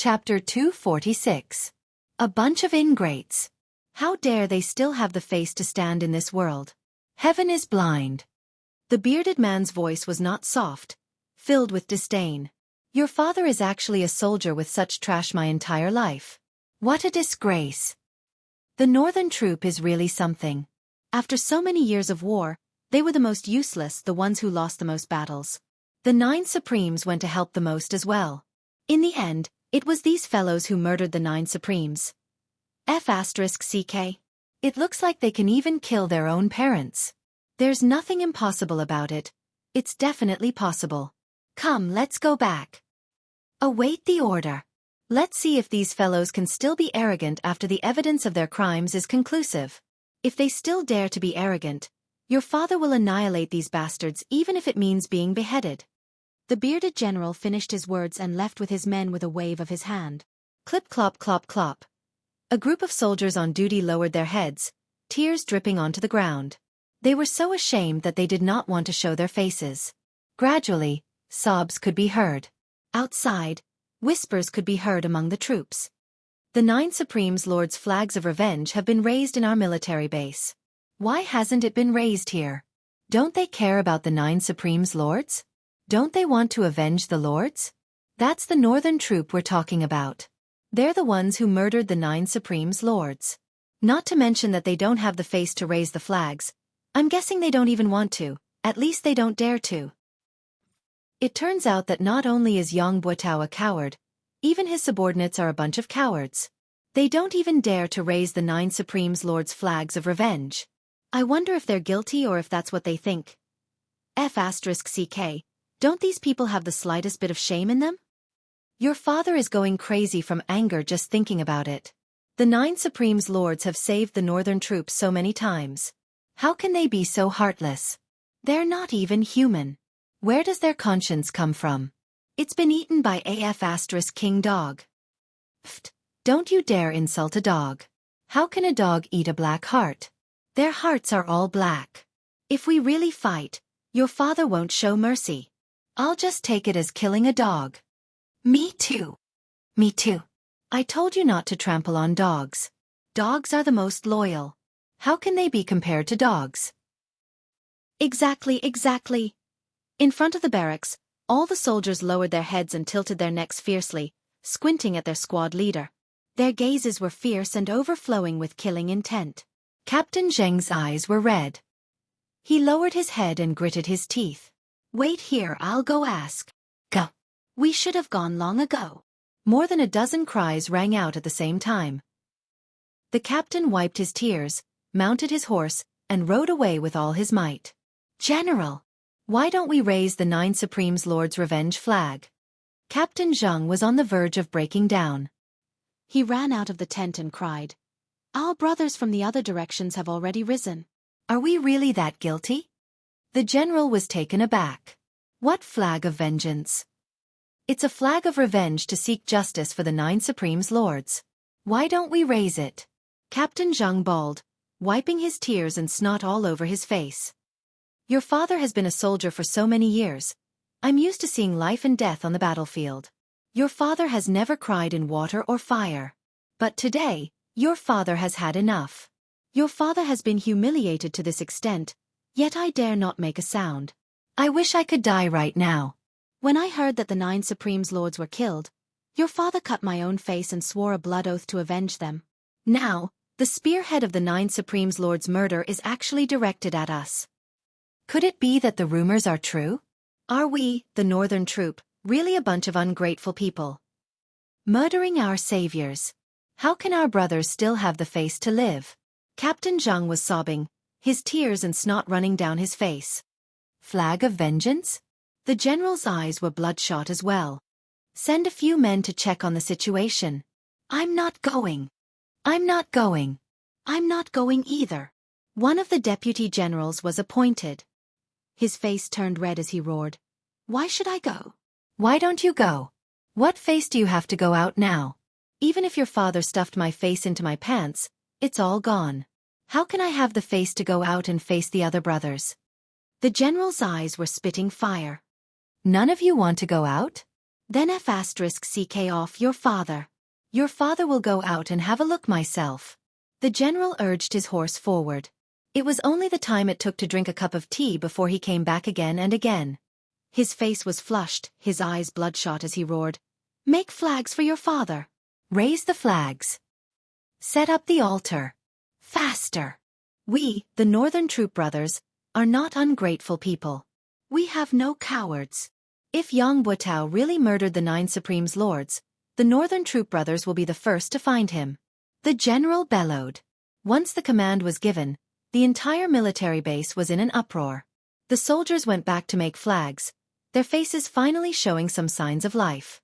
Chapter 246. A bunch of ingrates. How dare they still have the face to stand in this world? Heaven is blind. The bearded man's voice was not soft, filled with disdain. Your father is actually a soldier with such trash my entire life. What a disgrace. The northern troop is really something. After so many years of war, they were the most useless, the ones who lost the most battles. The 9 Supremes went to help the most as well. In the end, it was these fellows who murdered the 9 Supremes. Xueqi. It looks like they can even kill their own parents. There's nothing impossible about it. It's definitely possible. Come, let's go back. Await the order. Let's see if these fellows can still be arrogant after the evidence of their crimes is conclusive. If they still dare to be arrogant, your father will annihilate these bastards even if it means being beheaded. The bearded general finished his words and left with his men with a wave of his hand. Clip clop clop clop. A group of soldiers on duty lowered their heads, tears dripping onto the ground. They were so ashamed that they did not want to show their faces. Gradually, sobs could be heard. Outside, whispers could be heard among the troops. The 9 Supremes Lord's flags of revenge have been raised in our military base. Why hasn't it been raised here? Don't they care about the 9 Supremes Lords? Don't they want to avenge the Lords? That's the northern troop we're talking about. They're the ones who murdered the 9 Supremes Lords. Not to mention that they don't have the face to raise the flags. I'm guessing they don't even want to, at least they don't dare to. It turns out that not only is Yang Buotao a coward, even his subordinates are a bunch of cowards. They don't even dare to raise the 9 Supremes Lords' flags of revenge. I wonder if they're guilty or if that's what they think. Xueqi. Don't these people have the slightest bit of shame in them? Your father is going crazy from anger just thinking about it. The 9 Supremes Lords have saved the northern troops so many times. How can they be so heartless? They're not even human. Where does their conscience come from? It's been eaten by King Dog. Pfft, don't you dare insult a dog. How can a dog eat a black heart? Their hearts are all black. If we really fight, your father won't show mercy. I'll just take it as killing a dog. Me too. Me too. I told you not to trample on dogs. Dogs are the most loyal. How can they be compared to dogs? Exactly. In front of the barracks, all the soldiers lowered their heads and tilted their necks fiercely, squinting at their squad leader. Their gazes were fierce and overflowing with killing intent. Captain Zheng's eyes were red. He lowered his head and gritted his teeth. Wait here, I'll go ask. Go. We should have gone long ago. More than a dozen cries rang out at the same time. The captain wiped his tears, mounted his horse, and rode away with all his might. General! Why don't we raise the 9 Supremes Lord's revenge flag? Captain Zheng was on the verge of breaking down. He ran out of the tent and cried. Our brothers from the other directions have already risen. Are we really that guilty? The general was taken aback. What flag of vengeance? It's a flag of revenge to seek justice for the 9 Supremes Lords. Why don't we raise it? Captain Zheng bawled, wiping his tears and snot all over his face. Your father has been a soldier for so many years. I'm used to seeing life and death on the battlefield. Your father has never cried in water or fire. But today, your father has had enough. Your father has been humiliated to this extent, yet I dare not make a sound. I wish I could die right now. When I heard that the 9 Supremes Lords were killed, your father cut my own face and swore a blood oath to avenge them. Now, the spearhead of the 9 Supremes Lords' murder is actually directed at us. Could it be that the rumors are true? Are we, the northern troop, really a bunch of ungrateful people? Murdering our saviors. How can our brothers still have the face to live? Captain Zheng was sobbing, his tears and snot running down his face. Flag of vengeance? The general's eyes were bloodshot as well. Send a few men to check on the situation. I'm not going. I'm not going. I'm not going either. One of the deputy generals was appointed. His face turned red as he roared. Why should I go? Why don't you go? What face do you have to go out now? Even if your father stuffed my face into my pants, it's all gone. How can I have the face to go out and face the other brothers? The general's eyes were spitting fire. None of you want to go out? Then F***CK off your father. Your father will go out and have a look myself. The general urged his horse forward. It was only the time it took to drink a cup of tea before he came back again and again. His face was flushed, his eyes bloodshot as he roared, "Make flags for your father. Raise the flags. Set up the altar. Faster. We, the Northern Troop Brothers, are not ungrateful people. We have no cowards. If Yang Butao really murdered the 9 Supreme's lords, the Northern Troop Brothers will be the first to find him." The general bellowed. Once the command was given, the entire military base was in an uproar. The soldiers went back to make flags, their faces finally showing some signs of life.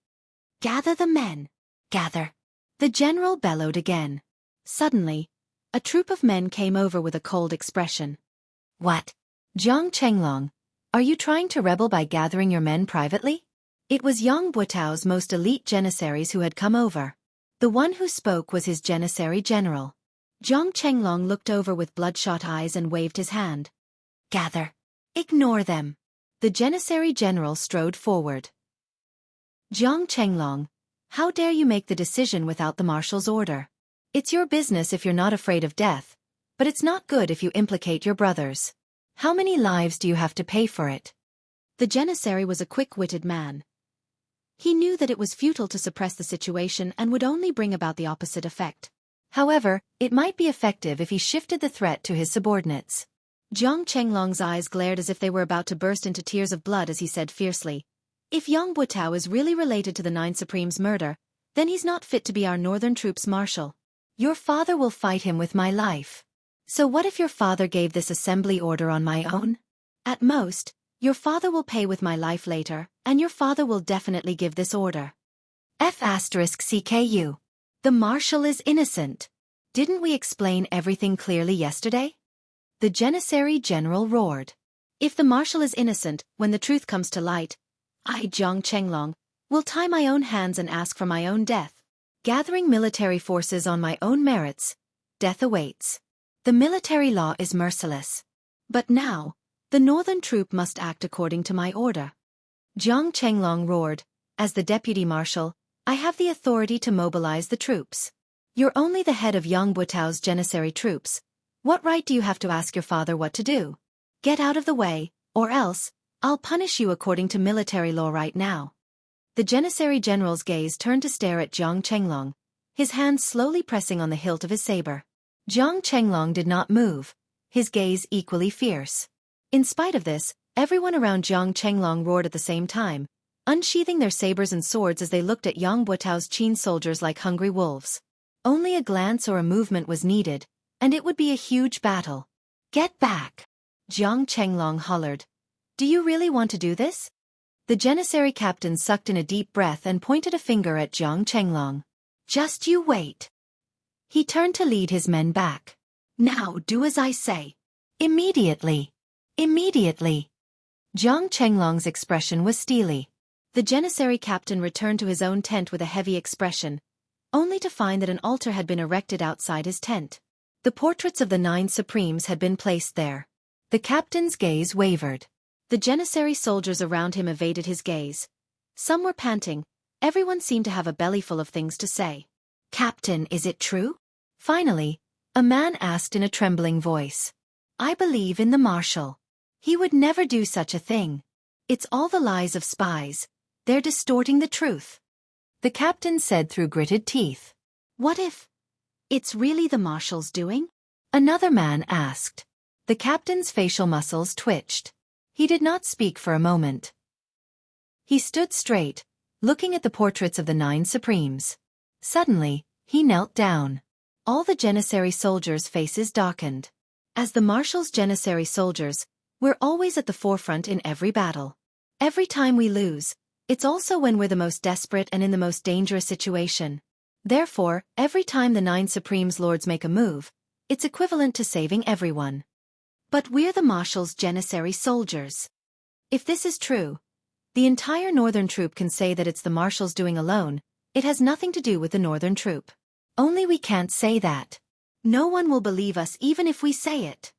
"Gather the men. Gather." The general bellowed again. Suddenly, a troop of men came over with a cold expression. "What? Jiang Chenglong, are you trying to rebel by gathering your men privately?" It was Yang Butao's most elite janissaries who had come over. The one who spoke was his janissary general. Jiang Chenglong looked over with bloodshot eyes and waved his hand. "Gather. Ignore them." The janissary general strode forward. "Jiang Chenglong, how dare you make the decision without the marshal's order? It's your business if you're not afraid of death, but it's not good if you implicate your brothers. How many lives do you have to pay for it?" The janissary was a quick-witted man. He knew that it was futile to suppress the situation and would only bring about the opposite effect. However, it might be effective if he shifted the threat to his subordinates. Jiang Chenglong's eyes glared as if they were about to burst into tears of blood as he said fiercely, "If Yang Butao is really related to the 9 Supreme's murder, then he's not fit to be our Northern Troops marshal. Your father will fight him with my life. So what if your father gave this assembly order on my own? At most, your father will pay with my life later, and your father will definitely give this order. F***CKU. The marshal is innocent. Didn't we explain everything clearly yesterday?" The janissary general roared. "If the marshal is innocent, when the truth comes to light, I, Jiang Chenglong, will tie my own hands and ask for my own death. Gathering military forces on my own merits, death awaits. The military law is merciless. But now, the Northern Troop must act according to my order." Jiang Chenglong roared, "As the deputy marshal, I have the authority to mobilize the troops. You're only the head of Yang Butao's janissary troops. What right do you have to ask your father what to do? Get out of the way, or else, I'll punish you according to military law right now." The janissary general's gaze turned to stare at Jiang Chenglong, his hands slowly pressing on the hilt of his saber. Jiang Chenglong did not move, his gaze equally fierce. In spite of this, everyone around Jiang Chenglong roared at the same time, unsheathing their sabers and swords as they looked at Yang Butao's Qin soldiers like hungry wolves. Only a glance or a movement was needed, and it would be a huge battle. "Get back!" Jiang Chenglong hollered. "Do you really want to do this?" The janissary captain sucked in a deep breath and pointed a finger at Jiang Chenglong. "Just you wait." He turned to lead his men back. "Now do as I say. Immediately. Immediately." Jiang Chenglong's expression was steely. The janissary captain returned to his own tent with a heavy expression, only to find that an altar had been erected outside his tent. The portraits of the 9 Supremes had been placed there. The captain's gaze wavered. The janissary soldiers around him evaded his gaze. Some were panting, everyone seemed to have a bellyful of things to say. "Captain, is it true?" Finally, a man asked in a trembling voice. "I believe in the marshal. He would never do such a thing. It's all the lies of spies. They're distorting the truth." The captain said through gritted teeth. "What if it's really the marshal's doing?" Another man asked. The captain's facial muscles twitched. He did not speak for a moment. He stood straight, looking at the portraits of the 9 Supremes. Suddenly, he knelt down. All the janissary soldiers' faces darkened. As the marshal's janissary soldiers, we're always at the forefront in every battle. Every time we lose, it's also when we're the most desperate and in the most dangerous situation. Therefore, every time the 9 Supremes lords make a move, it's equivalent to saving everyone. But we're the marshal's janissary soldiers. If this is true, the entire Northern Troop can say that it's the marshal's doing alone. It has nothing to do with the Northern Troop. Only we can't say that. No one will believe us even if we say it.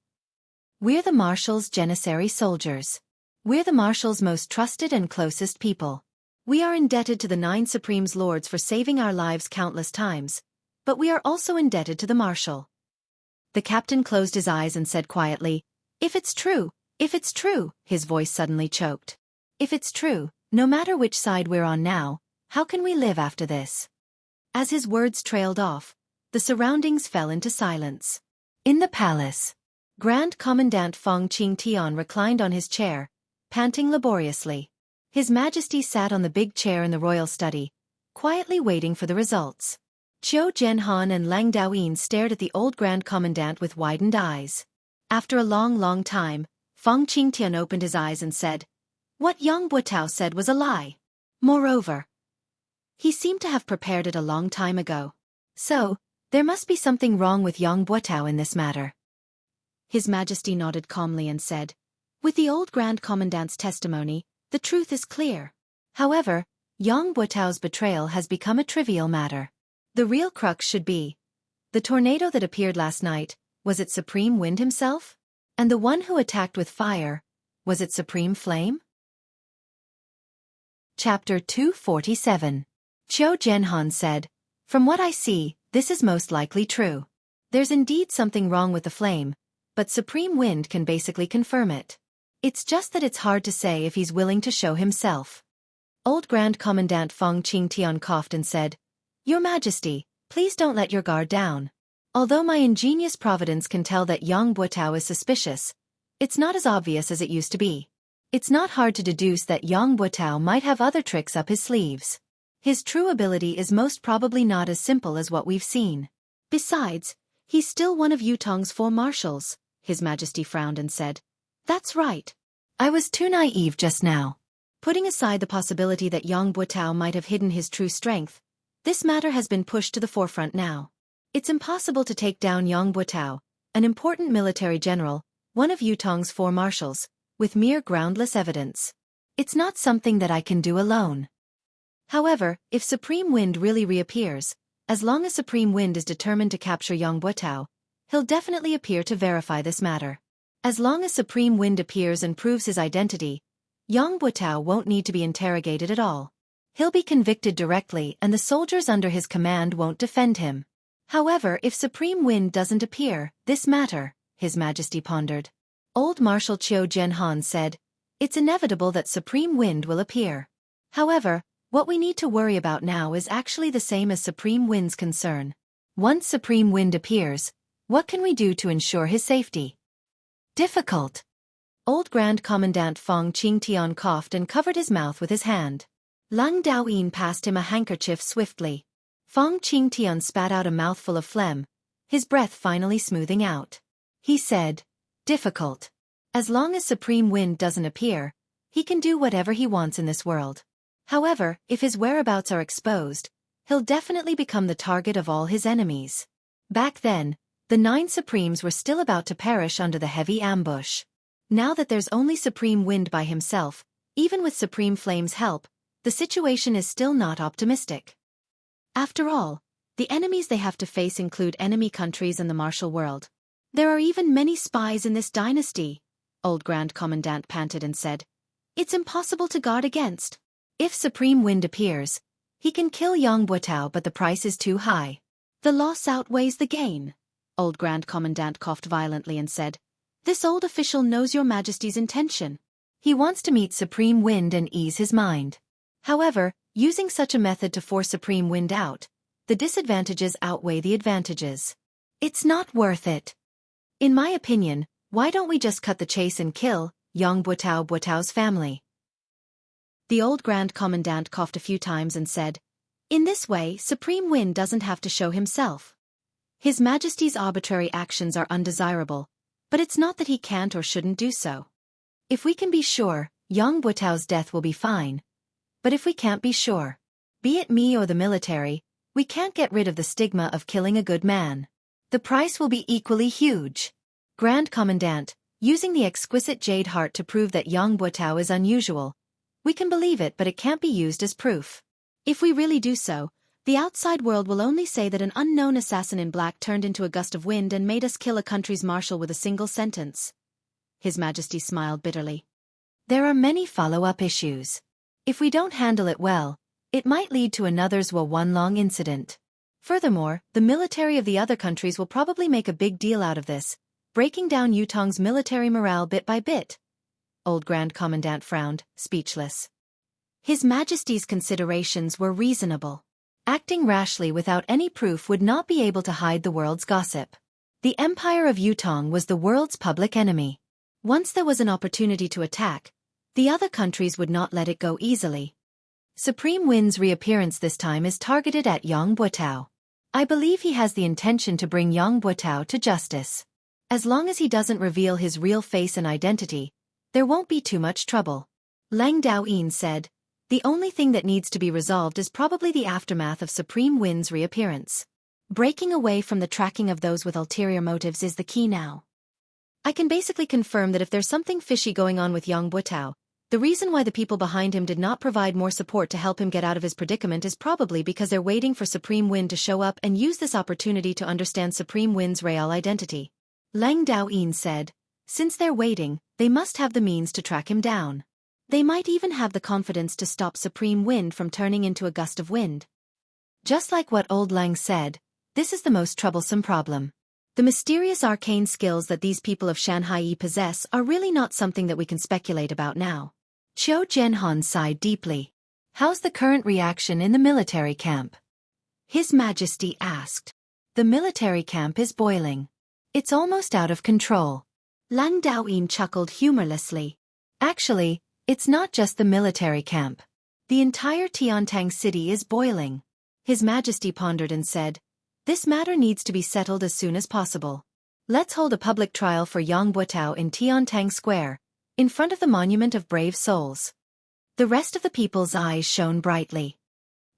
We're the marshal's janissary soldiers. We're the marshal's most trusted and closest people. We are indebted to the 9 Supreme's lords for saving our lives countless times, but we are also indebted to the Marshal. The captain closed his eyes and said quietly, if it's true, his voice suddenly choked. If it's true, no matter which side we're on now, how can we live after this? As his words trailed off, the surroundings fell into silence. In the palace, Grand Commandant Feng Qingtian reclined on his chair, panting laboriously. His Majesty sat on the big chair in the royal study, quietly waiting for the results. Qiu Zhenhan and Lang Daoyin stared at the old Grand Commandant with widened eyes. After a long time, Feng Qingtian opened his eyes and said, "What Yang Buotao said was a lie. Moreover, he seemed to have prepared it a long time ago. So, there must be something wrong with Yang Buotao in this matter." His Majesty nodded calmly and said, "With the old Grand Commandant's testimony, the truth is clear. However, Yang Buotao's betrayal has become a trivial matter. The real crux should be, the tornado that appeared last night, was it Supreme Wind himself? And the one who attacked with fire, was it Supreme Flame?" Chapter 247. Qiu Zhenhan said, "From what I see, this is most likely true. There's indeed something wrong with the flame, but Supreme Wind can basically confirm it. It's just that it's hard to say if he's willing to show himself." Old Grand Commandant Feng Qingtian coughed and said, "Your Majesty, please don't let your guard down. Although my ingenious providence can tell that Yang Buotao is suspicious, it's not as obvious as it used to be. It's not hard to deduce that Yang Buotao might have other tricks up his sleeves. His true ability is most probably not as simple as what we've seen. Besides, he's still one of Yutong's 4 marshals," His Majesty frowned and said. "That's right. I was too naive just now. Putting aside the possibility that Yang Buotao might have hidden his true strength, this matter has been pushed to the forefront now. It's impossible to take down Yang Buotao, an important military general, one of Yutong's 4 marshals, with mere groundless evidence. It's not something that I can do alone. However, if Supreme Wind really reappears, as long as Supreme Wind is determined to capture Yang Buotao, he'll definitely appear to verify this matter. As long as Supreme Wind appears and proves his identity, Yang Buotao won't need to be interrogated at all. He'll be convicted directly and the soldiers under his command won't defend him. However, if Supreme Wind doesn't appear, this matter," His Majesty pondered. Old Marshal Qiu Zhenhan said, "It's inevitable that Supreme Wind will appear. However, what we need to worry about now is actually the same as Supreme Wind's concern. Once Supreme Wind appears, what can we do to ensure his safety?" "Difficult." Old Grand Commandant Feng Qingtian coughed and covered his mouth with his hand. Lang Daoyin passed him a handkerchief swiftly. Feng Qingtian spat out a mouthful of phlegm, his breath finally smoothing out. He said, "Difficult. As long as Supreme Wind doesn't appear, he can do whatever he wants in this world. However, if his whereabouts are exposed, he'll definitely become the target of all his enemies." Back then, the 9 Supremes were still about to perish under the heavy ambush. Now that there's only Supreme Wind by himself, even with Supreme Flame's help, the situation is still not optimistic. After all, the enemies they have to face include enemy countries and the martial world. "There are even many spies in this dynasty," Old Grand Commandant panted and said. "It's impossible to guard against. If Supreme Wind appears, he can kill Yang Buotao, but the price is too high. The loss outweighs the gain." Old Grand Commandant coughed violently and said, "This old official knows Your Majesty's intention. He wants to meet Supreme Wind and ease his mind. However, using such a method to force Supreme Wind out, the disadvantages outweigh the advantages. It's not worth it. In my opinion, why don't we just cut the chase and kill Yang Buotao's family?" The old Grand Commandant coughed a few times and said, "In this way, Supreme Wind doesn't have to show himself. His Majesty's arbitrary actions are undesirable, but it's not that he can't or shouldn't do so. If we can be sure, Yang Buotao's death will be fine. But if we can't be sure, be it me or the military, we can't get rid of the stigma of killing a good man. The price will be equally huge. Grand Commandant, using the exquisite jade heart to prove that Yang Buotao is unusual. We can believe it, but it can't be used as proof. If we really do so, the outside world will only say that an unknown assassin in black turned into a gust of wind and made us kill a country's marshal with a single sentence." His Majesty smiled bitterly. "There are many follow-up issues. If we don't handle it well, it might lead to another Xueqi incident. Furthermore, the military of the other countries will probably make a big deal out of this, breaking down Yutong's military morale bit by bit. Old Grand Commandant frowned, speechless. His Majesty's considerations were reasonable. Acting rashly without any proof would not be able to hide the world's gossip. The Empire of Yutong was the world's public enemy. Once there was an opportunity to attack, the other countries would not let it go easily. Supreme Win's reappearance this time is targeted at Yang Buotao. I believe he has the intention to bring Yang Buotao to justice. As long as he doesn't reveal his real face and identity, there won't be too much trouble. Lang Daoyin said, the only thing that needs to be resolved is probably the aftermath of Supreme Win's reappearance. Breaking away from the tracking of those with ulterior motives is the key now. I can basically confirm that if there's something fishy going on with Yang Buotao, the reason why the people behind him did not provide more support to help him get out of his predicament is probably because they're waiting for Supreme Win to show up and use this opportunity to understand Supreme Win's real identity. Lang Daoyin said, since they're waiting, they must have the means to track him down. They might even have the confidence to stop Supreme Wind from turning into a gust of wind. Just like what old Lang said, this is the most troublesome problem. The mysterious arcane skills that these people of Shanghai possess are really not something that we can speculate about now. Qiu Jianhan sighed deeply. How's the current reaction in the military camp? His Majesty asked. The military camp is boiling. It's almost out of control. Lang Daoyin chuckled humorlessly. Actually, it's not just the military camp. The entire Tiantang city is boiling. His Majesty pondered and said, this matter needs to be settled as soon as possible. Let's hold a public trial for Yang Buotao in Tiantang Square, in front of the Monument of Brave Souls. The rest of the people's eyes shone brightly.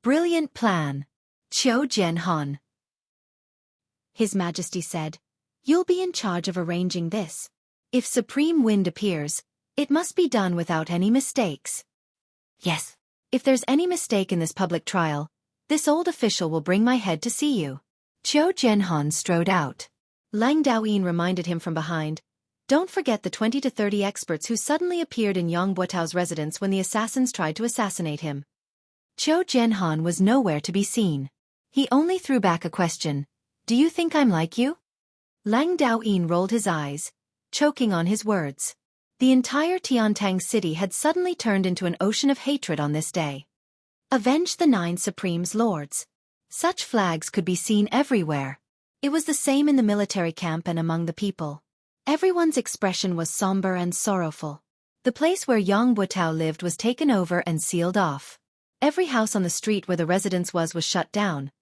Brilliant plan. Qiu Jianhan. His Majesty said, you'll be in charge of arranging this. If Supreme Wind appears, it must be done without any mistakes. Yes. If there's any mistake in this public trial, this old official will bring my head to see you. Qiu Jianhan strode out. Lang Daoyin reminded him from behind, don't forget the 20 to 30 experts who suddenly appeared in Yang Buotao's residence when the assassins tried to assassinate him. Qiu Jianhan was nowhere to be seen. He only threw back a question, do you think I'm like you? Lang Daoyin rolled his eyes, choking on his words. The entire Tiantang city had suddenly turned into an ocean of hatred on this day. Avenge the 9 Supremes Lords. Such flags could be seen everywhere. It was the same in the military camp and among the people. Everyone's expression was somber and sorrowful. The place where Yang Buotao lived was taken over and sealed off. Every house on the street where the residence was shut down.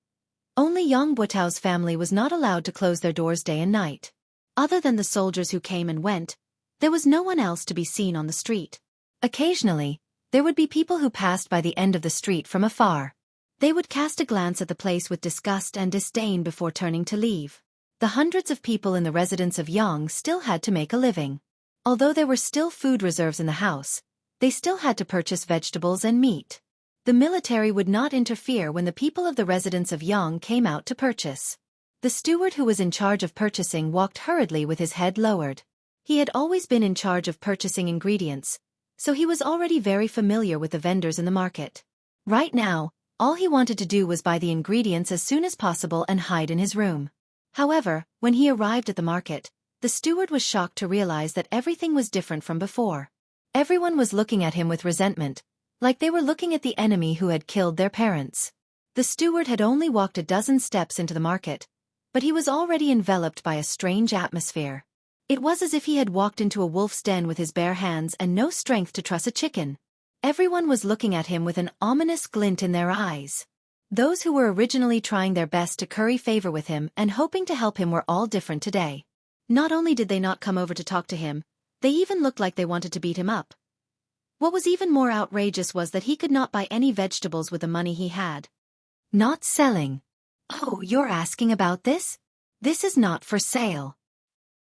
Only Yang Buotao's family was not allowed to close their doors day and night. Other than the soldiers who came and went, there was no one else to be seen on the street. Occasionally, there would be people who passed by the end of the street from afar. They would cast a glance at the place with disgust and disdain before turning to leave. The hundreds of people in the residence of Yang still had to make a living. Although there were still food reserves in the house, they still had to purchase vegetables and meat. The military would not interfere when the people of the residence of Yang came out to purchase. The steward who was in charge of purchasing walked hurriedly with his head lowered. He had always been in charge of purchasing ingredients, so he was already very familiar with the vendors in the market. Right now, all he wanted to do was buy the ingredients as soon as possible and hide in his room. However, when he arrived at the market, the steward was shocked to realize that everything was different from before. Everyone was looking at him with resentment, like they were looking at the enemy who had killed their parents. The steward had only walked a dozen steps into the market, but he was already enveloped by a strange atmosphere. It was as if he had walked into a wolf's den with his bare hands and no strength to truss a chicken. Everyone was looking at him with an ominous glint in their eyes. Those who were originally trying their best to curry favor with him and hoping to help him were all different today. Not only did they not come over to talk to him, they even looked like they wanted to beat him up. What was even more outrageous was that he could not buy any vegetables with the money he had. Not selling. Oh, you're asking about this? This is not for sale.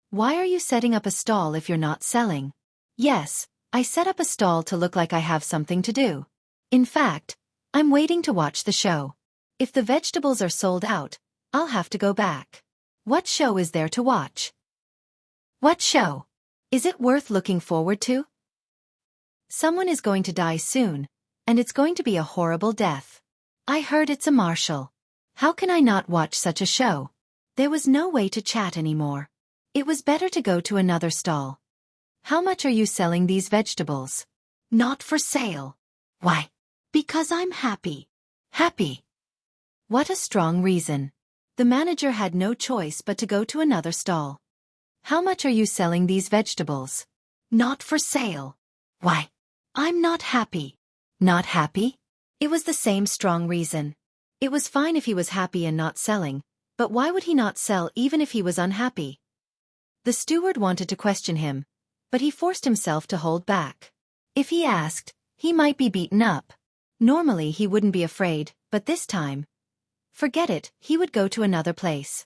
Why are you setting up a stall if you're not selling? Yes, I set up a stall to look like I have something to do. In fact, I'm waiting to watch the show. If the vegetables are sold out, I'll have to go back. What show is there to watch? What show? Is it worth looking forward to? Someone is going to die soon, And it's going to be a horrible death. I heard it's a martial. How can I not watch such a show? There was no way to chat anymore. It was better to go to another stall. How much are you selling these vegetables? Not for sale. Why? Because I'm happy. Happy. What a strong reason. The manager had no choice but to go to another stall. How much are you selling these vegetables? Not for sale. Why? I'm not happy. Not happy? It was the same strong reason. It was fine if he was happy and not selling, but why would he not sell even if he was unhappy? The steward wanted to question him, but he forced himself to hold back. If he asked, he might be beaten up. Normally he wouldn't be afraid, but this time, forget it, he would go to another place.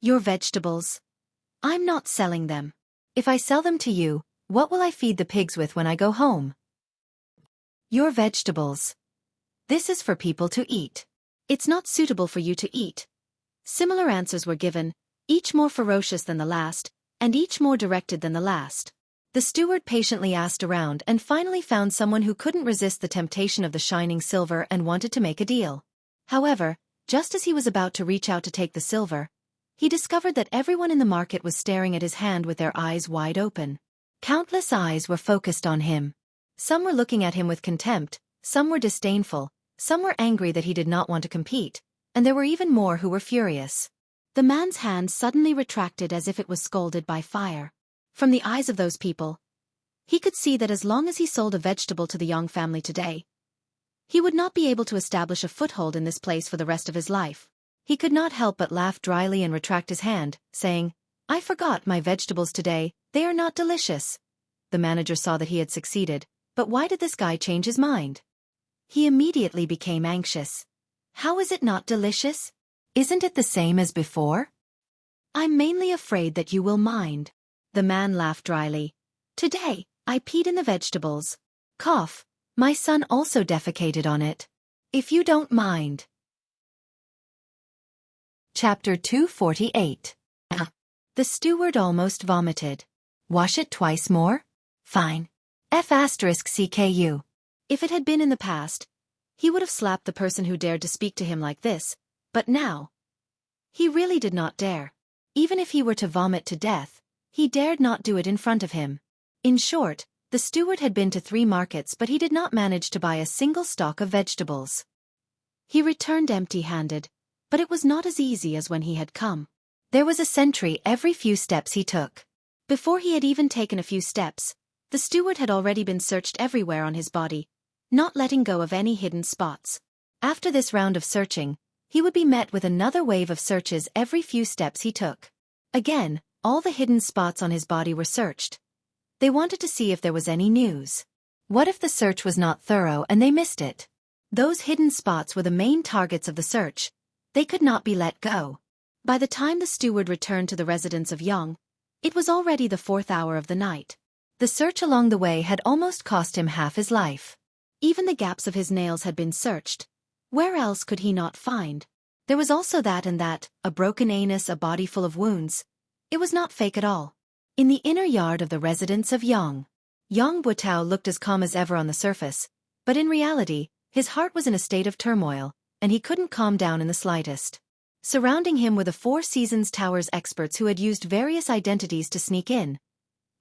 Your vegetables. I'm not selling them. If I sell them to you, what will I feed the pigs with when I go home? Your vegetables. This is for people to eat. It's not suitable for you to eat. Similar answers were given, each more ferocious than the last, and each more directed than the last. The steward patiently asked around and finally found someone who couldn't resist the temptation of the shining silver and wanted to make a deal. However, just as he was about to reach out to take the silver, he discovered that everyone in the market was staring at his hand with their eyes wide open. Countless eyes were focused on him. Some were looking at him with contempt, some were disdainful, some were angry that he did not want to compete, and there were even more who were furious. The man's hand suddenly retracted as if it was scalded by fire. From the eyes of those people, he could see that as long as he sold a vegetable to the Young family today, he would not be able to establish a foothold in this place for the rest of his life. He could not help but laugh dryly and retract his hand, saying, I forgot my vegetables today, they are not delicious. The manager saw that he had succeeded, but why did this guy change his mind? He immediately became anxious. How is it not delicious? Isn't it the same as before? I'm mainly afraid that you will mind. The man laughed dryly. Today, I peed in the vegetables. Cough. My son also defecated on it. If you don't mind. Chapter 248. The steward almost vomited. Wash it twice more? Fine. F***CKU. If it had been in the past, he would have slapped the person who dared to speak to him like this, but now, he really did not dare. Even if he were to vomit to death, he dared not do it in front of him. In short, the steward had been to 3 markets but he did not manage to buy a single stalk of vegetables. He returned empty-handed, but it was not as easy as when he had come. There was a sentry every few steps he took. Before he had even taken a few steps, the steward had already been searched everywhere on his body, not letting go of any hidden spots. After this round of searching, he would be met with another wave of searches every few steps he took. Again, all the hidden spots on his body were searched. They wanted to see if there was any news. What if the search was not thorough and they missed it? Those hidden spots were the main targets of the search. They could not be let go. By the time the steward returned to the residence of Young, it was already the 4th hour of the night. The search along the way had almost cost him half his life. Even the gaps of his nails had been searched. Where else could he not find? There was also that and that, a broken anus, a body full of wounds. It was not fake at all. In the inner yard of the residence of Yang Butao looked as calm as ever on the surface, but in reality, his heart was in a state of turmoil, and he couldn't calm down in the slightest. Surrounding him were the Four Seasons Tower's experts who had used various identities to sneak in.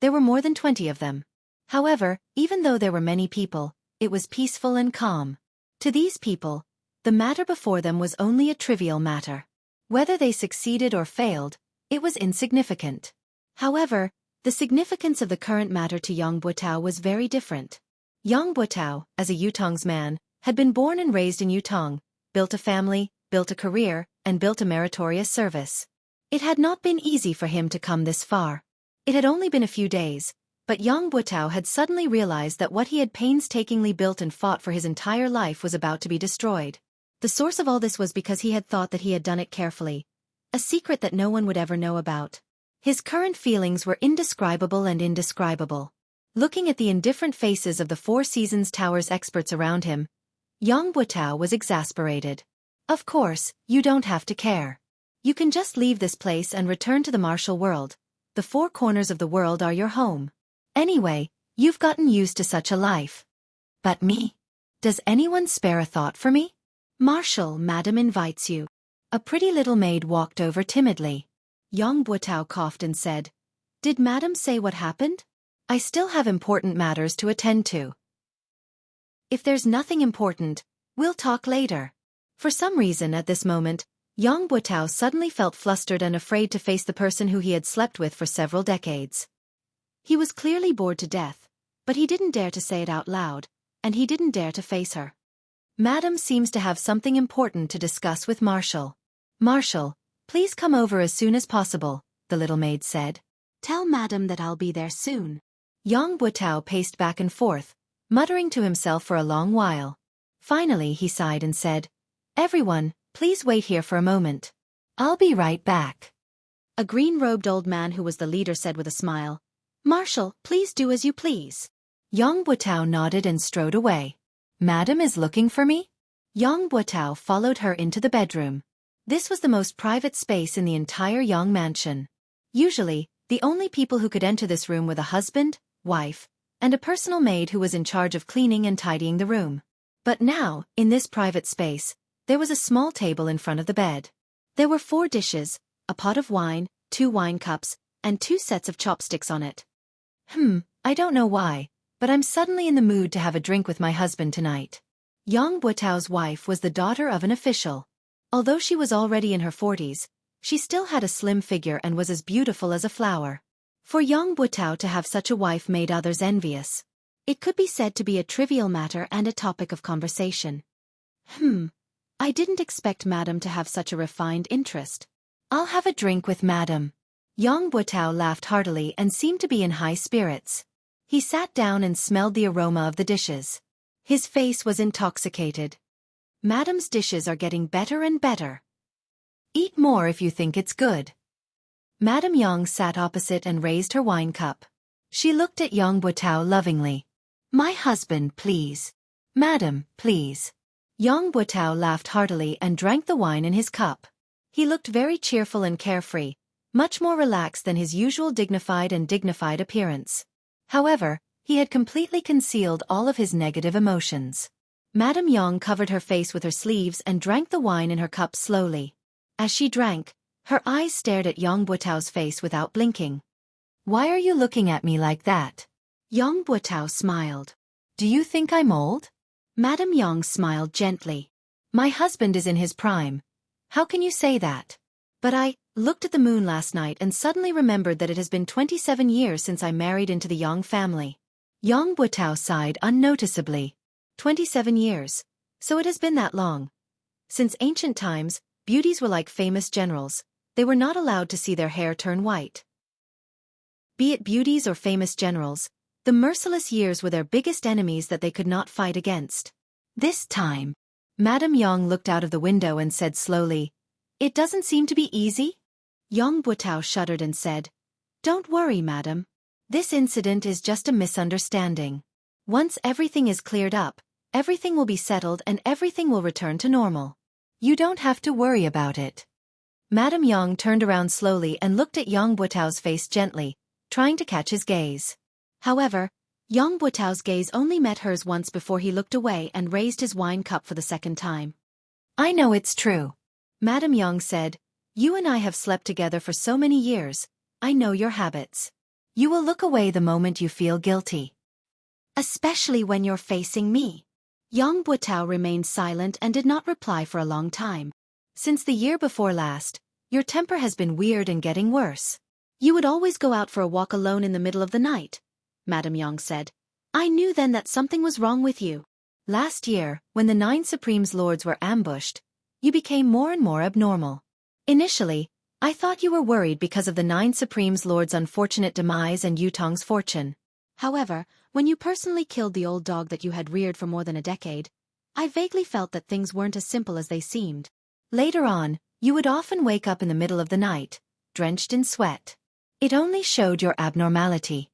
There were more than 20 of them. However, even though there were many people, it was peaceful and calm. To these people, the matter before them was only a trivial matter. Whether they succeeded or failed, it was insignificant. However, the significance of the current matter to Yang Butao was very different. Yang Butao, as a Yutong's man, had been born and raised in Yutong, built a family, built a career, and built a meritorious service. It had not been easy for him to come this far. It had only been a few days, but Yang Butao had suddenly realized that what he had painstakingly built and fought for his entire life was about to be destroyed. The source of all this was because he had thought that he had done it carefully, a secret that no one would ever know about. His current feelings were indescribable and indescribable. Looking at the indifferent faces of the Four Seasons Tower's experts around him, Yang Butao was exasperated. Of course, you don't have to care. You can just leave this place and return to the martial world. The 4 corners of the world are your home. Anyway, you've gotten used to such a life. But me? Does anyone spare a thought for me? Marshal, Madam invites you. A pretty little maid walked over timidly. Yang Buotao coughed and said, Did Madam say what happened? I still have important matters to attend to. If there's nothing important, we'll talk later. For some reason at this moment, Yang Buotao suddenly felt flustered and afraid to face the person who he had slept with for several decades. He was clearly bored to death, but he didn't dare to say it out loud, and he didn't dare to face her. Madam seems to have something important to discuss with Marshal. Marshal, please come over as soon as possible, the little maid said. Tell Madam that I'll be there soon. Yang Buotao paced back and forth, muttering to himself for a long while. Finally he sighed and said, Everyone, please wait here for a moment. I'll be right back. A green-robed old man who was the leader said with a smile, Marshal, please do as you please. Yang Buotao nodded and strode away. Madam is looking for me? Yang Buotao followed her into the bedroom. This was the most private space in the entire Yang mansion. Usually, the only people who could enter this room were the husband, wife, and a personal maid who was in charge of cleaning and tidying the room. But now, in this private space, there was a small table in front of the bed. There were 4 dishes, a pot of wine, 2 wine cups, and 2 sets of chopsticks on it. I don't know why, but I'm suddenly in the mood to have a drink with my husband tonight. Yang Buotao's wife was the daughter of an official. Although she was already in her 40s, she still had a slim figure and was as beautiful as a flower. For Yang Buotao to have such a wife made others envious. It could be said to be a trivial matter and a topic of conversation. I didn't expect Madam to have such a refined interest. I'll have a drink with Madam. Yang Buotao laughed heartily and seemed to be in high spirits. He sat down and smelled the aroma of the dishes. His face was intoxicated. Madam's dishes are getting better and better. Eat more if you think it's good. Madame Yang sat opposite and raised her wine cup. She looked at Yang Buotao lovingly. My husband, please. Madam, please. Yang Buotao laughed heartily and drank the wine in his cup. He looked very cheerful and carefree, much more relaxed than his usual dignified appearance. However, he had completely concealed all of his negative emotions. Madame Yang covered her face with her sleeves and drank the wine in her cup slowly. As she drank, her eyes stared at Yang Buotao's face without blinking. Why are you looking at me like that? Yang Buotao smiled. Do you think I'm old? Madame Yang smiled gently. My husband is in his prime. How can you say that? But I looked at the moon last night and suddenly remembered that it has been 27 years since I married into the Yang family. Yang Buotao sighed unnoticeably. 27 years. So it has been that long. Since ancient times, beauties were like famous generals. They were not allowed to see their hair turn white. Be it beauties or famous generals, the merciless years were their biggest enemies that they could not fight against. This time, Madame Yang looked out of the window and said slowly, It doesn't seem to be easy? Yang Buotao shuddered and said, Don't worry, madam. This incident is just a misunderstanding. Once everything is cleared up, everything will be settled and everything will return to normal. You don't have to worry about it. Madame Yang turned around slowly and looked at Yang Buotao's face gently, trying to catch his gaze. However, Yang Buotao's gaze only met hers once before he looked away and raised his wine cup for the second time. I know it's true. Madame Yang said, You and I have slept together for so many years. I know your habits. You will look away the moment you feel guilty. Especially when you're facing me. Yang Buotao remained silent and did not reply for a long time. Since the year before last, your temper has been weird and getting worse. You would always go out for a walk alone in the middle of the night, Madame Yang said. I knew then that something was wrong with you. Last year, when the 9 Supremes Lords were ambushed, you became more and more abnormal. Initially, I thought you were worried because of the 9 Supremes Lords' unfortunate demise and Yutong's fortune. However, when you personally killed the old dog that you had reared for more than a decade, I vaguely felt that things weren't as simple as they seemed. Later on, you would often wake up in the middle of the night, drenched in sweat. It only showed your abnormality.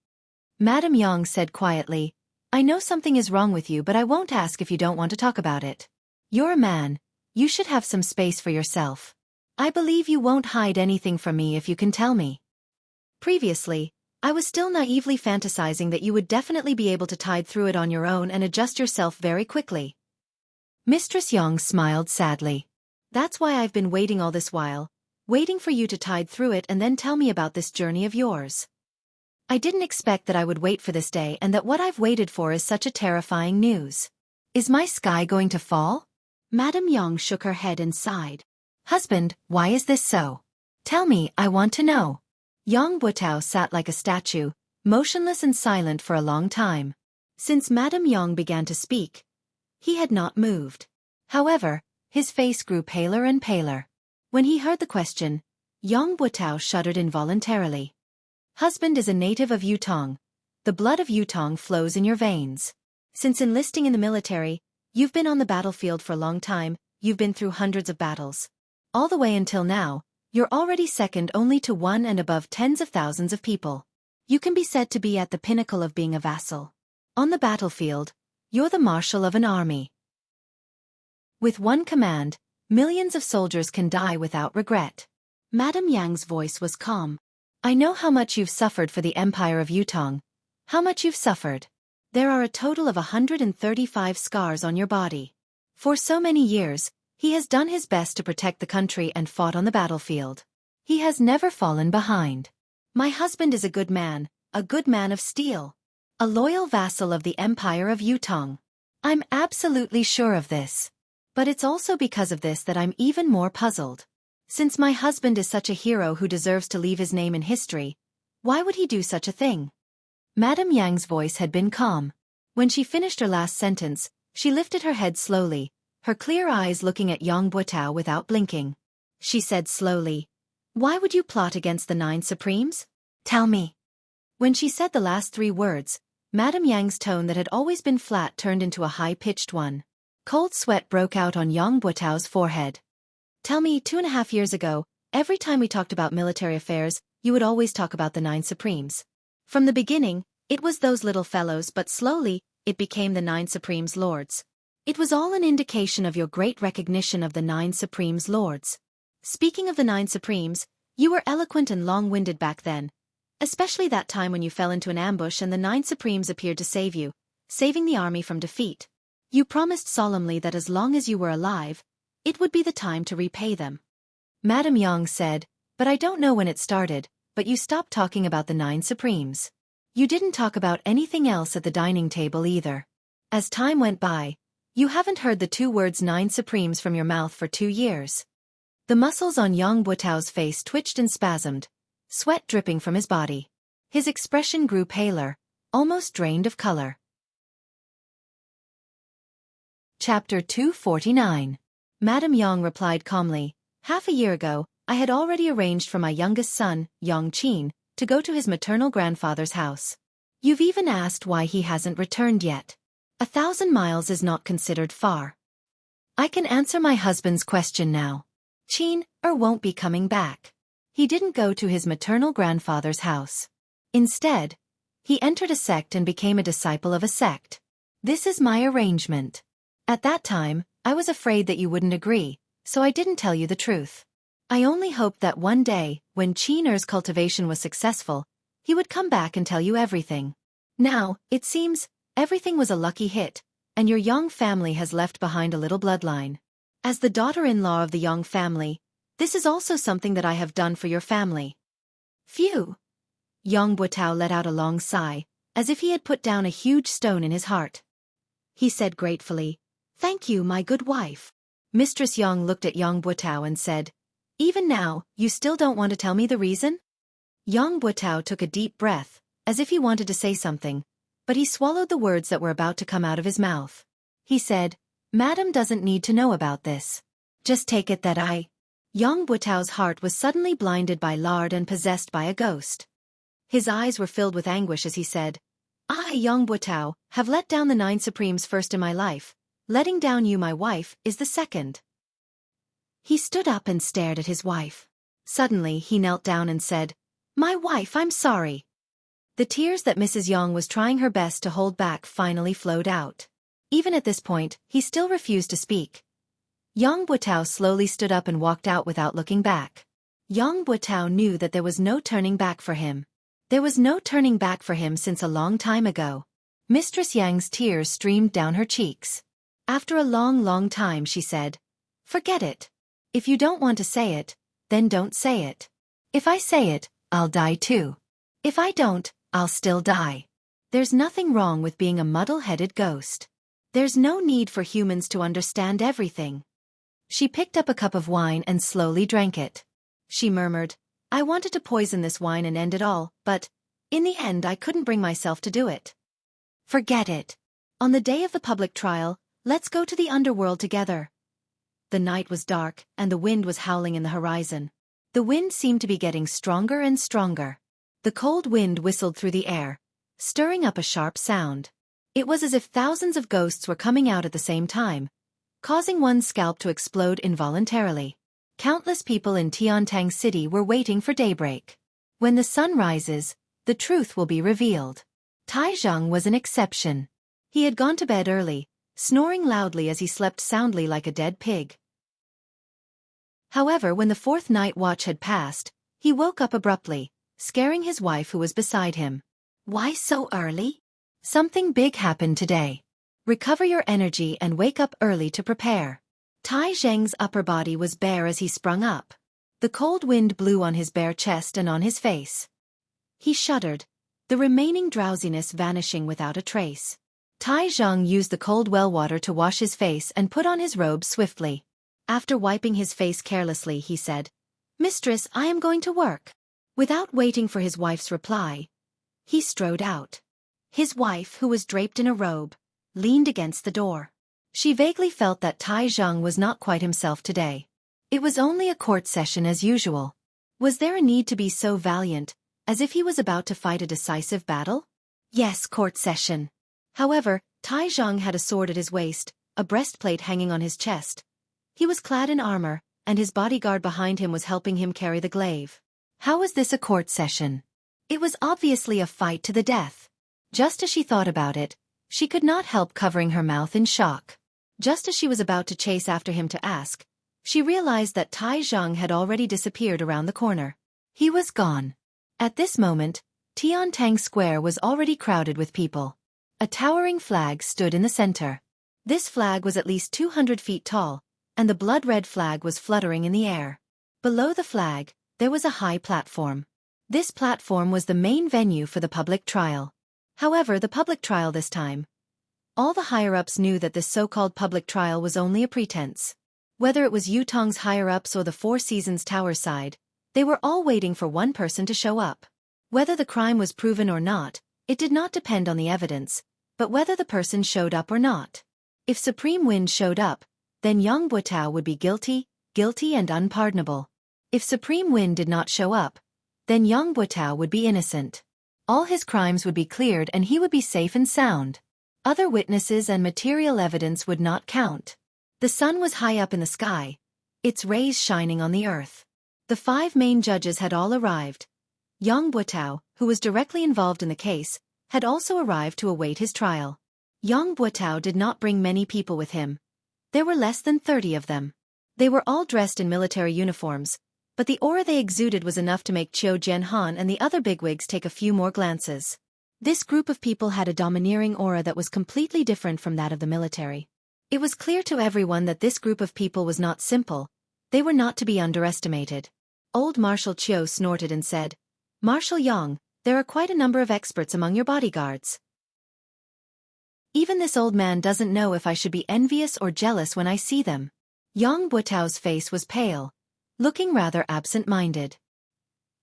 Madame Yang said quietly, I know something is wrong with you, but I won't ask if you don't want to talk about it. You're a man. You should have some space for yourself. I believe you won't hide anything from me if you can tell me. Previously, I was still naively fantasizing that you would definitely be able to tide through it on your own and adjust yourself very quickly. Mistress Yang smiled sadly. That's why I've been waiting all this while, waiting for you to tide through it and then tell me about this journey of yours. I didn't expect that I would wait for this day and that what I've waited for is such a terrifying news. Is my sky going to fall? Madame Yang shook her head and sighed. Husband, why is this so? Tell me, I want to know. Yang Butao sat like a statue, motionless and silent for a long time. Since Madame Yang began to speak, he had not moved. However, his face grew paler and paler. When he heard the question, Yang Butao shuddered involuntarily. Husband is a native of Yutong. The blood of Yutong flows in your veins. Since enlisting in the military, you've been on the battlefield for a long time, you've been through hundreds of battles. All the way until now, you're already second only to one and above tens of thousands of people. You can be said to be at the pinnacle of being a vassal. On the battlefield, you're the marshal of an army. With one command, millions of soldiers can die without regret. Madame Yang's voice was calm. I know how much you've suffered for the Empire of Yutong. How much you've suffered. There are a total of 135 scars on your body. For so many years, he has done his best to protect the country and fought on the battlefield. He has never fallen behind. My husband is a good man of steel. A loyal vassal of the Empire of Yutong. I'm absolutely sure of this. But it's also because of this that I'm even more puzzled. Since my husband is such a hero who deserves to leave his name in history, why would he do such a thing? Madame Yang's voice had been calm. When she finished her last sentence, she lifted her head slowly, her clear eyes looking at Yang Butao without blinking. She said slowly, Why would you plot against the 9 Supremes? Tell me. When she said the last 3 words, Madame Yang's tone that had always been flat turned into a high-pitched one. Cold sweat broke out on Yang Butao's forehead. Tell me, 2.5 years ago, every time we talked about military affairs, you would always talk about the 9 Supremes. From the beginning, it was those little fellows, but slowly, it became the 9 Supremes Lords. It was all an indication of your great recognition of the 9 Supremes Lords. Speaking of the 9 Supremes, you were eloquent and long-winded back then. Especially that time when you fell into an ambush and the 9 Supremes appeared to save you, saving the army from defeat. You promised solemnly that as long as you were alive, it would be the time to repay them. Madame Yang said, But I don't know when it started, but you stopped talking about the 9 Supremes. You didn't talk about anything else at the dining table either. As time went by, you haven't heard the 2 words 9 Supremes from your mouth for 2 years. The muscles on Yang Butao's face twitched and spasmed, sweat dripping from his body. His expression grew paler, almost drained of color. Chapter 249. Madame Yang replied calmly, Half a year ago, I had already arranged for my youngest son, Yang Qin, to go to his maternal grandfather's house. You've even asked why he hasn't returned yet. 1,000 miles is not considered far. I can answer my husband's question now. Qin won't be coming back. He didn't go to his maternal grandfather's house. Instead, he entered a sect and became a disciple of a sect. This is my arrangement. At that time, I was afraid that you wouldn't agree, so I didn't tell you the truth. I only hoped that one day, when Qin's cultivation was successful, he would come back and tell you everything. Now, it seems, everything was a lucky hit, and your Yang family has left behind a little bloodline. As the daughter-in-law of the Yang family, this is also something that I have done for your family. Phew! Yang Butao let out a long sigh, as if he had put down a huge stone in his heart. He said gratefully, Thank you, my good wife. Mistress Yang looked at Yang Butao and said, Even now, you still don't want to tell me the reason? Yang Butao took a deep breath, as if he wanted to say something, but he swallowed the words that were about to come out of his mouth. He said, Madam doesn't need to know about this. Just take it that Yang Butao's heart was suddenly blinded by lard and possessed by a ghost. His eyes were filled with anguish as he said, I, Yang Butao, have let down the 9 Supremes first in my life. Letting down you, my wife, is the second. He stood up and stared at his wife. Suddenly, he knelt down and said, My wife, I'm sorry. The tears that Mrs. Yang was trying her best to hold back finally flowed out. Even at this point, he still refused to speak. Yang Butao slowly stood up and walked out without looking back. Yang Butao knew that there was no turning back for him. There was no turning back for him since a long time ago. Mistress Yang's tears streamed down her cheeks. After a long time she said, "Forget it. If you don't want to say it, then don't say it. If I say it, I'll die too. If I don't, I'll still die. There's nothing wrong with being a muddle-headed ghost. There's no need for humans to understand everything." She picked up a cup of wine and slowly drank it. She murmured, "I wanted to poison this wine and end it all, but, in the end I couldn't bring myself to do it. Forget it. On the day of the public trial, let's go to the underworld together." The night was dark, and the wind was howling in the horizon. The wind seemed to be getting stronger and stronger. The cold wind whistled through the air, stirring up a sharp sound. It was as if thousands of ghosts were coming out at the same time, causing one's scalp to explode involuntarily. Countless people in Tiantang City were waiting for daybreak. When the sun rises, the truth will be revealed. Tai Zhang was an exception. He had gone to bed early, snoring loudly as he slept soundly like a dead pig. However, when the fourth night watch had passed, he woke up abruptly, scaring his wife who was beside him. "Why so early? Something big happened today. Recover your energy and wake up early to prepare." Tai Zheng's upper body was bare as he sprung up. The cold wind blew on his bare chest and on his face. He shuddered, the remaining drowsiness vanishing without a trace. Tai Zhang used the cold well water to wash his face and put on his robe swiftly. After wiping his face carelessly, he said, "Mistress, I am going to work." Without waiting for his wife's reply, he strode out. His wife, who was draped in a robe, leaned against the door. She vaguely felt that Tai Zhang was not quite himself today. It was only a court session as usual. Was there a need to be so valiant, as if he was about to fight a decisive battle? Yes, court session. However, Tai Zhang had a sword at his waist, a breastplate hanging on his chest. He was clad in armor, and his bodyguard behind him was helping him carry the glaive. How was this a court session? It was obviously a fight to the death. Just as she thought about it, she could not help covering her mouth in shock. Just as she was about to chase after him to ask, she realized that Tai Zhang had already disappeared around the corner. He was gone. At this moment, Tiantang Square was already crowded with people. A towering flag stood in the center. This flag was at least 200 feet tall, and the blood-red flag was fluttering in the air. Below the flag, there was a high platform. This platform was the main venue for the public trial. However, the public trial this time. All the higher-ups knew that this so-called public trial was only a pretense. Whether it was Yutong's higher-ups or the Four Seasons Tower side, they were all waiting for one person to show up. Whether the crime was proven or not, it did not depend on the evidence, but whether the person showed up or not. If Supreme Wind showed up, then Yang Buotao would be guilty and unpardonable. If Supreme Wind did not show up, then Yang Buotao would be innocent. All his crimes would be cleared and he would be safe and sound. Other witnesses and material evidence would not count. The sun was high up in the sky, its rays shining on the earth. The 5 main judges had all arrived. Yang Buotao, who was directly involved in the case, had also arrived to await his trial. Yang Buotao did not bring many people with him. There were less than 30 of them. They were all dressed in military uniforms, but the aura they exuded was enough to make Qiu Jianhan and the other bigwigs take a few more glances. This group of people had a domineering aura that was completely different from that of the military. It was clear to everyone that this group of people was not simple. They were not to be underestimated. Old Marshal Qiu snorted and said, "Marshal Yang, there are quite a number of experts among your bodyguards. Even this old man doesn't know if I should be envious or jealous when I see them." Yang Buotao's face was pale, looking rather absent-minded.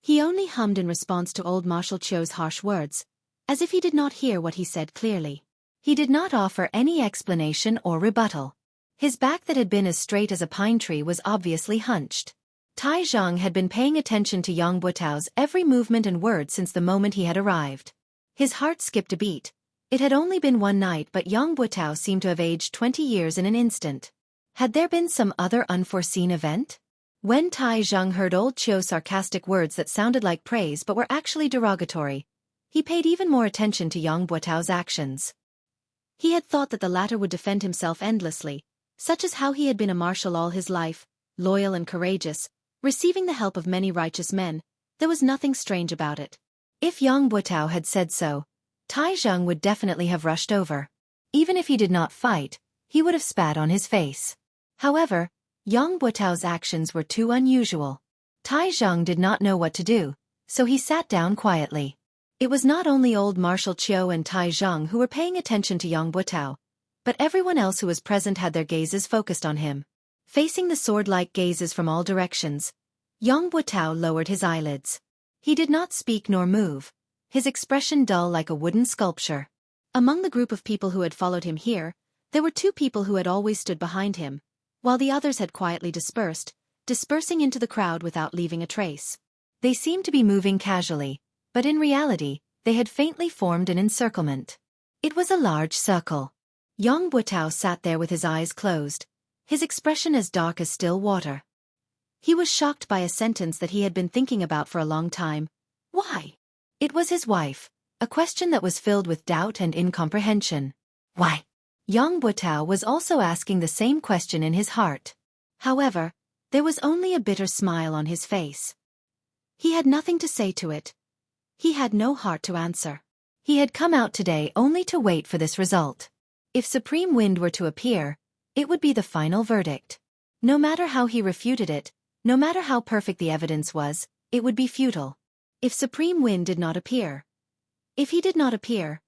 He only hummed in response to old Marshal Qiu's harsh words, as if he did not hear what he said clearly. He did not offer any explanation or rebuttal. His back that had been as straight as a pine tree was obviously hunched. Tai Zhang had been paying attention to Yang Buotao's every movement and word since the moment he had arrived. His heart skipped a beat. It had only been one night, but Yang Buotao seemed to have aged 20 years in an instant. Had there been some other unforeseen event? When Tai Zhang heard old Qiu's sarcastic words that sounded like praise but were actually derogatory, he paid even more attention to Yang Buotao's actions. He had thought that the latter would defend himself endlessly, such as how he had been a marshal all his life, loyal and courageous, receiving the help of many righteous men. There was nothing strange about it. If Yang Butao had said so, Tai Zheng would definitely have rushed over. Even if he did not fight, he would have spat on his face. However, Yang Butao's actions were too unusual. Tai Zheng did not know what to do, so he sat down quietly. It was not only old Marshal Qiu and Tai Zheng who were paying attention to Yang Butao, but everyone else who was present had their gazes focused on him. Facing the sword-like gazes from all directions, Yang Butao lowered his eyelids. He did not speak nor move, his expression dull like a wooden sculpture. Among the group of people who had followed him here, there were two people who had always stood behind him, while the others had quietly dispersing into the crowd without leaving a trace. They seemed to be moving casually, but in reality, they had faintly formed an encirclement. It was a large circle. Yang Butao sat there with his eyes closed, his expression as dark as still water. He was shocked by a sentence that he had been thinking about for a long time. Why? It was his wife, a question that was filled with doubt and incomprehension. Why? Yang Butao was also asking the same question in his heart. However, there was only a bitter smile on his face. He had nothing to say to it. He had no heart to answer. He had come out today only to wait for this result. If Supreme Wind were to appear, it would be the final verdict. No matter how he refuted it, no matter how perfect the evidence was, it would be futile. If Supreme Wind did not appear. If he did not appear,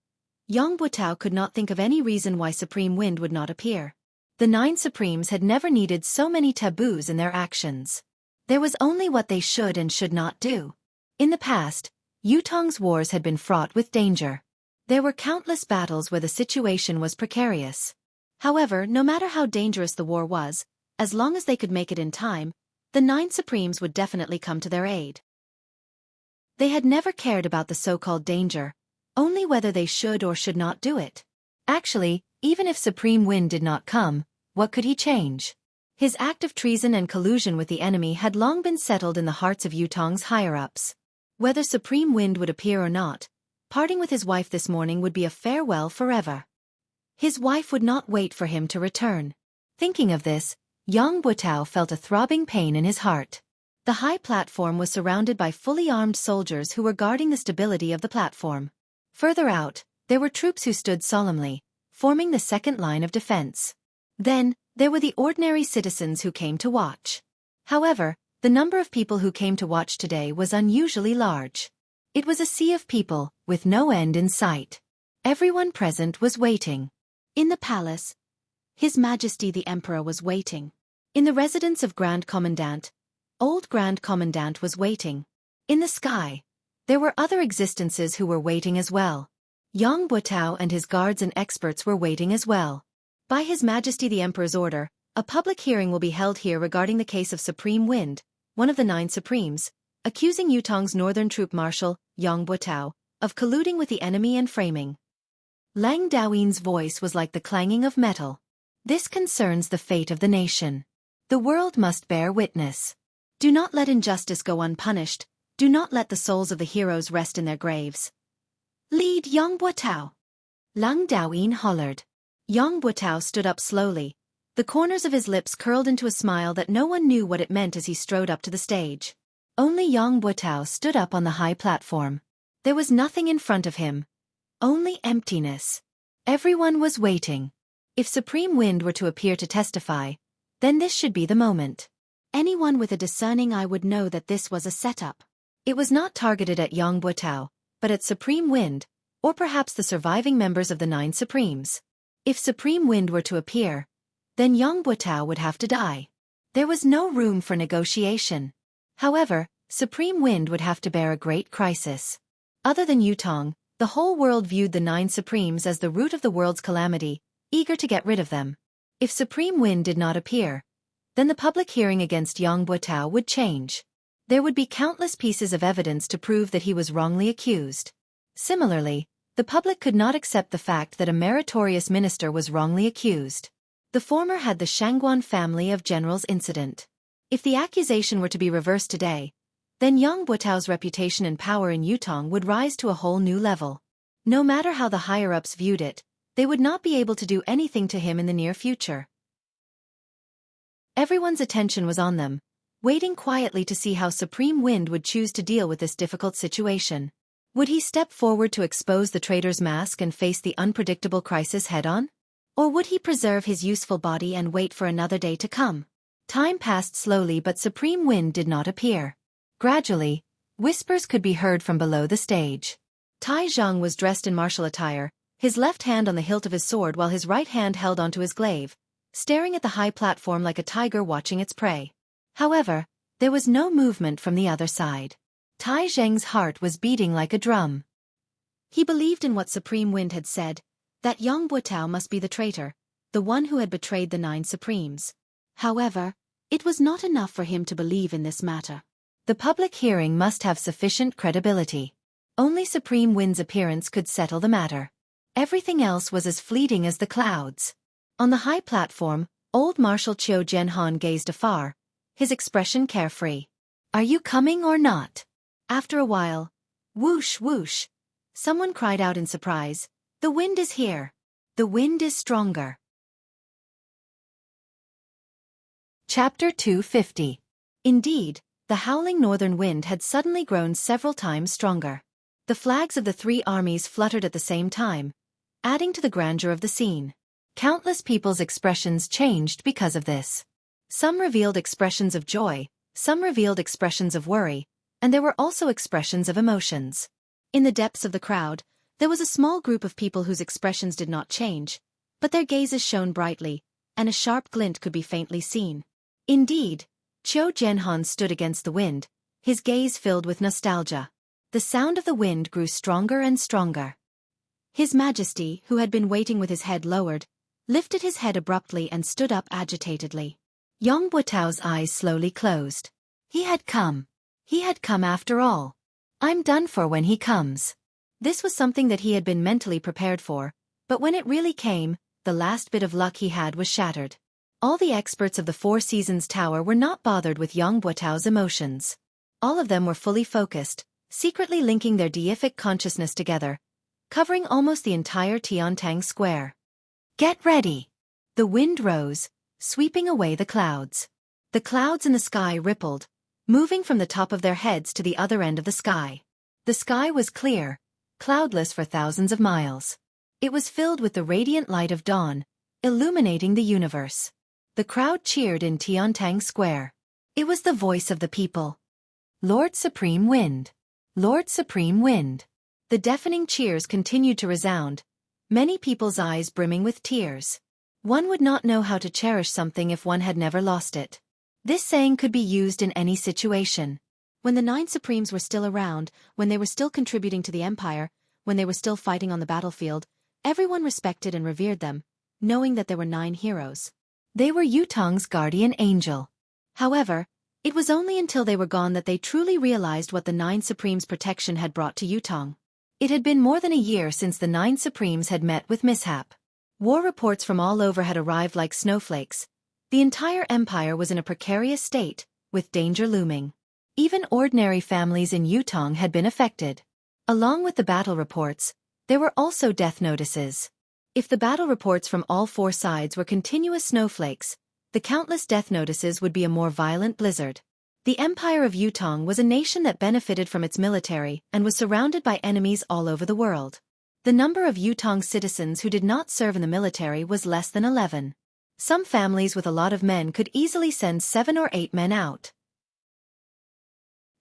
Yang Butao could not think of any reason why Supreme Wind would not appear. The 9 Supremes had never needed so many taboos in their actions. There was only what they should and should not do. In the past, Yutong's wars had been fraught with danger. There were countless battles where the situation was precarious. However, no matter how dangerous the war was, as long as they could make it in time, the 9 Supremes would definitely come to their aid. They had never cared about the so-called danger, only whether they should or should not do it. Actually, even if Supreme Wind did not come, what could he change? His act of treason and collusion with the enemy had long been settled in the hearts of Yutong's higher-ups. Whether Supreme Wind would appear or not, parting with his wife this morning would be a farewell forever. His wife would not wait for him to return. Thinking of this, Yang Butao felt a throbbing pain in his heart. The high platform was surrounded by fully armed soldiers who were guarding the stability of the platform. Further out, there were troops who stood solemnly, forming the second line of defense. Then, there were the ordinary citizens who came to watch. However, the number of people who came to watch today was unusually large. It was a sea of people, with no end in sight. Everyone present was waiting. In the palace, His Majesty the Emperor was waiting. In the residence of Grand Commandant, Old Grand Commandant was waiting. In the sky, there were other existences who were waiting as well. Yang Butao and his guards and experts were waiting as well. By His Majesty the Emperor's order, a public hearing will be held here regarding the case of Supreme Wind, one of the 9 Supremes, accusing Yutong's northern troop marshal, Yang Butao, of colluding with the enemy and framing. Lang Daoyin's voice was like the clanging of metal. This concerns the fate of the nation. The world must bear witness. Do not let injustice go unpunished. Do not let the souls of the heroes rest in their graves. Lead Yang Butao. Lang Daoyin hollered. Yang Butao stood up slowly. The corners of his lips curled into a smile that no one knew what it meant as he strode up to the stage. Only Yang Butao stood up on the high platform. There was nothing in front of him. Only emptiness. Everyone was waiting. If Supreme Wind were to appear to testify, then this should be the moment. Anyone with a discerning eye would know that this was a setup. It was not targeted at Yang Butao, but at Supreme Wind, or perhaps the surviving members of the 9 Supremes. If Supreme Wind were to appear, then Yang Butao would have to die. There was no room for negotiation. However, Supreme Wind would have to bear a great crisis. Other than Yutong, the whole world viewed the 9 Supremes as the root of the world's calamity, eager to get rid of them. If Supreme Wind did not appear, then the public hearing against Yang Butao would change. There would be countless pieces of evidence to prove that he was wrongly accused. Similarly, the public could not accept the fact that a meritorious minister was wrongly accused. The former had the Shangguan family of generals incident. If the accusation were to be reversed today, then Yang Butao's reputation and power in Yutong would rise to a whole new level. No matter how the higher-ups viewed it, they would not be able to do anything to him in the near future. Everyone's attention was on them, waiting quietly to see how Supreme Wind would choose to deal with this difficult situation. Would he step forward to expose the traitor's mask and face the unpredictable crisis head-on? Or would he preserve his useful body and wait for another day to come? Time passed slowly, but Supreme Wind did not appear. Gradually, whispers could be heard from below the stage. Tai Zhang was dressed in martial attire, his left hand on the hilt of his sword while his right hand held onto his glaive, staring at the high platform like a tiger watching its prey. However, there was no movement from the other side. Tai Zheng's heart was beating like a drum. He believed in what Supreme Wind had said, that Yang Buotao must be the traitor, the one who had betrayed the 9 Supremes. However, it was not enough for him to believe in this matter. The public hearing must have sufficient credibility. Only Supreme Wind's appearance could settle the matter. Everything else was as fleeting as the clouds. On the high platform, old Marshal Qiu Jianhan gazed afar, his expression carefree. "Are you coming or not?" After a while, whoosh whoosh, someone cried out in surprise, "The wind is here. The wind is stronger." Chapter 250. Indeed, the howling northern wind had suddenly grown several times stronger. The flags of the 3 armies fluttered at the same time, adding to the grandeur of the scene. Countless people's expressions changed because of this. Some revealed expressions of joy, some revealed expressions of worry, and there were also expressions of emotions. In the depths of the crowd, there was a small group of people whose expressions did not change, but their gazes shone brightly, and a sharp glint could be faintly seen. Indeed, Qiu Jianhan stood against the wind, his gaze filled with nostalgia. The sound of the wind grew stronger and stronger. His Majesty, who had been waiting with his head lowered, lifted his head abruptly and stood up agitatedly. Yang Buotao's eyes slowly closed. He had come. He had come after all. I'm done for when he comes. This was something that he had been mentally prepared for, but when it really came, the last bit of luck he had was shattered. All the experts of the 4 Seasons Tower were not bothered with Yang Buotao's emotions. All of them were fully focused, secretly linking their deific consciousness together, covering almost the entire Tiantang Square. Get ready! The wind rose, sweeping away the clouds. The clouds in the sky rippled, moving from the top of their heads to the other end of the sky. The sky was clear, cloudless for thousands of miles. It was filled with the radiant light of dawn, illuminating the universe. The crowd cheered in Tiantang Square. It was the voice of the people. Lord Supreme Wind! Lord Supreme Wind! The deafening cheers continued to resound, many people's eyes brimming with tears. One would not know how to cherish something if one had never lost it. This saying could be used in any situation. When the 9 Supremes were still around, when they were still contributing to the empire, when they were still fighting on the battlefield, everyone respected and revered them, knowing that there were 9 heroes. They were Yutong's guardian angel. However, it was only until they were gone that they truly realized what the 9 Supremes' protection had brought to Yutong. It had been more than a year since the 9 Supremes had met with mishap. War reports from all over had arrived like snowflakes. The entire empire was in a precarious state, with danger looming. Even ordinary families in Yutong had been affected. Along with the battle reports, there were also death notices. If the battle reports from all 4 sides were continuous snowflakes, the countless death notices would be a more violent blizzard. The Empire of Yutong was a nation that benefited from its military and was surrounded by enemies all over the world. The number of Yutong citizens who did not serve in the military was less than 11. Some families with a lot of men could easily send 7 or 8 men out.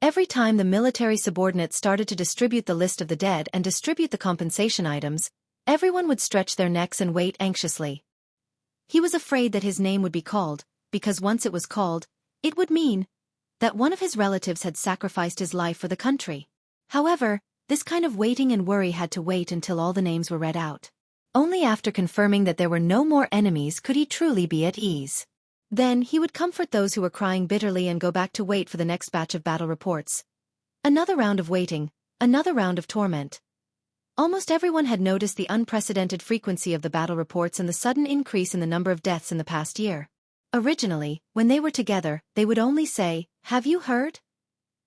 Every time the military subordinates started to distribute the list of the dead and distribute the compensation items, everyone would stretch their necks and wait anxiously. He was afraid that his name would be called, because once it was called, it would mean that one of his relatives had sacrificed his life for the country. However, this kind of waiting and worry had to wait until all the names were read out. Only after confirming that there were no more enemies could he truly be at ease. Then he would comfort those who were crying bitterly and go back to wait for the next batch of battle reports. Another round of waiting, another round of torment. Almost everyone had noticed the unprecedented frequency of the battle reports and the sudden increase in the number of deaths in the past year. Originally, when they were together, they would only say, "Have you heard?"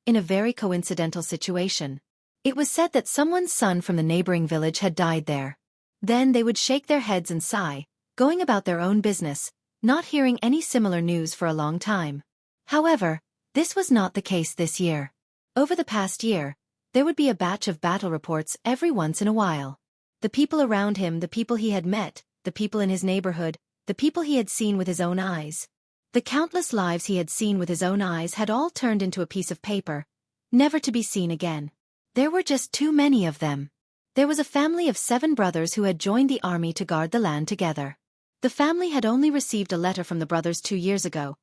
In a very coincidental situation. It was said that someone's son from the neighboring village had died there. Then they would shake their heads and sigh, going about their own business, not hearing any similar news for a long time. However, this was not the case this year. Over the past year, There would be a batch of battle reports every once in a while. The people around him, the people he had met, the people in his neighborhood, the people he had seen with his own eyes. The countless lives he had seen with his own eyes had all turned into a piece of paper, never to be seen again. There were just too many of them. There was a family of 7 brothers who had joined the army to guard the land together. The family had only received a letter from the brothers 2 years ago.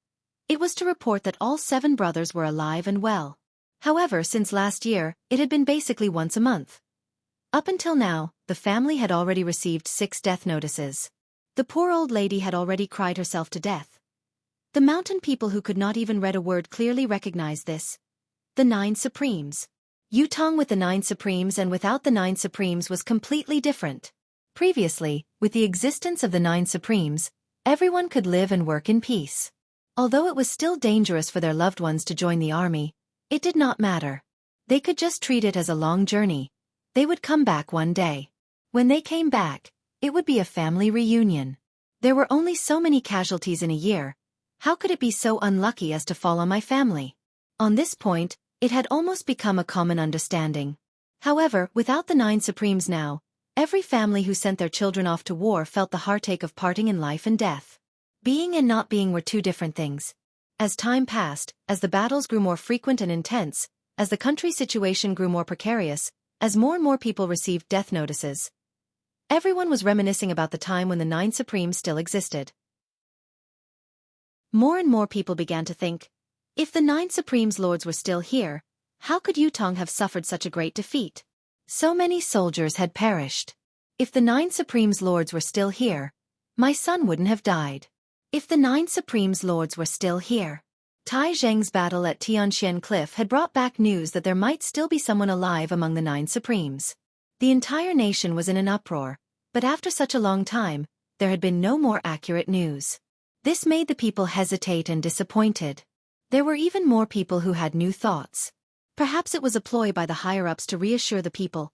It was to report that all 7 brothers were alive and well. However, since last year, it had been basically once a month. Up until now, the family had already received 6 death notices. The poor old lady had already cried herself to death. The mountain people who could not even read a word clearly recognized this. The 9 Supremes. Yutong with the 9 Supremes and without the 9 Supremes was completely different. Previously, with the existence of the 9 Supremes, everyone could live and work in peace. Although it was still dangerous for their loved ones to join the army, it did not matter. They could just treat it as a long journey. They would come back one day. When they came back, it would be a family reunion. There were only so many casualties in a year. How could it be so unlucky as to fall on my family? On this point, it had almost become a common understanding. However, without the 9 Supremes now, every family who sent their children off to war felt the heartache of parting in life and death. Being and not being were 2 different things. As time passed, as the battles grew more frequent and intense, as the country's situation grew more precarious, as more and more people received death notices, everyone was reminiscing about the time when the 9 Supremes still existed. More and more people began to think, if the 9 Supremes Lords were still here, how could Yutong have suffered such a great defeat? So many soldiers had perished. If the 9 Supremes Lords were still here, my son wouldn't have died. If the 9 Supremes Lords were still here. Tai Zheng's battle at Tianxian Cliff had brought back news that there might still be someone alive among the 9 Supremes. The entire nation was in an uproar, but after such a long time, there had been no more accurate news. This made the people hesitate and disappointed. There were even more people who had new thoughts. Perhaps it was a ploy by the higher-ups to reassure the people.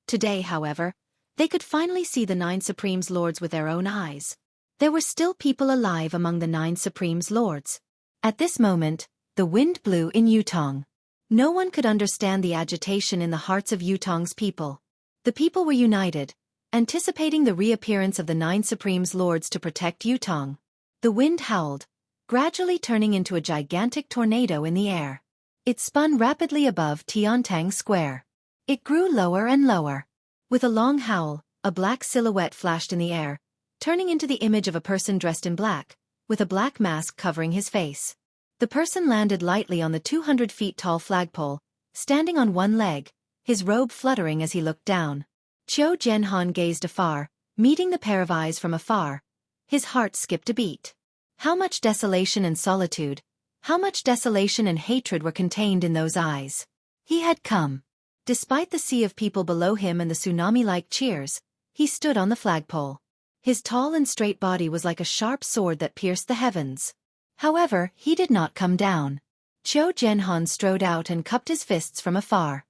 Today, however, they could finally see the 9 Supremes Lords with their own eyes. There were still people alive among the 9 Supremes Lords. At this moment, the wind blew in Yutong. No one could understand the agitation in the hearts of Yutong's people. The people were united, anticipating the reappearance of the 9 Supremes Lords to protect Yutong. The wind howled, gradually turning into a gigantic tornado in the air. It spun rapidly above Tiantang Square. It grew lower and lower. With a long howl, a black silhouette flashed in the air, turning into the image of a person dressed in black, with a black mask covering his face. The person landed lightly on the 200 feet tall flagpole, standing on one leg, his robe fluttering as he looked down. Qiu Jianhan gazed afar, meeting the pair of eyes from afar. His heart skipped a beat. How much desolation and solitude, how much desolation and hatred were contained in those eyes. He had come. Despite the sea of people below him and the tsunami-like cheers, he stood on the flagpole. His tall and straight body was like a sharp sword that pierced the heavens. However, he did not come down. Qiu Jianhan strode out and cupped his fists from afar.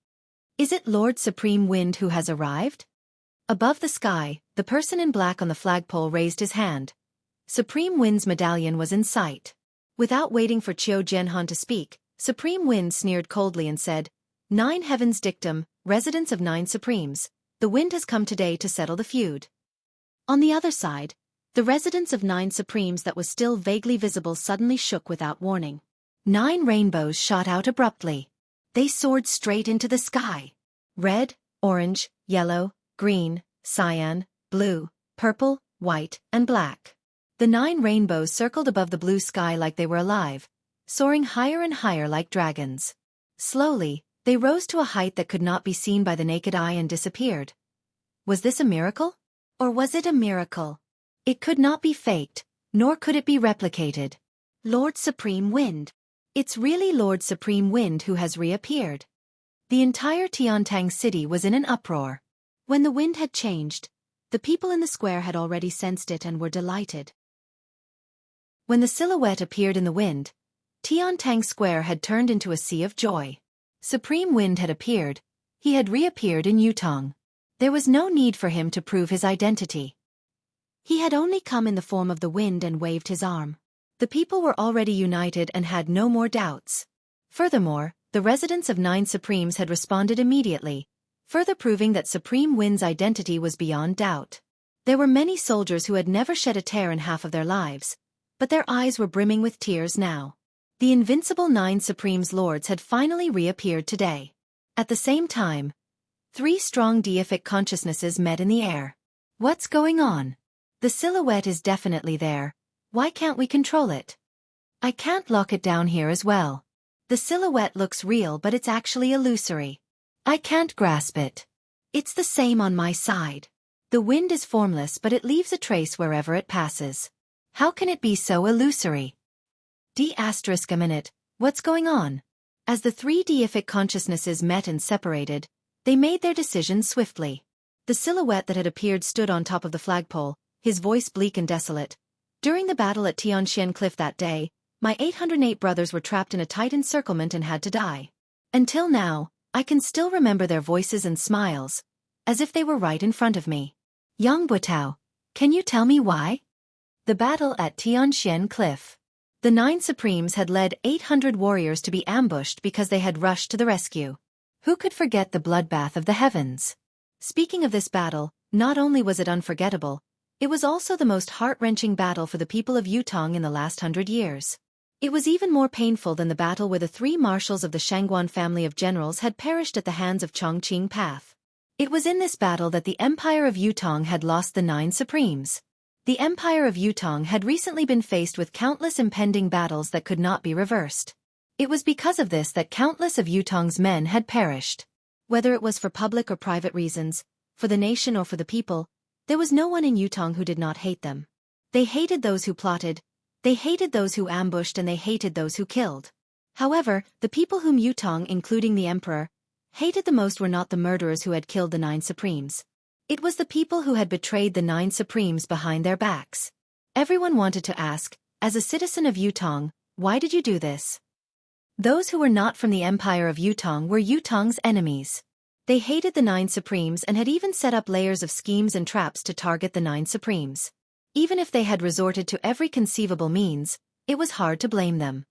Is it Lord Supreme Wind who has arrived? Above the sky, the person in black on the flagpole raised his hand. Supreme Wind's medallion was in sight. Without waiting for Qiu Jianhan to speak, Supreme Wind sneered coldly and said, 9 Heavens Dictum, residents of 9 Supremes, the wind has come today to settle the feud. On the other side, the residents of 9 Supremes that was still vaguely visible suddenly shook without warning. 9 rainbows shot out abruptly. They soared straight into the sky. Red, orange, yellow, green, cyan, blue, purple, white, and black. The 9 rainbows circled above the blue sky like they were alive, soaring higher and higher like dragons. Slowly, they rose to a height that could not be seen by the naked eye and disappeared. Was this a miracle? Or was it a miracle? It could not be faked, nor could it be replicated. Lord Supreme Wind. It's really Lord Supreme Wind who has reappeared. The entire Tiantang city was in an uproar. When the wind had changed, the people in the square had already sensed it and were delighted. When the silhouette appeared in the wind, Tiantang Square had turned into a sea of joy. Supreme Wind had appeared. He had reappeared in Yutong. There was no need for him to prove his identity. He had only come in the form of the wind and waved his arm. The people were already united and had no more doubts. Furthermore, The residents of 9 Supremes had responded immediately, further proving that Supreme Wind's identity was beyond doubt. There were many soldiers who had never shed a tear in half of their lives, but their eyes were brimming with tears now. The invincible 9 Supremes Lords had finally reappeared today. At the same time, 3 strong deific consciousnesses met in the air. What's going on? The silhouette is definitely there. Why can't we control it? I can't lock it down here as well. The silhouette looks real, but it's actually illusory. I can't grasp it. It's the same on my side. The wind is formless, but it leaves a trace wherever it passes. How can it be so illusory? A minute, what's going on? As the 3 deific consciousnesses met and separated, they made their decision swiftly. The silhouette that had appeared stood on top of the flagpole, his voice bleak and desolate. During the battle at Tianxian Cliff that day, my 808 brothers were trapped in a tight encirclement and had to die. Until now, I can still remember their voices and smiles, as if they were right in front of me. Yang Butao, can you tell me why? The battle at Tianxian Cliff. The 9 Supremes had led 800 warriors to be ambushed because they had rushed to the rescue. Who could forget the bloodbath of the heavens? Speaking of this battle, not only was it unforgettable, it was also the most heart-wrenching battle for the people of Yutong in the last 100 years. It was even more painful than the battle where the 3 marshals of the Shangguan family of generals had perished at the hands of Chongqing Path. It was in this battle that the Empire of Yutong had lost the 9 Supremes. The Empire of Yutong had recently been faced with countless impending battles that could not be reversed. It was because of this that countless of Yutong's men had perished. Whether it was for public or private reasons, for the nation or for the people, there was no one in Yutong who did not hate them. They hated those who plotted, they hated those who ambushed, and they hated those who killed. However, the people whom Yutong, including the emperor, hated the most were not the murderers who had killed the 9 Supremes. It was the people who had betrayed the 9 Supremes behind their backs. Everyone wanted to ask, as a citizen of Yutong, why did you do this? Those who were not from the Empire of Yutong were Yutong's enemies. They hated the 9 Supremes and had even set up layers of schemes and traps to target the 9 Supremes. Even if they had resorted to every conceivable means, it was hard to blame them.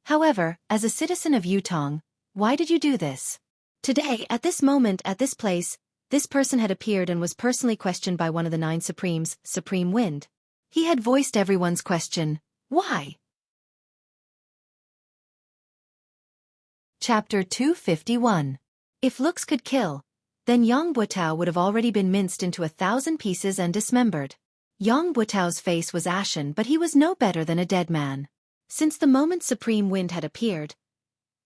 However, as a citizen of Yutong, why did you do this? Today, at this moment, at this place, this person had appeared and was personally questioned by one of the 9 Supremes, Supreme Wind. He had voiced everyone's question, why? Chapter 251. If looks could kill, then Yang Butao would have already been minced into 1,000 pieces and dismembered. Yang Butao's face was ashen, but he was no better than a dead man. Since the moment Supreme Wind had appeared,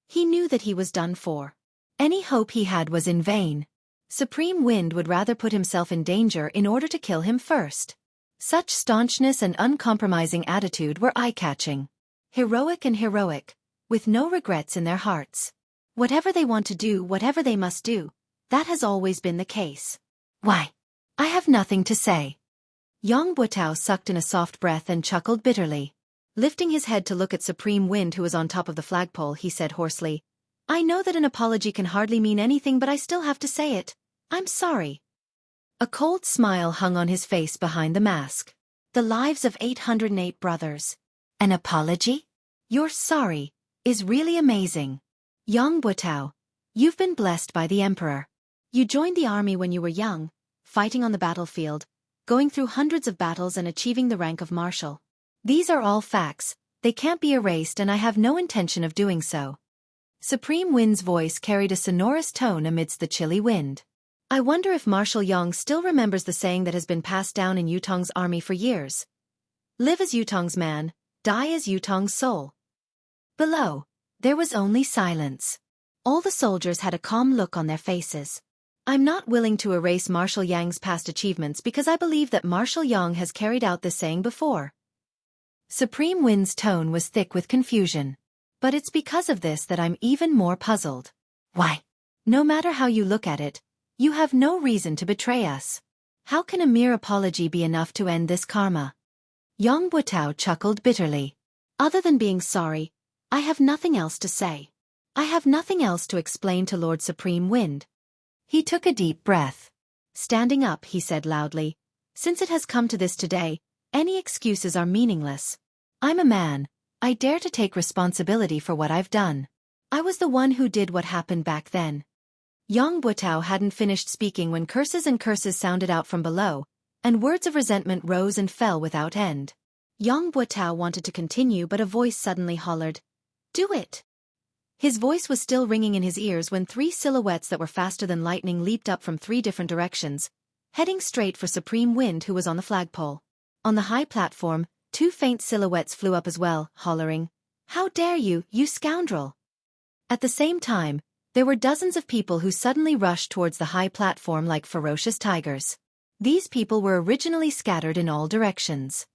he knew that he was done for. Any hope he had was in vain. Supreme Wind would rather put himself in danger in order to kill him first. Such staunchness and uncompromising attitude were eye-catching. Heroic and heroic, with no regrets in their hearts. Whatever they want to do, whatever they must do, that has always been the case. Why? I have nothing to say. Yang Butao sucked in a soft breath and chuckled bitterly. Lifting his head to look at Supreme Wind, who was on top of the flagpole, he said hoarsely, I know that an apology can hardly mean anything, but I still have to say it. I'm sorry. A cold smile hung on his face behind the mask. The lives of 808 brothers. An apology? You're sorry is really amazing. Yang Butao, you've been blessed by the Emperor. You joined the army when you were young, fighting on the battlefield, going through hundreds of battles and achieving the rank of marshal. These are all facts, they can't be erased, and I have no intention of doing so. Supreme Wind's voice carried a sonorous tone amidst the chilly wind. I wonder if Marshal Yang still remembers the saying that has been passed down in Yutong's army for years. Live as Yutong's man, die as Yutong's soul. Below, there was only silence. All the soldiers had a calm look on their faces. I'm not willing to erase Marshal Yang's past achievements because I believe that Marshal Yang has carried out this saying before. Supreme Wind's tone was thick with confusion. But it's because of this that I'm even more puzzled. Why? No matter how you look at it, you have no reason to betray us. How can a mere apology be enough to end this karma? Yang Butao chuckled bitterly. Other than being sorry, I have nothing else to say. I have nothing else to explain to Lord Supreme Wind. He took a deep breath. Standing up, he said loudly, since it has come to this today, any excuses are meaningless. I'm a man, I dare to take responsibility for what I've done. I was the one who did what happened back then. Yang Butao hadn't finished speaking when curses and curses sounded out from below, and words of resentment rose and fell without end. Yang Butao wanted to continue, but a voice suddenly hollered, "Do it!" His voice was still ringing in his ears when 3 silhouettes that were faster than lightning leaped up from 3 different directions, heading straight for Supreme Wind, who was on the flagpole. On the high platform, 2 faint silhouettes flew up as well, hollering, "How dare you, you scoundrel!" At the same time, there were dozens of people who suddenly rushed towards the high platform like ferocious tigers. These people were originally scattered in all directions.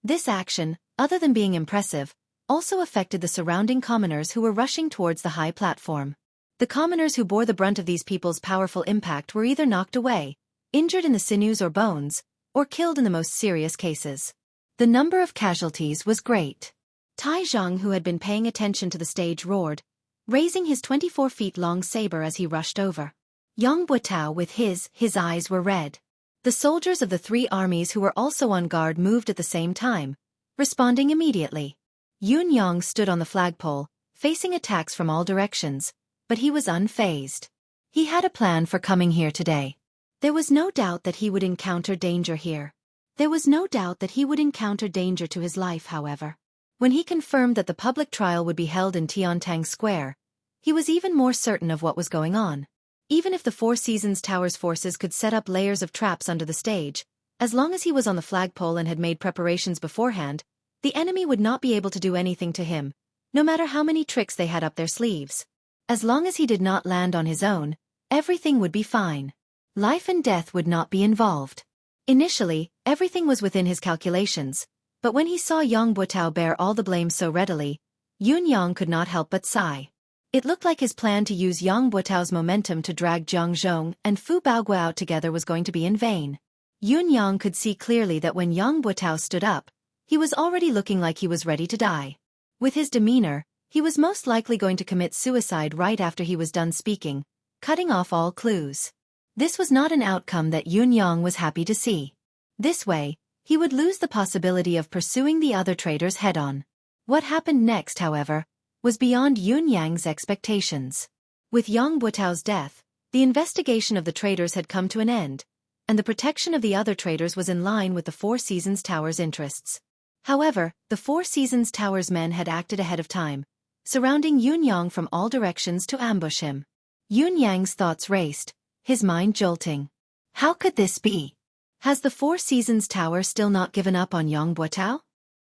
This action, other than being impressive, also affected the surrounding commoners who were rushing towards the high platform. The commoners who bore the brunt of these people's powerful impact were either knocked away, injured in the sinews or bones, or killed in the most serious cases. The number of casualties was great. Tai Zhang, who had been paying attention to the stage, roared, raising his 24-feet-long saber as he rushed over. Yang Butao, with his eyes were red. The soldiers of the 3 armies who were also on guard moved at the same time, responding immediately. Yun Yang stood on the flagpole, facing attacks from all directions, but he was unfazed. He had a plan for coming here today. There was no doubt that he would encounter danger here. There was no doubt that he would encounter danger to his life, however. When he confirmed that the public trial would be held in Tiantang Square, he was even more certain of what was going on. Even if the Four Seasons Tower's forces could set up layers of traps under the stage, as long as he was on the flagpole and had made preparations beforehand, the enemy would not be able to do anything to him, no matter how many tricks they had up their sleeves. As long as he did not land on his own, everything would be fine. Life and death would not be involved. Initially, everything was within his calculations, but when he saw Yang Butao bear all the blame so readily, Yun Yang could not help but sigh. It looked like his plan to use Yang Butao's momentum to drag Jiang Zhong and Fu Baoguo out together was going to be in vain. Yun Yang could see clearly that when Yang Butao stood up, he was already looking like he was ready to die. With his demeanor, he was most likely going to commit suicide right after he was done speaking, cutting off all clues. This was not an outcome that Yun Yang was happy to see. This way, he would lose the possibility of pursuing the other traitors head-on. What happened next, however, was beyond Yun Yang's expectations. With Yang Butao's death, the investigation of the traitors had come to an end, and the protection of the other traitors was in line with the Four Seasons Tower's interests. However, the Four Seasons Tower's men had acted ahead of time, surrounding Yun Yang from all directions to ambush him. Yun Yang's thoughts raced, his mind jolting. How could this be? Has the Four Seasons Tower still not given up on Yang Butao?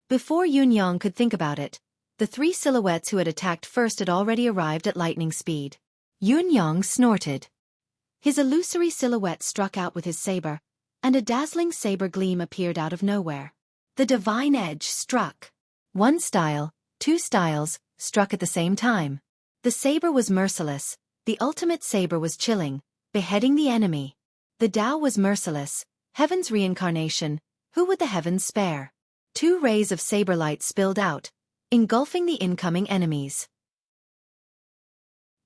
Before Yun Yang could think about it, the 3 silhouettes who had attacked first had already arrived at lightning speed. Yun Yang snorted. His illusory silhouette struck out with his saber, and a dazzling saber gleam appeared out of nowhere. The divine edge struck. 1 style, 2 styles, struck at the same time. The saber was merciless, the ultimate saber was chilling, beheading the enemy. The Tao was merciless, heaven's reincarnation, who would the heavens spare? 2 rays of saber light spilled out, engulfing the incoming enemies.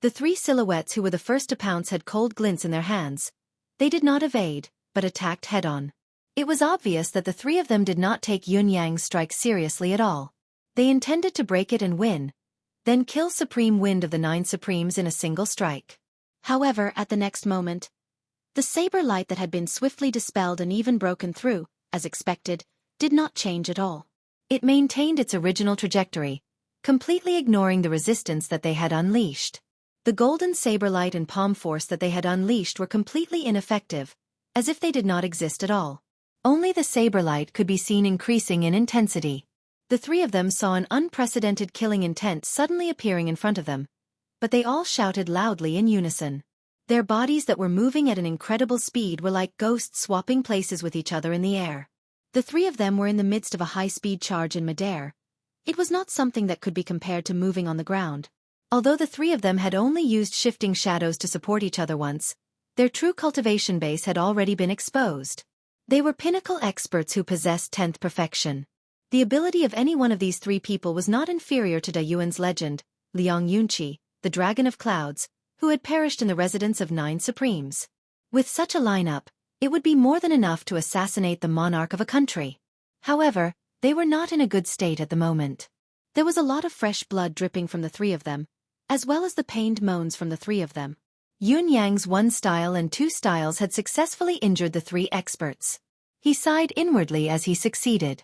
The 3 silhouettes who were the first to pounce had cold glints in their hands. They did not evade, but attacked head-on. It was obvious that the 3 of them did not take Yun Yang's strike seriously at all. They intended to break it and win, then kill Supreme Wind of the 9 Supremes in a single strike. However, at the next moment, the saber light that had been swiftly dispelled and even broken through, as expected, did not change at all. It maintained its original trajectory, completely ignoring the resistance that they had unleashed. The golden saber light and palm force that they had unleashed were completely ineffective, as if they did not exist at all. Only the saber light could be seen increasing in intensity. The 3 of them saw an unprecedented killing intent suddenly appearing in front of them, but they all shouted loudly in unison. Their bodies that were moving at an incredible speed were like ghosts swapping places with each other in the air. The 3 of them were in the midst of a high-speed charge in midair. It was not something that could be compared to moving on the ground. Although the 3 of them had only used shifting shadows to support each other once, their true cultivation base had already been exposed. They were pinnacle experts who possessed 10th perfection. The ability of any one of these 3 people was not inferior to Da Yuan's legend, Liang Yunqi, the Dragon of Clouds, who had perished in the residence of 9 Supremes. With such a lineup, it would be more than enough to assassinate the monarch of a country. However, They were not in a good state at the moment. There was a lot of fresh blood dripping from the three of them, as well as the pained moans from the three of them. Yun Yang's 1 style and 2 styles had successfully injured the 3 experts. He sighed inwardly as he succeeded.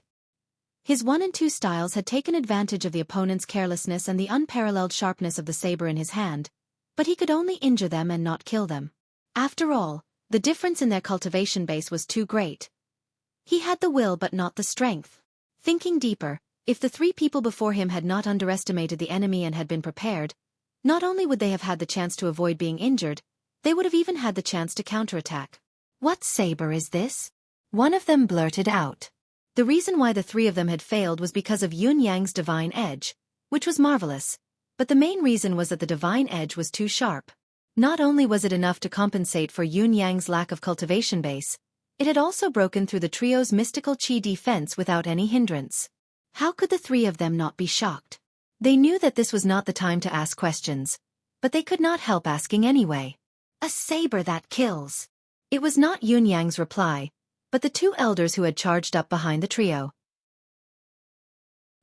His 1 and 2 styles had taken advantage of the opponent's carelessness and the unparalleled sharpness of the saber in his hand, but he could only injure them and not kill them. After all, the difference in their cultivation base was too great. He had the will but not the strength. Thinking deeper, if the 3 people before him had not underestimated the enemy and had been prepared, not only would they have had the chance to avoid being injured, they would have even had the chance to counterattack. "What saber is this?" one of them blurted out. The reason why the 3 of them had failed was because of Yun Yang's divine edge, which was marvelous, but the main reason was that the divine edge was too sharp. Not only was it enough to compensate for Yun Yang's lack of cultivation base, it had also broken through the trio's mystical chi defense without any hindrance. How could the 3 of them not be shocked? They knew that this was not the time to ask questions, but they could not help asking anyway. "A saber that kills." It was not Yun Yang's reply, but the 2 elders who had charged up behind the trio.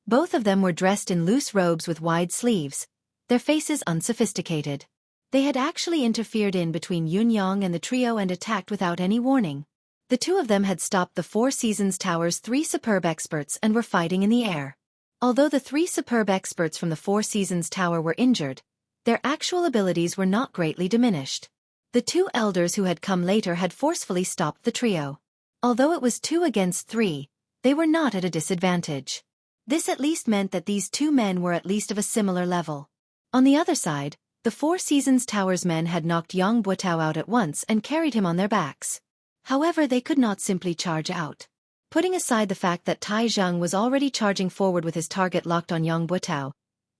Both of them were dressed in loose robes with wide sleeves, their faces unsophisticated. They had actually interfered in between Yun Yang and the trio and attacked without any warning. The 2 of them had stopped the 4 Seasons Tower's 3 superb experts and were fighting in the air. Although the 3 superb experts from the 4 Seasons Tower were injured, their actual abilities were not greatly diminished. The 2 elders who had come later had forcefully stopped the trio. Although it was 2 against 3, they were not at a disadvantage. This at least meant that these 2 men were at least of a similar level. On the other side, the 4 Seasons Tower's men had knocked Yang Buotao out at once and carried him on their backs. However, they could not simply charge out. Putting aside the fact that Tai Zheng was already charging forward with his target locked on Yang Buotao,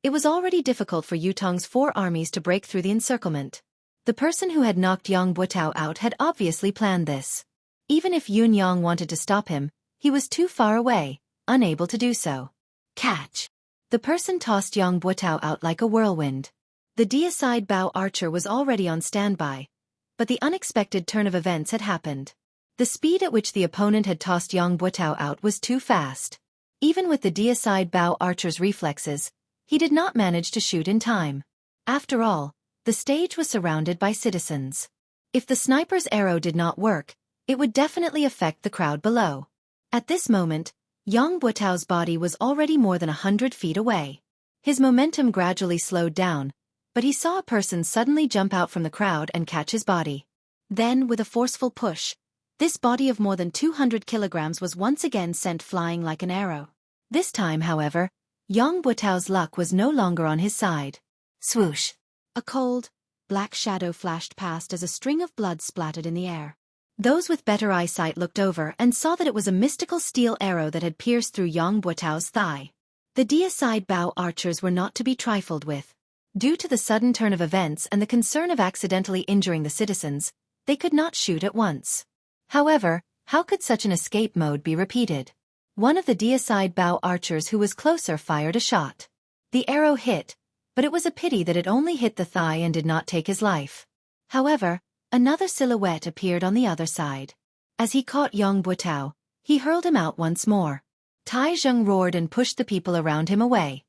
it was already difficult for Yutong's 4 armies to break through the encirclement. The person who had knocked Yang Buotao out had obviously planned this. Even if Yun Yang wanted to stop him, he was too far away, unable to do so. Catch! The person tossed Yang Buotao out like a whirlwind. The deicide bow archer was already on standby, but the unexpected turn of events had happened. The speed at which the opponent had tossed Yang Buotao out was too fast. Even with the deicide bow archer's reflexes, he did not manage to shoot in time. After all, the stage was surrounded by citizens. If the sniper's arrow did not work, it would definitely affect the crowd below. At this moment, Yang Buotao's body was already more than 100 feet away. His momentum gradually slowed down, but he saw a person suddenly jump out from the crowd and catch his body. Then, with a forceful push, this body of more than 200 kilograms was once again sent flying like an arrow. This time, however, Yang Buotao's luck was no longer on his side. Swoosh! A cold, black shadow flashed past as a string of blood splattered in the air. Those with better eyesight looked over and saw that it was a mystical steel arrow that had pierced through Yang Buotao's thigh. The deicide bow archers were not to be trifled with. Due to the sudden turn of events and the concern of accidentally injuring the citizens, they could not shoot at once. However, how could such an escape mode be repeated? One of the deicide bow archers who was closer fired a shot. The arrow hit, but it was a pity that it only hit the thigh and did not take his life. However, another silhouette appeared on the other side. As he caught Yang Buotao, he hurled him out once more. Tai Zheng roared and pushed the people around him away.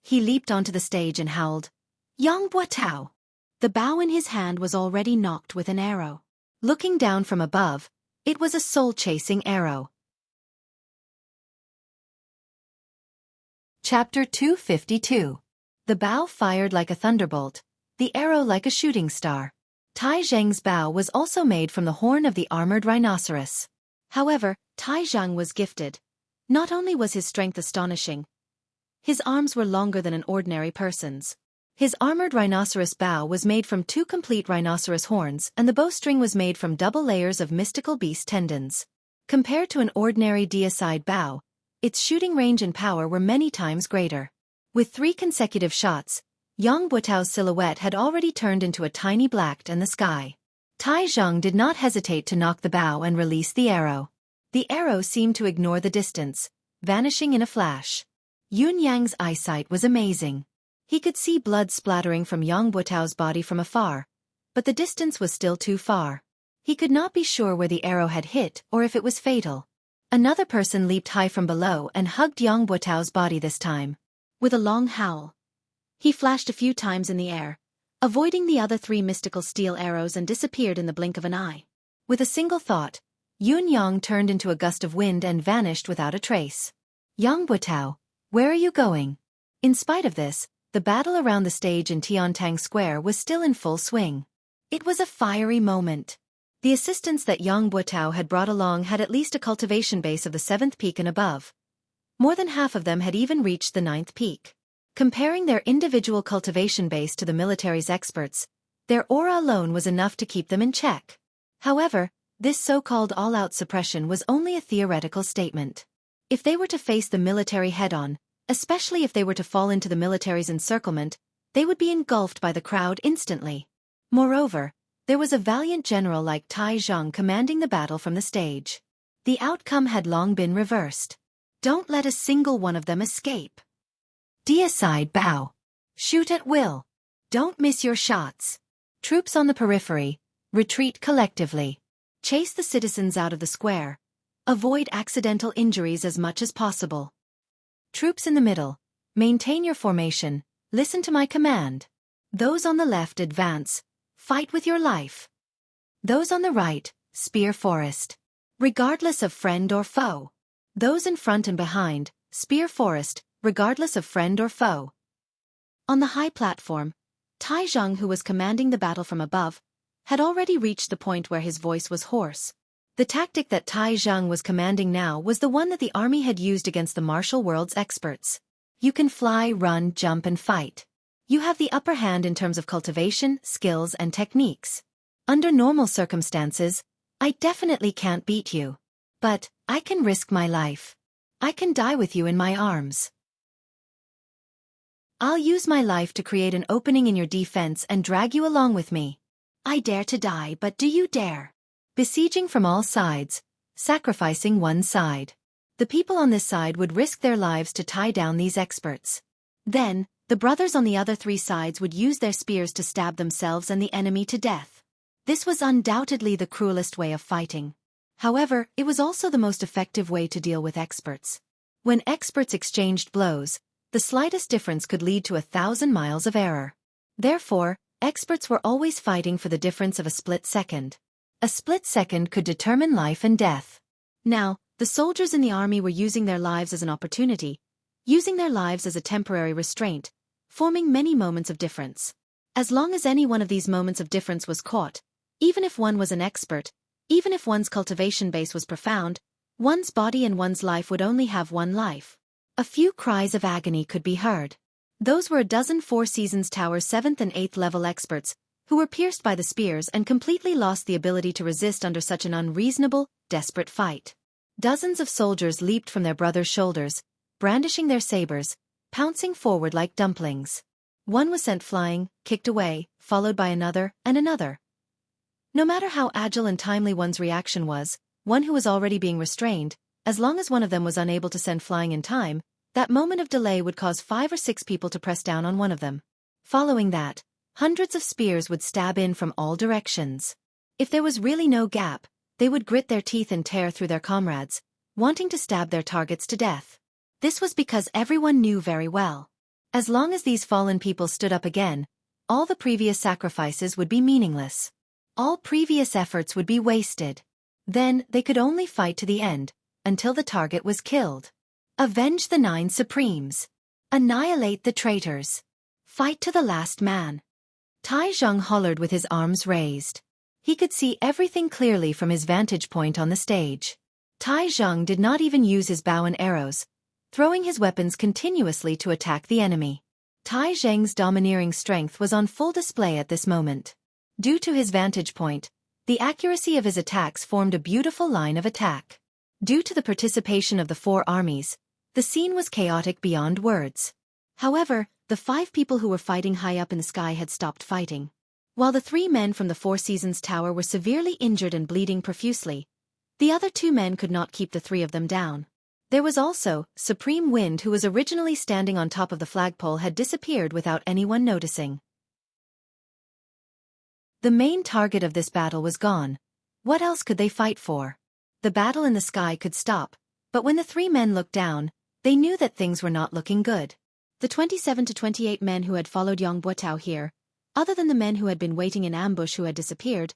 He leaped onto the stage and howled, "Yang Buotao!" The bow in his hand was already knocked with an arrow. Looking down from above, it was a soul-chasing arrow. Chapter 252. The bow fired like a thunderbolt, the arrow like a shooting star. Tai Zheng's bow was also made from the horn of the armored rhinoceros. However, Tai Zheng was gifted. Not only was his strength astonishing, his arms were longer than an ordinary person's. His armored rhinoceros bow was made from 2 complete rhinoceros horns and the bowstring was made from double layers of mystical beast tendons. Compared to an ordinary deicide bow, its shooting range and power were many times greater. With 3 consecutive shots, Yang Buotao's silhouette had already turned into a tiny black in the sky. Tai Zheng did not hesitate to knock the bow and release the arrow. The arrow seemed to ignore the distance, vanishing in a flash. Yun Yang's eyesight was amazing. He could see blood splattering from Yang Buotao's body from afar, but the distance was still too far. He could not be sure where the arrow had hit or if it was fatal. Another person leaped high from below and hugged Yang Buotao's body this time. With a long howl, he flashed a few times in the air, avoiding the other three mystical steel arrows, and disappeared in the blink of an eye. With a single thought, Yun Yang turned into a gust of wind and vanished without a trace. Yang Buotao, where are you going? In spite of this, the battle around the stage in Tiantang Square was still in full swing. It was a fiery moment. The assistants that Yang Buotao had brought along had at least a cultivation base of the 7th peak and above. More than half of them had even reached the 9th peak. Comparing their individual cultivation base to the military's experts, their aura alone was enough to keep them in check. However, this so-called all-out suppression was only a theoretical statement. If they were to face the military head-on, especially if they were to fall into the military's encirclement, they would be engulfed by the crowd instantly. Moreover, there was a valiant general like Tai Zhang commanding the battle from the stage. The outcome had long been reversed. Don't let a single one of them escape. Deicide bow. Shoot at will. Don't miss your shots. Troops on the periphery, retreat collectively. Chase the citizens out of the square. Avoid accidental injuries as much as possible. Troops in the middle, maintain your formation, listen to my command. Those on the left advance, fight with your life. Those on the right, spear forest. Regardless of friend or foe. Those in front and behind, spear forest, regardless of friend or foe. On the high platform, Tai Zhang, who was commanding the battle from above, had already reached the point where his voice was hoarse. The tactic that Tai Zhang was commanding now was the one that the army had used against the martial world's experts. You can fly, run, jump, and fight. You have the upper hand in terms of cultivation, skills, and techniques. Under normal circumstances, I definitely can't beat you. But I can risk my life. I can die with you in my arms. I'll use my life to create an opening in your defense and drag you along with me. I dare to die, but do you dare? Besieging from all sides, sacrificing one side. The people on this side would risk their lives to tie down these experts. Then, the brothers on the other three sides would use their spears to stab themselves and the enemy to death. This was undoubtedly the cruelest way of fighting. However, it was also the most effective way to deal with experts. When experts exchanged blows, the slightest difference could lead to 1,000 miles of error. Therefore, experts were always fighting for the difference of a split second. A split second could determine life and death. Now, the soldiers in the army were using their lives as an opportunity, using their lives as a temporary restraint, forming many moments of difference. As long as any one of these moments of difference was caught, even if one was an expert, even if one's cultivation base was profound, one's body and one's life would only have one life. A few cries of agony could be heard. Those were a dozen Four Seasons Tower 7th and 8th level experts, who were pierced by the spears and completely lost the ability to resist under such an unreasonable, desperate fight. Dozens of soldiers leaped from their brothers' shoulders, brandishing their sabers, pouncing forward like dumplings. One was sent flying, kicked away, followed by another, and another. No matter how agile and timely one's reaction was, one who was already being restrained, as long as one of them was unable to send flying in time, that moment of delay would cause 5 or 6 people to press down on one of them. Following that, hundreds of spears would stab in from all directions. If there was really no gap, they would grit their teeth and tear through their comrades, wanting to stab their targets to death. This was because everyone knew very well. As long as these fallen people stood up again, all the previous sacrifices would be meaningless. All previous efforts would be wasted. Then they could only fight to the end, until the target was killed. Avenge the 9 Supremes. Annihilate the traitors. Fight to the last man. Tai Zhang hollered with his arms raised. He could see everything clearly from his vantage point on the stage. Tai Zhang did not even use his bow and arrows, throwing his weapons continuously to attack the enemy. Tai Zhang's domineering strength was on full display at this moment. Due to his vantage point, the accuracy of his attacks formed a beautiful line of attack. Due to the participation of the 4 armies, the scene was chaotic beyond words. However, the 5 people who were fighting high up in the sky had stopped fighting. While the 3 men from the Four Seasons Tower were severely injured and bleeding profusely, the other 2 men could not keep the 3 of them down. There was also Supreme Wind, who was originally standing on top of the flagpole, had disappeared without anyone noticing. The main target of this battle was gone. What else could they fight for? The battle in the sky could stop, But when the three men looked down, they knew that things were not looking good. The 27 to 28 men who had followed Yang Buotao here, other than the men who had been waiting in ambush who had disappeared,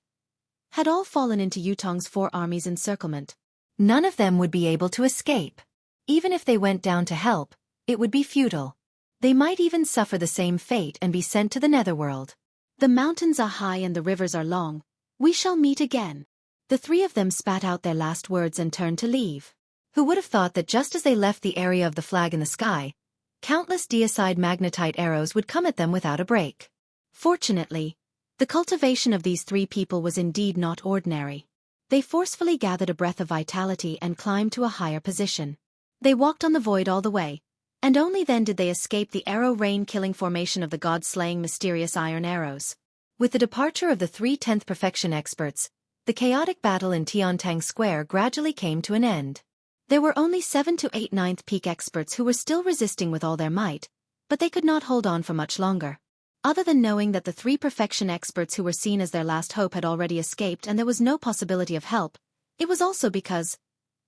had all fallen into Yutong's 4 armies' encirclement. None of them would be able to escape. Even if they went down to help, it would be futile. They might even suffer the same fate and be sent to the netherworld. The mountains are high and the rivers are long. We shall meet again. The 3 of them spat out their last words and turned to leave. Who would have thought that just as they left the area of the flag in the sky, countless deicide magnetite arrows would come at them without a break. Fortunately, the cultivation of these 3 people was indeed not ordinary. They forcefully gathered a breath of vitality and climbed to a higher position. They walked on the void all the way, and only then did they escape the arrow rain-killing formation of the god-slaying mysterious iron arrows. With the departure of the 3 10th perfection experts, the chaotic battle in Tiantang Square gradually came to an end. There were only 7 to 8 9th peak experts who were still resisting with all their might, but they could not hold on for much longer. Other than knowing that the 3 perfection experts who were seen as their last hope had already escaped and there was no possibility of help, it was also because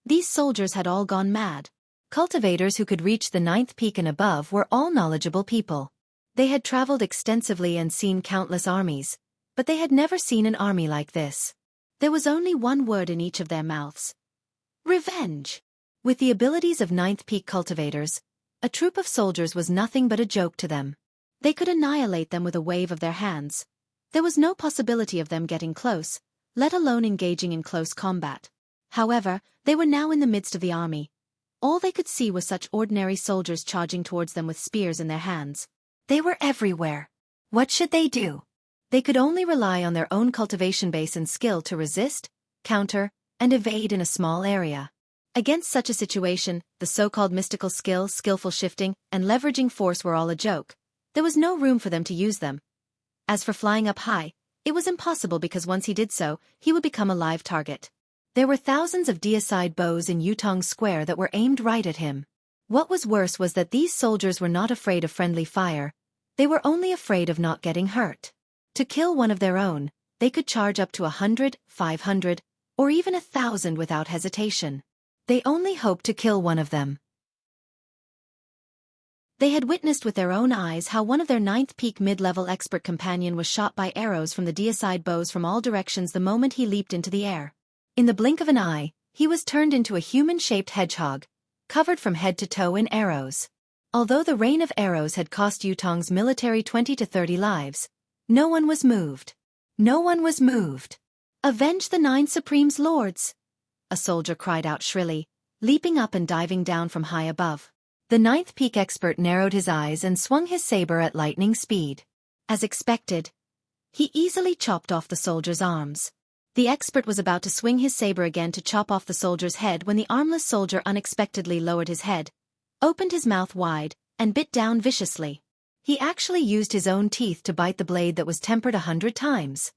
these soldiers had all gone mad. Cultivators who could reach the 9th peak and above were all knowledgeable people. They had traveled extensively and seen countless armies, but they had never seen an army like this. There was only one word in each of their mouths: revenge. With the abilities of 9th peak cultivators, a troop of soldiers was nothing but a joke to them. They could annihilate them with a wave of their hands. There was no possibility of them getting close, let alone engaging in close combat. However, they were now in the midst of the army. All they could see was such ordinary soldiers charging towards them with spears in their hands. They were everywhere. What should they do? They could only rely on their own cultivation base and skill to resist, counter, and evade in a small area. Against such a situation, the so-called mystical skill, skillful shifting, and leveraging force were all a joke. There was no room for them to use them. As for flying up high, it was impossible because once he did so, he would become a live target. There were thousands of deicide bows in Yutong Square that were aimed right at him. What was worse was that these soldiers were not afraid of friendly fire. They were only afraid of not getting hurt. To kill one of their own, they could charge up to 100, 500, or even 1,000 without hesitation. They only hoped to kill one of them. They had witnessed with their own eyes how one of their 9th peak mid-level expert companion was shot by arrows from the deicide bows from all directions the moment he leaped into the air. In the blink of an eye, he was turned into a human-shaped hedgehog, covered from head to toe in arrows. Although the rain of arrows had cost Yutong's military 20 to 30 lives, no one was moved. No one was moved. "Avenge the 9 Supreme's lords!" a soldier cried out shrilly, leaping up and diving down from high above. The 9th peak expert narrowed his eyes and swung his saber at lightning speed. As expected, he easily chopped off the soldier's arms. The expert was about to swing his saber again to chop off the soldier's head when the armless soldier unexpectedly lowered his head, opened his mouth wide, and bit down viciously. He actually used his own teeth to bite the blade that was tempered 100 times.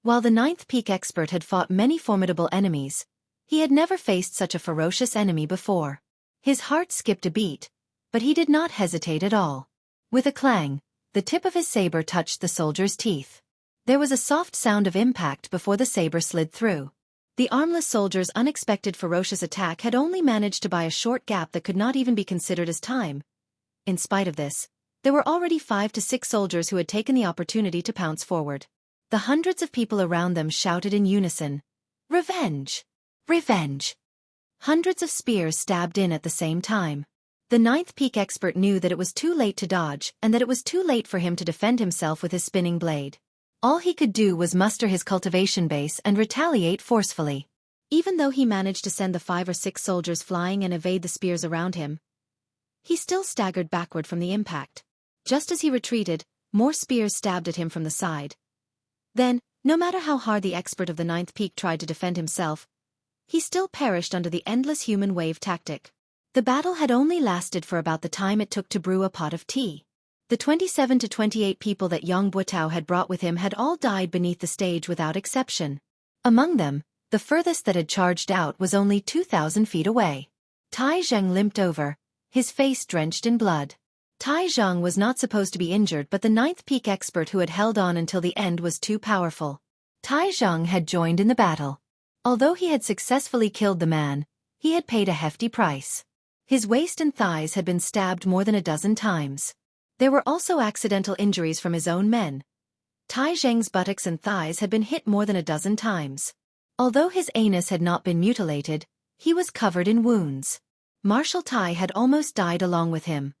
While the 9th peak expert had fought many formidable enemies, he had never faced such a ferocious enemy before. His heart skipped a beat, but he did not hesitate at all. With a clang, the tip of his saber touched the soldier's teeth. There was a soft sound of impact before the saber slid through. The armless soldier's unexpected ferocious attack had only managed to buy a short gap that could not even be considered as time. In spite of this, there were already 5 to 6 soldiers who had taken the opportunity to pounce forward. The hundreds of people around them shouted in unison, "Revenge! Revenge!" Hundreds of spears stabbed in at the same time. The 9th peak expert knew that it was too late to dodge and that it was too late for him to defend himself with his spinning blade. All he could do was muster his cultivation base and retaliate forcefully. Even though he managed to send the 5 or 6 soldiers flying and evade the spears around him, he still staggered backward from the impact. Just as he retreated, more spears stabbed at him from the side. Then, no matter how hard the expert of the 9th peak tried to defend himself, he still perished under the endless human wave tactic. The battle had only lasted for about the time it took to brew a pot of tea. The 27 to 28 people that Yang Buotao had brought with him had all died beneath the stage without exception. Among them, the furthest that had charged out was only 2,000 feet away. Tai Zheng limped over, his face drenched in blood. Tai Zheng was not supposed to be injured, but the 9th peak expert who had held on until the end was too powerful. Tai Zheng had joined in the battle. Although he had successfully killed the man, He had paid a hefty price. His waist and thighs had been stabbed more than a dozen times. There were also accidental injuries from his own men. Tai Zheng's buttocks and thighs had been hit more than a dozen times. Although his anus had not been mutilated, he was covered in wounds. Marshal Tai had almost died along with him.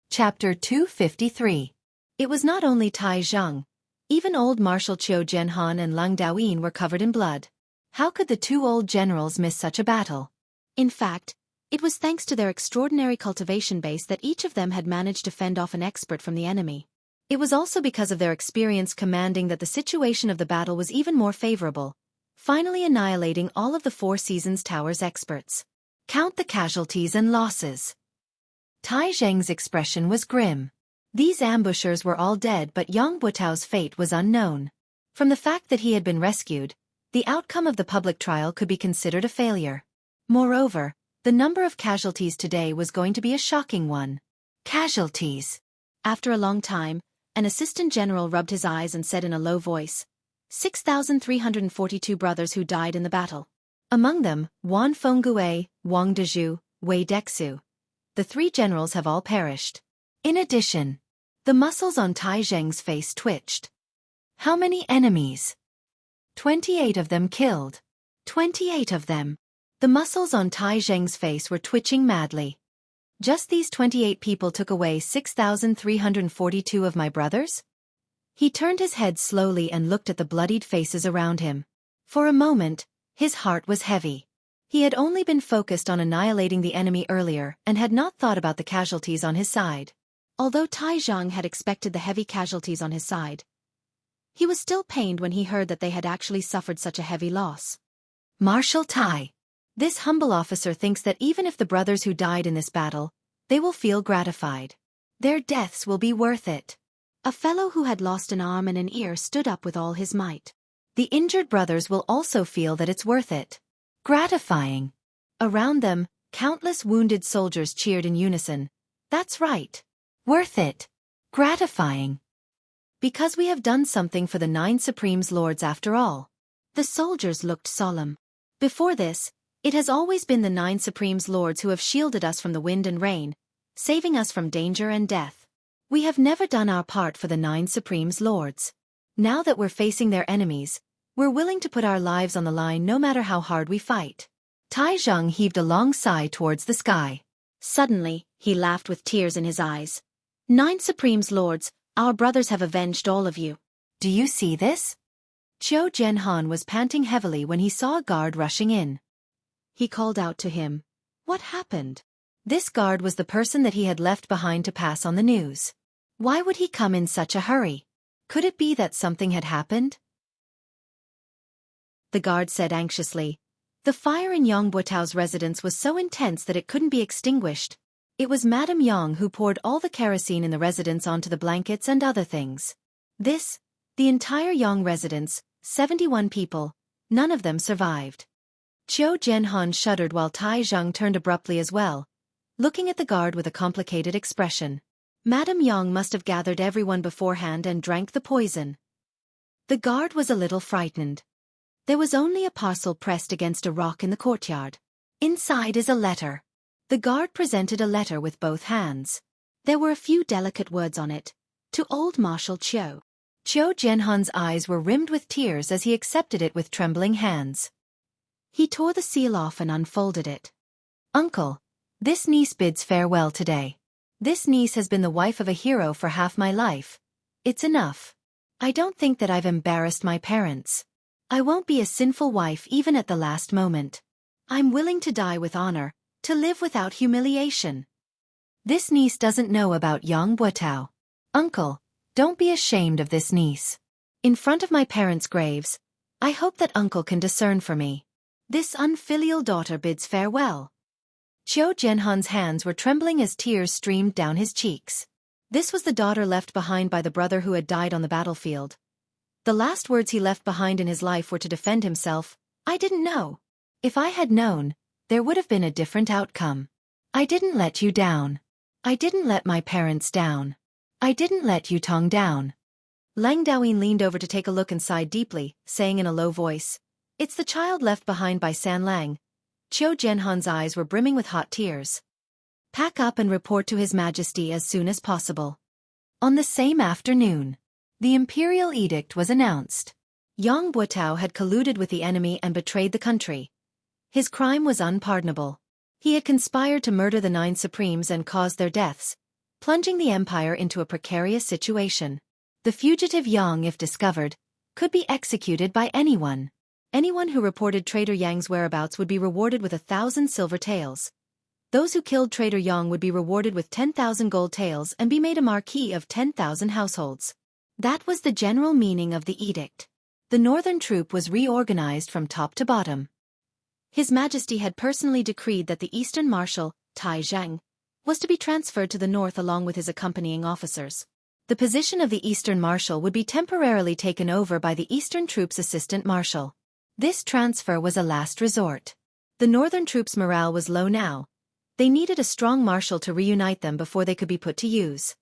Chapter 253. It was not only Tai Zheng. Even old Marshal Qiu Jianhan and Leng Daoyin were covered in blood. How could the two old generals miss such a battle? In fact, it was thanks to their extraordinary cultivation base that each of them had managed to fend off an expert from the enemy. It was also because of their experience commanding that the situation of the battle was even more favorable, finally annihilating all of the Four Seasons Tower's experts. Count the casualties and losses. Tai Zheng's expression was grim. These ambushers were all dead, but Yang Buotao's fate was unknown. From the fact that he had been rescued, the outcome of the public trial could be considered a failure. Moreover, the number of casualties today was going to be a shocking one. Casualties. After a long time, an assistant general rubbed his eyes and said in a low voice, 6,342 brothers who died in the battle. Among them, Wan Fenggue, Wang Dezhu, Wei Dexu. The three generals have all perished. In addition, the muscles on Tai Zheng's face twitched. How many enemies? 28 of them killed. 28 of them. The muscles on Tai Zheng's face were twitching madly. Just these 28 people took away 6,342 of my brothers? He turned his head slowly and looked at the bloodied faces around him. For a moment, his heart was heavy. He had only been focused on annihilating the enemy earlier and had not thought about the casualties on his side. Although Tai Zheng had expected the heavy casualties on his side, he was still pained when he heard that they had actually suffered such a heavy loss. Marshal Tai. This humble officer thinks that even if the brothers who died in this battle, they will feel gratified. Their deaths will be worth it. A fellow who had lost an arm and an ear stood up with all his might. The injured brothers will also feel that it's worth it. Gratifying. Around them, countless wounded soldiers cheered in unison. That's right. Worth it. Gratifying. Because we have done something for the 9 Supremes Lords after all. The soldiers looked solemn. Before this, it has always been the 9 Supremes Lords who have shielded us from the wind and rain, saving us from danger and death. We have never done our part for the 9 Supremes Lords. Now that we're facing their enemies, we're willing to put our lives on the line no matter how hard we fight. Tai Zheng heaved a long sigh towards the sky. Suddenly, he laughed with tears in his eyes. 9 Supremes Lords, our brothers have avenged all of you. Do you see this? Qiu Jianhan was panting heavily when he saw a guard rushing in. He called out to him. What happened? This guard was the person that he had left behind to pass on the news. Why would he come in such a hurry? Could it be that something had happened? The guard said anxiously. The fire in Yang Buotao's residence was so intense that it couldn't be extinguished. It was Madame Yang who poured all the kerosene in the residence onto the blankets and other things. The entire Yang residence, 71 people, none of them survived. Qiu Jianhan shuddered while Tai Zheng turned abruptly as well, looking at the guard with a complicated expression. Madame Yang must have gathered everyone beforehand and drank the poison. The guard was a little frightened. There was only a parcel pressed against a rock in the courtyard. Inside is a letter. The guard presented a letter with both hands. There were a few delicate words on it. To old Marshal Qiu. Qiu Jianhan's eyes were rimmed with tears as he accepted it with trembling hands. He tore the seal off and unfolded it. Uncle, this niece bids farewell today. This niece has been the wife of a hero for half my life. It's enough. I don't think that I've embarrassed my parents. I won't be a sinful wife even at the last moment. I'm willing to die with honor, to live without humiliation. This niece doesn't know about Yang Buotao. Uncle, don't be ashamed of this niece. In front of my parents' graves, I hope that uncle can discern for me. This unfilial daughter bids farewell. Qiu Jianhan's hands were trembling as tears streamed down his cheeks. This was the daughter left behind by the brother who had died on the battlefield. The last words he left behind in his life were to defend himself. I didn't know. If I had known, there would have been a different outcome. I didn't let you down. I didn't let my parents down. I didn't let Yutong down. Lang Daoyin leaned over to take a look and sighed deeply, saying in a low voice, "It's the child left behind by San Lang." Qiu Jianhan's eyes were brimming with hot tears. "Pack up and report to His Majesty as soon as possible." On the same afternoon, the imperial edict was announced. Yang Buotao had colluded with the enemy and betrayed the country. His crime was unpardonable. He had conspired to murder the 9 supremes and cause their deaths, plunging the empire into a precarious situation. The fugitive Yang, if discovered, could be executed by anyone. Anyone who reported traitor Yang's whereabouts would be rewarded with 1,000 silver taels. Those who killed traitor Yang would be rewarded with 10,000 gold taels and be made a marquis of 10,000 households. That was the general meaning of the edict. The northern troop was reorganized from top to bottom. His Majesty had personally decreed that the eastern marshal, Tai Zhang, was to be transferred to the north along with his accompanying officers. The position of the eastern marshal would be temporarily taken over by the eastern troops' assistant marshal. This transfer was a last resort. The northern troops' morale was low now. They needed a strong marshal to reunite them before they could be put to use.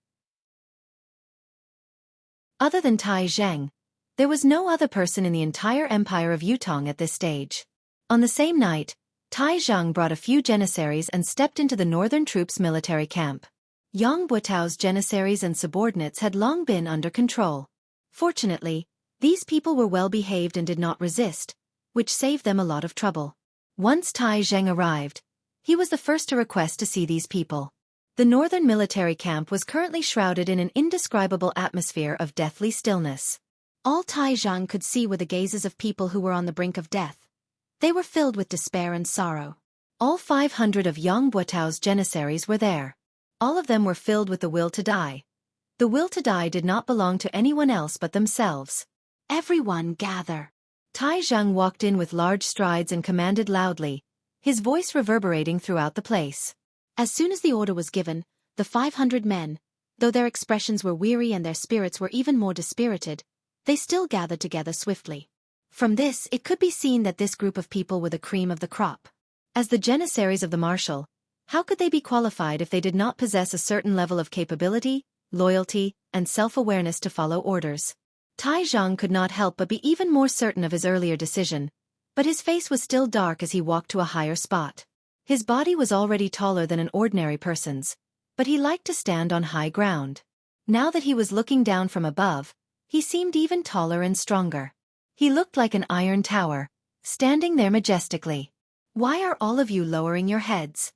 Other than Tai Zhang, there was no other person in the entire empire of Yutong at this stage. On the same night, Tai Zhang brought a few janissaries and stepped into the northern troops' military camp. Yang Buotao's janissaries and subordinates had long been under control. Fortunately, these people were well behaved and did not resist, which saved them a lot of trouble. Once Tai Zhang arrived, he was the first to request to see these people. The northern military camp was currently shrouded in an indescribable atmosphere of deathly stillness. All Tai Zhang could see were the gazes of people who were on the brink of death. They were filled with despair and sorrow. All 500 of Yang Buotao's janissaries were there. All of them were filled with the will to die. The will to die did not belong to anyone else but themselves. "Everyone gather." Tai Zhang walked in with large strides and commanded loudly, his voice reverberating throughout the place. As soon as the order was given, the 500 men, though their expressions were weary and their spirits were even more dispirited, they still gathered together swiftly. From this, it could be seen that this group of people were the cream of the crop. As the janissaries of the marshal, how could they be qualified if they did not possess a certain level of capability, loyalty, and self-awareness to follow orders? Tai Zhang could not help but be even more certain of his earlier decision, but his face was still dark as he walked to a higher spot. His body was already taller than an ordinary person's, but he liked to stand on high ground. Now that he was looking down from above, he seemed even taller and stronger. He looked like an iron tower, standing there majestically. "Why are all of you lowering your heads?"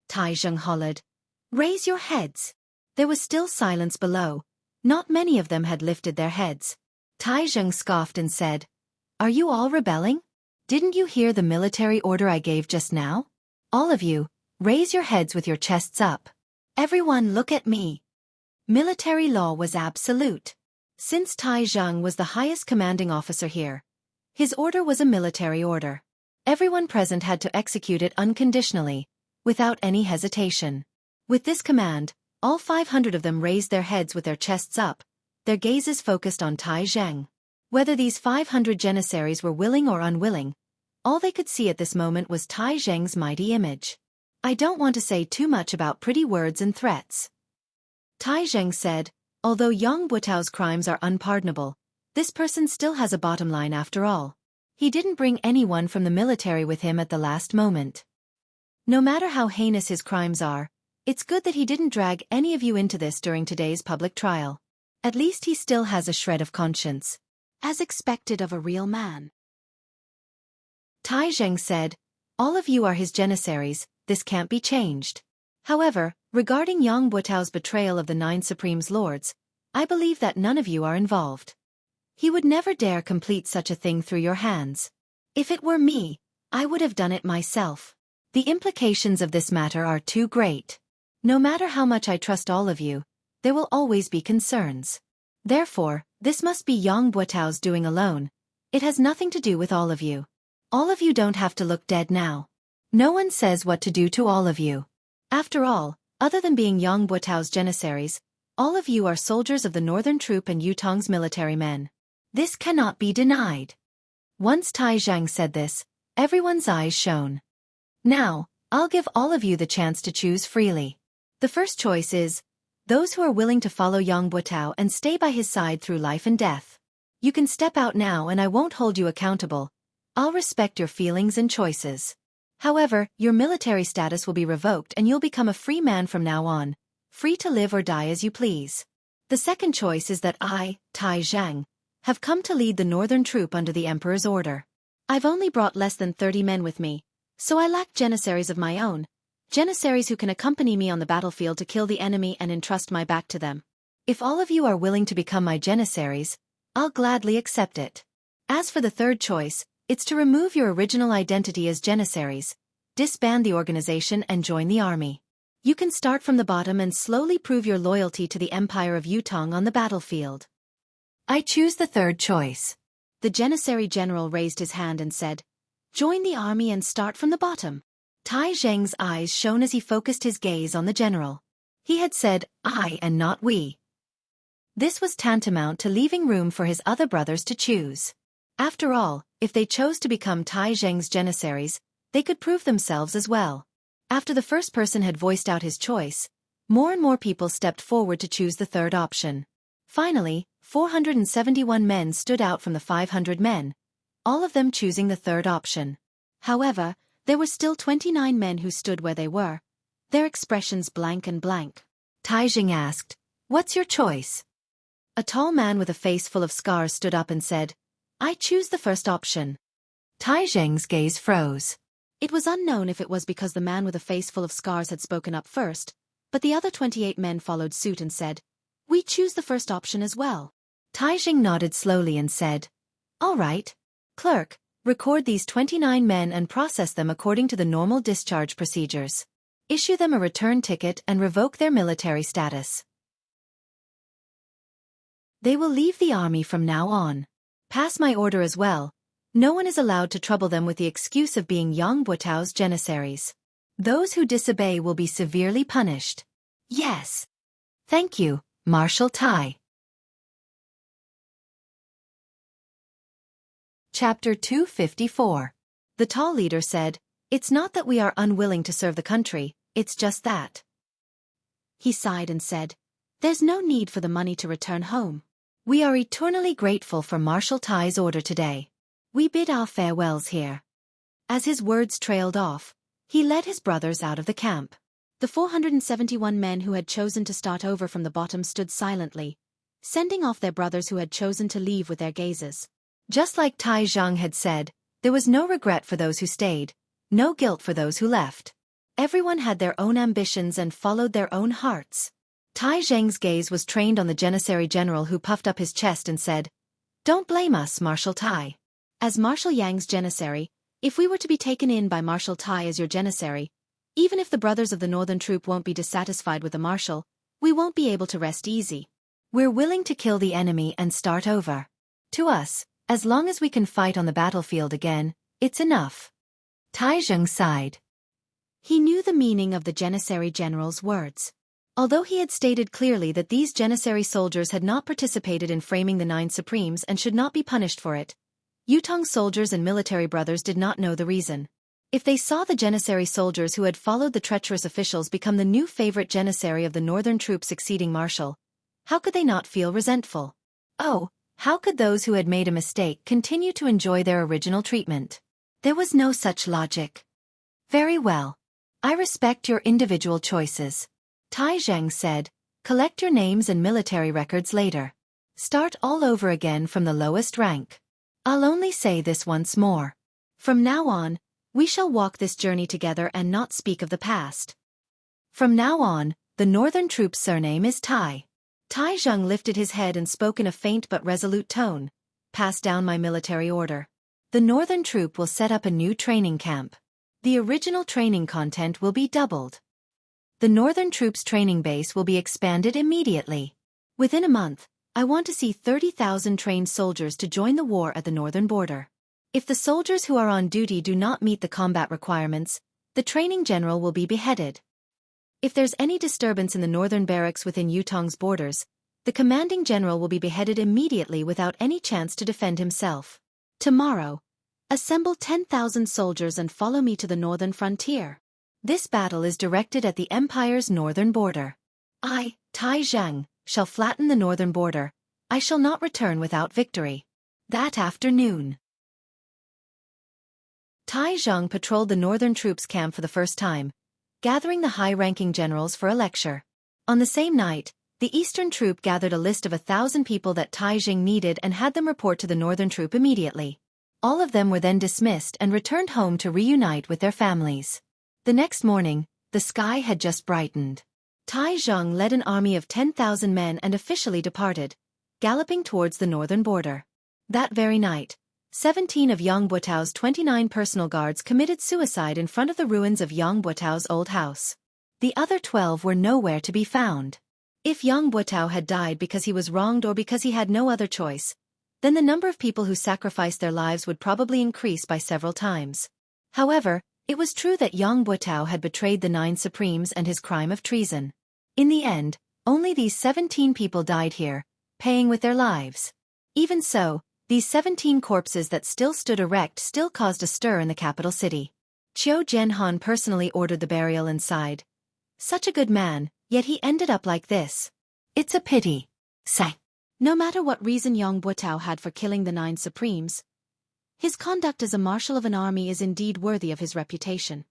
Tai Zhang hollered. "Raise your heads." There was still silence below. Not many of them had lifted their heads. Tai Zhang scoffed and said, "Are you all rebelling? Didn't you hear the military order I gave just now? All of you, raise your heads with your chests up. Everyone look at me." Military law was absolute. Since Tai Zhang was the highest commanding officer here, his order was a military order. Everyone present had to execute it unconditionally, without any hesitation. With this command, all 500 of them raised their heads with their chests up, their gazes focused on Tai Zhang. Whether these 500 janissaries were willing or unwilling, all they could see at this moment was Tai Zhang's mighty image. "I don't want to say too much about pretty words and threats," Tai Zhang said, "although Yang Buotao's crimes are unpardonable, this person still has a bottom line after all. He didn't bring anyone from the military with him at the last moment. No matter how heinous his crimes are, it's good that he didn't drag any of you into this during today's public trial. At least he still has a shred of conscience, as expected of a real man." Tai Zhang said, "All of you are his janissaries, this can't be changed. However, regarding Yang Buotao's betrayal of the 9 Supremes Lords, I believe that none of you are involved. He would never dare complete such a thing through your hands. If it were me, I would have done it myself. The implications of this matter are too great. No matter how much I trust all of you, there will always be concerns. Therefore, this must be Yang Buotao's doing alone. It has nothing to do with all of you. All of you don't have to look dead now. No one says what to do to all of you. After all, other than being Yang Buotao's janissaries, all of you are soldiers of the northern troop and Yutong's military men. This cannot be denied." Once Tai Zhang said this, everyone's eyes shone. "Now, I'll give all of you the chance to choose freely. The first choice is, Those who are willing to follow Yang Buotao and stay by his side through life and death. You can step out now and I won't hold you accountable. I'll respect your feelings and choices. However, your military status will be revoked and you'll become a free man from now on, free to live or die as you please. The second choice is that I, Tai Zhang, have come to lead the northern troop under the Emperor's order. I've only brought less than 30 men with me, so I lack janissaries of my own, janissaries who can accompany me on the battlefield to kill the enemy and entrust my back to them. If all of you are willing to become my janissaries, I'll gladly accept it. As for the third choice, it's to remove your original identity as janissaries, disband the organization and join the army. You can start from the bottom and slowly prove your loyalty to the Empire of Yutong on the battlefield. I choose the third choice. The janissary general raised his hand and said, "Join the army and start from the bottom." Tai Zheng's eyes shone as he focused his gaze on the general. He had said, "I" and not "we." This was tantamount to leaving room for his other brothers to choose. After all, if they chose to become Tai Zheng's janissaries, they could prove themselves as well. After the first person had voiced out his choice, more and more people stepped forward to choose the third option. Finally, 471 men stood out from the 500 men, all of them choosing the third option. However, there were still 29 men who stood where they were, their expressions blank and blank. Tai Zheng asked, "What's your choice?" A tall man with a face full of scars stood up and said, "I choose the first option." Tai Zheng's gaze froze. It was unknown if it was because the man with a face full of scars had spoken up first, but the other 28 men followed suit and said, "We choose the first option as well." Tai Zheng nodded slowly and said, "All right. Clerk, record these 29 men and process them according to the normal discharge procedures. Issue them a return ticket and revoke their military status. They will leave the army from now on. Pass my order as well. No one is allowed to trouble them with the excuse of being Yang Buotao's janissaries. Those who disobey will be severely punished." "Yes. Thank you, Marshal Tai." Chapter 254. The tall leader said, "It's not that we are unwilling to serve the country, it's just that." He sighed and said, "There's no need for the money to return home. We are eternally grateful for Marshal Tai's order today. We bid our farewells here." As his words trailed off, he led his brothers out of the camp. The 471 men who had chosen to start over from the bottom stood silently, sending off their brothers who had chosen to leave with their gazes. Just like Tai Zhang had said, there was no regret for those who stayed, no guilt for those who left. Everyone had their own ambitions and followed their own hearts. Tai Zheng's gaze was trained on the janissary general who puffed up his chest and said, "Don't blame us, Marshal Tai. As Marshal Yang's janissary, if we were to be taken in by Marshal Tai as your janissary, even if the brothers of the northern troop won't be dissatisfied with the marshal, we won't be able to rest easy. We're willing to kill the enemy and start over. To us, as long as we can fight on the battlefield again, it's enough." Tai Zheng sighed. He knew the meaning of the janissary general's words. Although he had stated clearly that these janissary soldiers had not participated in framing the 9 Supremes and should not be punished for it, Yutong soldiers and military brothers did not know the reason. If they saw the janissary soldiers who had followed the treacherous officials become the new favorite janissary of the northern troop succeeding marshal, how could they not feel resentful? Oh, how could those who had made a mistake continue to enjoy their original treatment? There was no such logic. "Very well. I respect your individual choices," Tai Zheng said. "Collect your names and military records later. Start all over again from the lowest rank. I'll only say this once more. From now on, we shall walk this journey together and not speak of the past. From now on, the northern troop's surname is Tai." Tai Zheng lifted his head and spoke in a faint but resolute tone. "Pass down my military order. The northern troop will set up a new training camp. The original training content will be doubled. The northern troop's training base will be expanded immediately. Within a month, I want to see 30,000 trained soldiers to join the war at the northern border. If the soldiers who are on duty do not meet the combat requirements, the training general will be beheaded. If there's any disturbance in the northern barracks within Yutong's borders, the commanding general will be beheaded immediately without any chance to defend himself. Tomorrow, assemble 10,000 soldiers and follow me to the northern frontier. This battle is directed at the Empire's northern border. I, Tai Zhang, shall flatten the northern border. I shall not return without victory. That afternoon, Tai Zhang patrolled the northern troops' camp for the first time, gathering the high-ranking generals for a lecture. On the same night, the eastern troop gathered a list of 1,000 people that Tai Zhang needed and had them report to the northern troop immediately. All of them were then dismissed and returned home to reunite with their families. The next morning, the sky had just brightened. Tai Zhang led an army of 10,000 men and officially departed, galloping towards the northern border. That very night, 17 of Yang Buotao's 29 personal guards committed suicide in front of the ruins of Yang Buotao's old house. The other 12 were nowhere to be found. If Yang Buotao had died because he was wronged or because he had no other choice, then the number of people who sacrificed their lives would probably increase by several times. However, it was true that Yang Buotao had betrayed the 9 Supremes and his crime of treason. In the end, only these 17 people died here, paying with their lives. Even so, these 17 corpses that still stood erect still caused a stir in the capital city. Qiu Jianhan personally ordered the burial and sighed. Such a good man, yet he ended up like this. It's a pity. Sigh. No matter what reason Yang Buotao had for killing the 9 Supremes, his conduct as a marshal of an army is indeed worthy of his reputation.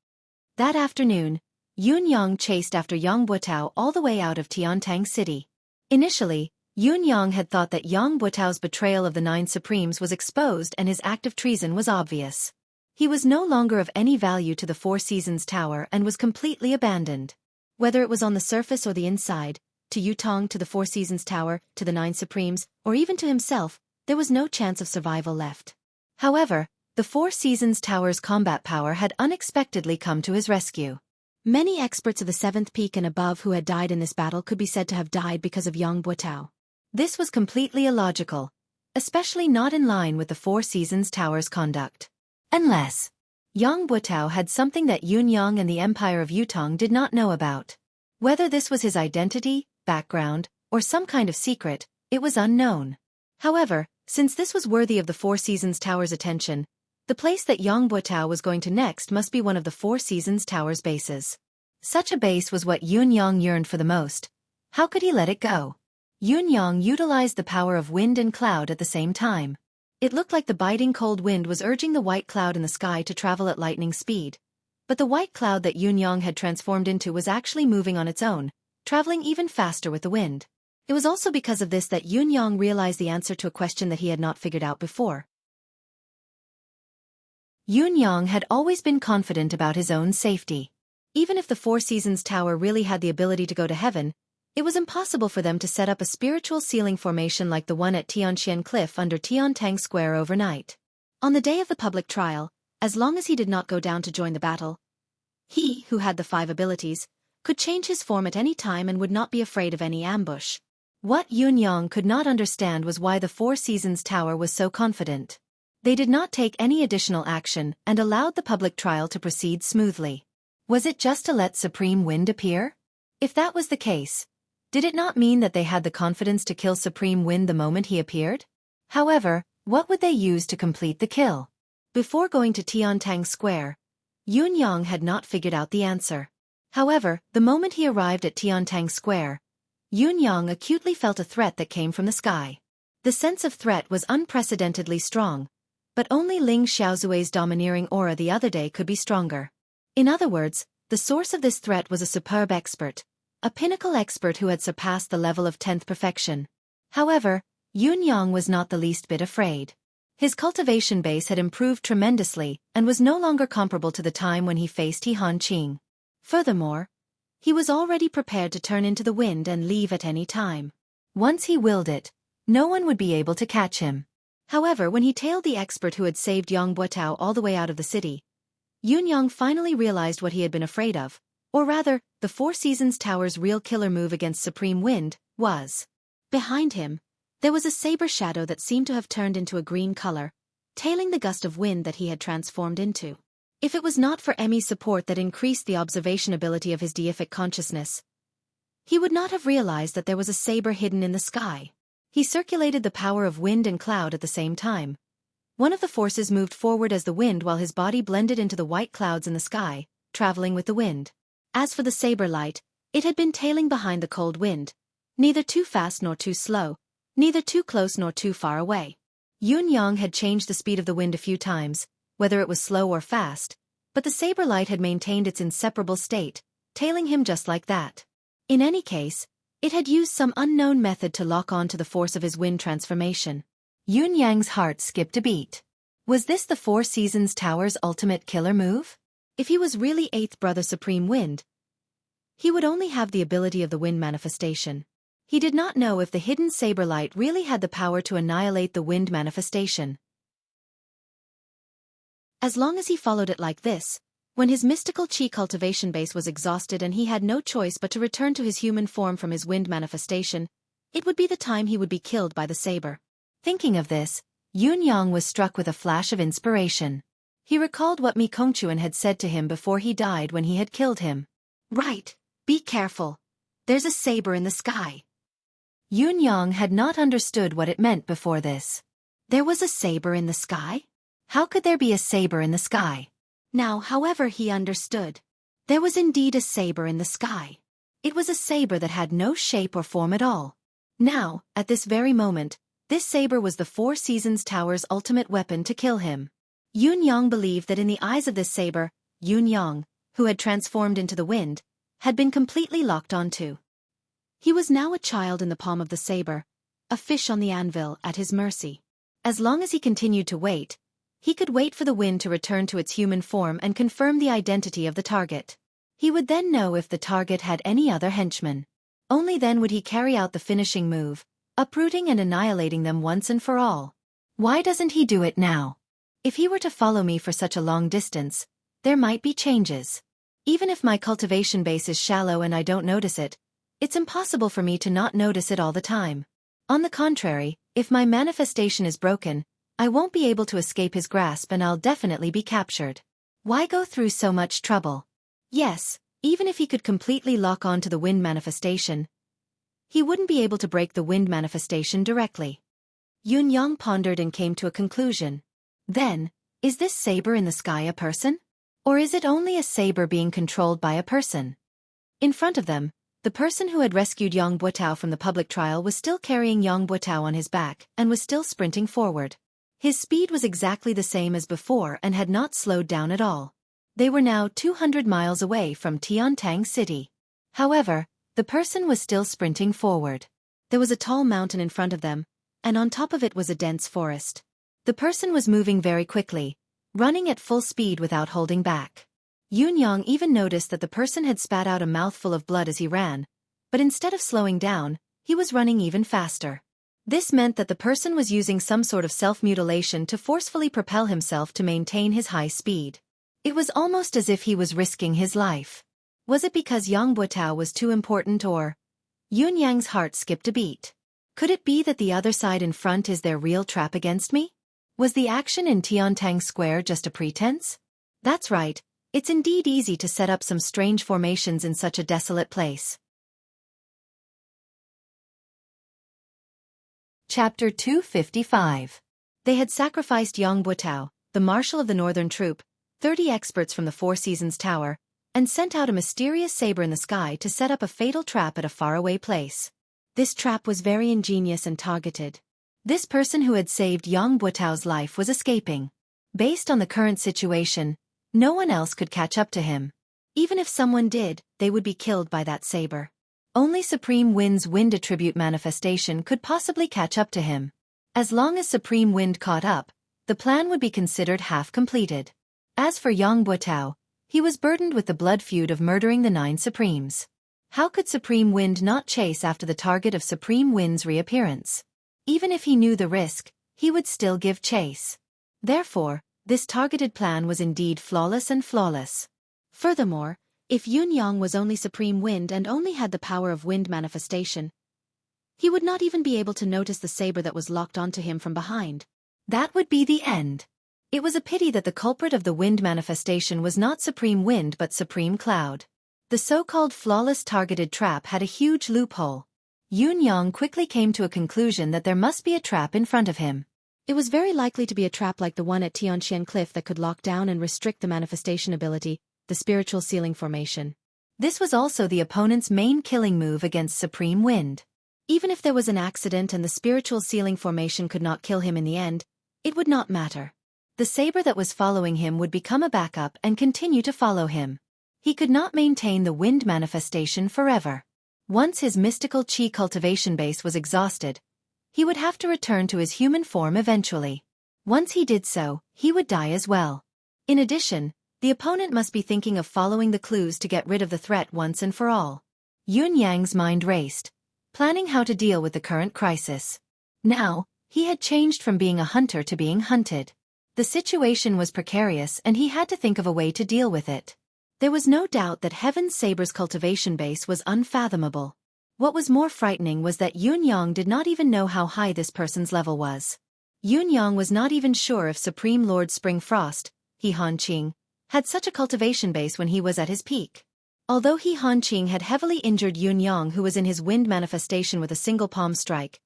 That afternoon, Yun Yang chased after Yang Buotao all the way out of Tiantang City. Initially, Yun Yang had thought that Yang Buotao's betrayal of the 9 Supremes was exposed and his act of treason was obvious. He was no longer of any value to the Four Seasons Tower and was completely abandoned. Whether it was on the surface or the inside, to Yutong, to the Four Seasons Tower, to the 9 Supremes, or even to himself, there was no chance of survival left. However, the Four Seasons Tower's combat power had unexpectedly come to his rescue. Many experts of the 7th peak and above who had died in this battle could be said to have died because of Yang Buotao. This was completely illogical, especially not in line with the Four Seasons Tower's conduct. Unless Yang Buotao had something that Yun Yang and the Empire of Yutong did not know about. Whether this was his identity, background, or some kind of secret, it was unknown. However, since this was worthy of the Four Seasons Tower's attention, the place that Yang Buotao was going to next must be one of the Four Seasons Tower's bases. Such a base was what Yun Yang yearned for the most. How could he let it go? Yun Yang utilized the power of wind and cloud at the same time. It looked like the biting cold wind was urging the white cloud in the sky to travel at lightning speed. But the white cloud that Yun Yang had transformed into was actually moving on its own, traveling even faster with the wind. It was also because of this that Yun Yang realized the answer to a question that he had not figured out before. Yun Yang had always been confident about his own safety. Even if the Four Seasons Tower really had the ability to go to heaven, it was impossible for them to set up a spiritual ceiling formation like the one at Tianxian Cliff under Tiantang Square overnight. On the day of the public trial, as long as he did not go down to join the battle, he, who had the 5 abilities, could change his form at any time and would not be afraid of any ambush. What Yun Yang could not understand was why the Four Seasons Tower was so confident. They did not take any additional action and allowed the public trial to proceed smoothly. Was it just to let Supreme Wind appear? If that was the case, did it not mean that they had the confidence to kill Supreme Wind the moment he appeared? However, what would they use to complete the kill? Before going to Tiantang Square, Yun Yang had not figured out the answer. However, the moment he arrived at Tiantang Square, Yun Yang acutely felt a threat that came from the sky. The sense of threat was unprecedentedly strong, but only Ling Xiaozui's domineering aura the other day could be stronger. In other words, the source of this threat was a superb expert, a pinnacle expert who had surpassed the level of 10th perfection. However, Yun Yang was not the least bit afraid. His cultivation base had improved tremendously and was no longer comparable to the time when he faced He Han Qing. Furthermore, he was already prepared to turn into the wind and leave at any time. Once he willed it, no one would be able to catch him. However, when he tailed the expert who had saved Yang Buotao all the way out of the city, Yun Yang finally realized what he had been afraid of, or rather, the Four Seasons Tower's real killer move against Supreme Wind was. Behind him, there was a saber shadow that seemed to have turned into a green color, tailing the gust of wind that he had transformed into. If it was not for Emmy's support that increased the observation ability of his deific consciousness, he would not have realized that there was a saber hidden in the sky. He circulated the power of wind and cloud at the same time. One of the forces moved forward as the wind while his body blended into the white clouds in the sky, traveling with the wind. As for the saber light, It had been tailing behind the cold wind, neither too fast nor too slow, neither too close nor too far away. Yun-yang had changed the speed of the wind a few times, whether it was slow or fast, but the saber light had maintained its inseparable state, tailing him just like that. In any case, it had used some unknown method to lock on to the force of his wind transformation. Yun-yang's heart skipped a beat. Was this the Four Seasons Tower's ultimate killer move? If he was really Eighth Brother Supreme Wind, he would only have the ability of the wind manifestation. He did not know if the hidden saber light really had the power to annihilate the wind manifestation. As long as he followed it like this, when his mystical chi cultivation base was exhausted and he had no choice but to return to his human form from his wind manifestation, it would be the time he would be killed by the saber. Thinking of this, Yun-yang was struck with a flash of inspiration. He recalled what Mi Kongquan had said to him before he died when he had killed him. Right, be careful. There's a saber in the sky. Yun-yang had not understood what it meant before this. There was a saber in the sky? How could there be a saber in the sky? Now, however, he understood. There was indeed a saber in the sky. It was a saber that had no shape or form at all. Now, at this very moment, this saber was the Four Seasons Tower's ultimate weapon to kill him. Yun-yang believed that in the eyes of this saber, Yun-yang, who had transformed into the wind, had been completely locked onto. He was now a child in the palm of the saber, a fish on the anvil at his mercy. As long as he continued to wait, he could wait for the wind to return to its human form and confirm the identity of the target. He would then know if the target had any other henchmen. Only then would he carry out the finishing move, uprooting and annihilating them once and for all. Why doesn't he do it now? If he were to follow me for such a long distance, there might be changes. Even if my cultivation base is shallow and I don't notice it, it's impossible for me to not notice it all the time. On the contrary, if my manifestation is broken, I won't be able to escape his grasp and I'll definitely be captured. Why go through so much trouble? Yes, even if he could completely lock on to the wind manifestation, he wouldn't be able to break the wind manifestation directly. Yun-yang pondered and came to a conclusion. Then, is this saber in the sky a person? Or is it only a saber being controlled by a person? In front of them, the person who had rescued Yang Buotao from the public trial was still carrying Yang Buotao on his back and was still sprinting forward. His speed was exactly the same as before and had not slowed down at all. They were now 200 miles away from Tiantang City. However, the person was still sprinting forward. There was a tall mountain in front of them, and on top of it was a dense forest. The person was moving very quickly, running at full speed without holding back. Yun-yang even noticed that the person had spat out a mouthful of blood as he ran, but instead of slowing down, he was running even faster. This meant that the person was using some sort of self-mutilation to forcefully propel himself to maintain his high speed. It was almost as if he was risking his life. Was it because Yang Buotao was too important or? Yun-yang's heart skipped a beat. Could it be that the other side in front is their real trap against me? Was the action in Tiantang Square just a pretense? That's right, it's indeed easy to set up some strange formations in such a desolate place. Chapter 255. They had sacrificed Yang Buotao, the marshal of the northern troop, 30 experts from the Four Seasons Tower, and sent out a mysterious saber in the sky to set up a fatal trap at a faraway place. This trap was very ingenious and targeted. This person who had saved Yang Buotao's life was escaping. Based on the current situation, no one else could catch up to him. Even if someone did, they would be killed by that saber. Only Supreme Wind's wind attribute manifestation could possibly catch up to him. As long as Supreme Wind caught up, the plan would be considered half completed. As for Yang Buotao, he was burdened with the blood feud of murdering the 9 Supremes. How could Supreme Wind not chase after the target of Supreme Wind's reappearance? Even if he knew the risk, he would still give chase. Therefore, this targeted plan was indeed flawless and flawless. Furthermore, if Yun-yang was only Supreme Wind and only had the power of wind manifestation, he would not even be able to notice the saber that was locked onto him from behind. That would be the end. It was a pity that the culprit of the wind manifestation was not Supreme Wind but Supreme Cloud. The so-called flawless targeted trap had a huge loophole. Yun-yang quickly came to a conclusion that there must be a trap in front of him. It was very likely to be a trap like the one at Tianxian Cliff that could lock down and restrict the manifestation ability, the spiritual ceiling formation. This was also the opponent's main killing move against Supreme Wind. Even if there was an accident and the spiritual sealing formation could not kill him in the end, it would not matter. The saber that was following him would become a backup and continue to follow him. He could not maintain the wind manifestation forever. Once his mystical chi cultivation base was exhausted, he would have to return to his human form eventually. Once he did so, he would die as well. In addition, the opponent must be thinking of following the clues to get rid of the threat once and for all. Yun Yang's mind raced, planning how to deal with the current crisis. Now, he had changed from being a hunter to being hunted. The situation was precarious and he had to think of a way to deal with it. There was no doubt that Heaven's Saber's cultivation base was unfathomable. What was more frightening was that Yun Yang did not even know how high this person's level was. Yun Yang was not even sure if Supreme Lord Spring Frost, He Hanqing, had such a cultivation base when he was at his peak. Although He Hanqing had heavily injured Yun Yang, who was in his wind manifestation with a single palm strike,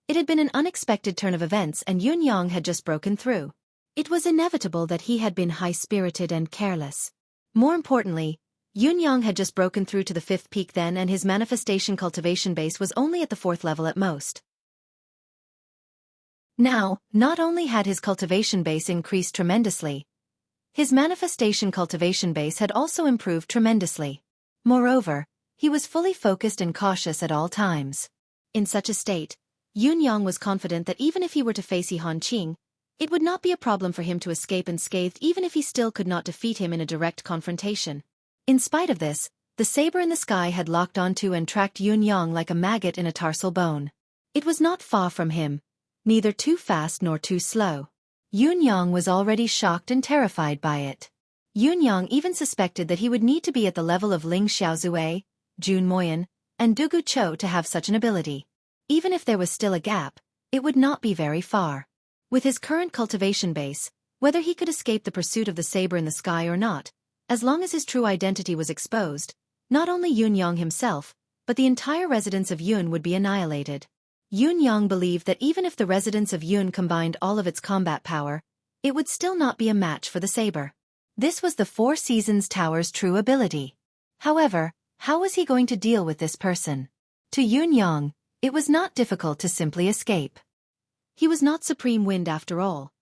it had been an unexpected turn of events and Yun Yang had just broken through. It was inevitable that he had been high-spirited and careless. More importantly, Yun Yang had just broken through to the 5th peak then and his manifestation cultivation base was only at the 4th level at most. Now, not only had his cultivation base increased tremendously, his manifestation cultivation base had also improved tremendously. Moreover, he was fully focused and cautious at all times. In such a state, Yun Yang was confident that even if he were to face He Hanqing, it would not be a problem for him to escape unscathed even if he still could not defeat him in a direct confrontation. In spite of this, the saber in the sky had locked onto and tracked Yun Yang like a maggot in a tarsal bone. It was not far from him, neither too fast nor too slow. Yun Yang was already shocked and terrified by it. Yun Yang even suspected that he would need to be at the level of Ling Xiaozue, Jun Moyan, and Dugu Chou to have such an ability. Even if there was still a gap, it would not be very far. With his current cultivation base, whether he could escape the pursuit of the saber in the sky or not, as long as his true identity was exposed, not only Yun Yang himself, but the entire residence of Yun would be annihilated. Yun Yang believed that even if the residence of Yun combined all of its combat power, it would still not be a match for the saber. This was the Four Seasons Tower's true ability. However, how was he going to deal with this person? To Yun Yang, it was not difficult to simply escape. He was not Supreme Wind after all.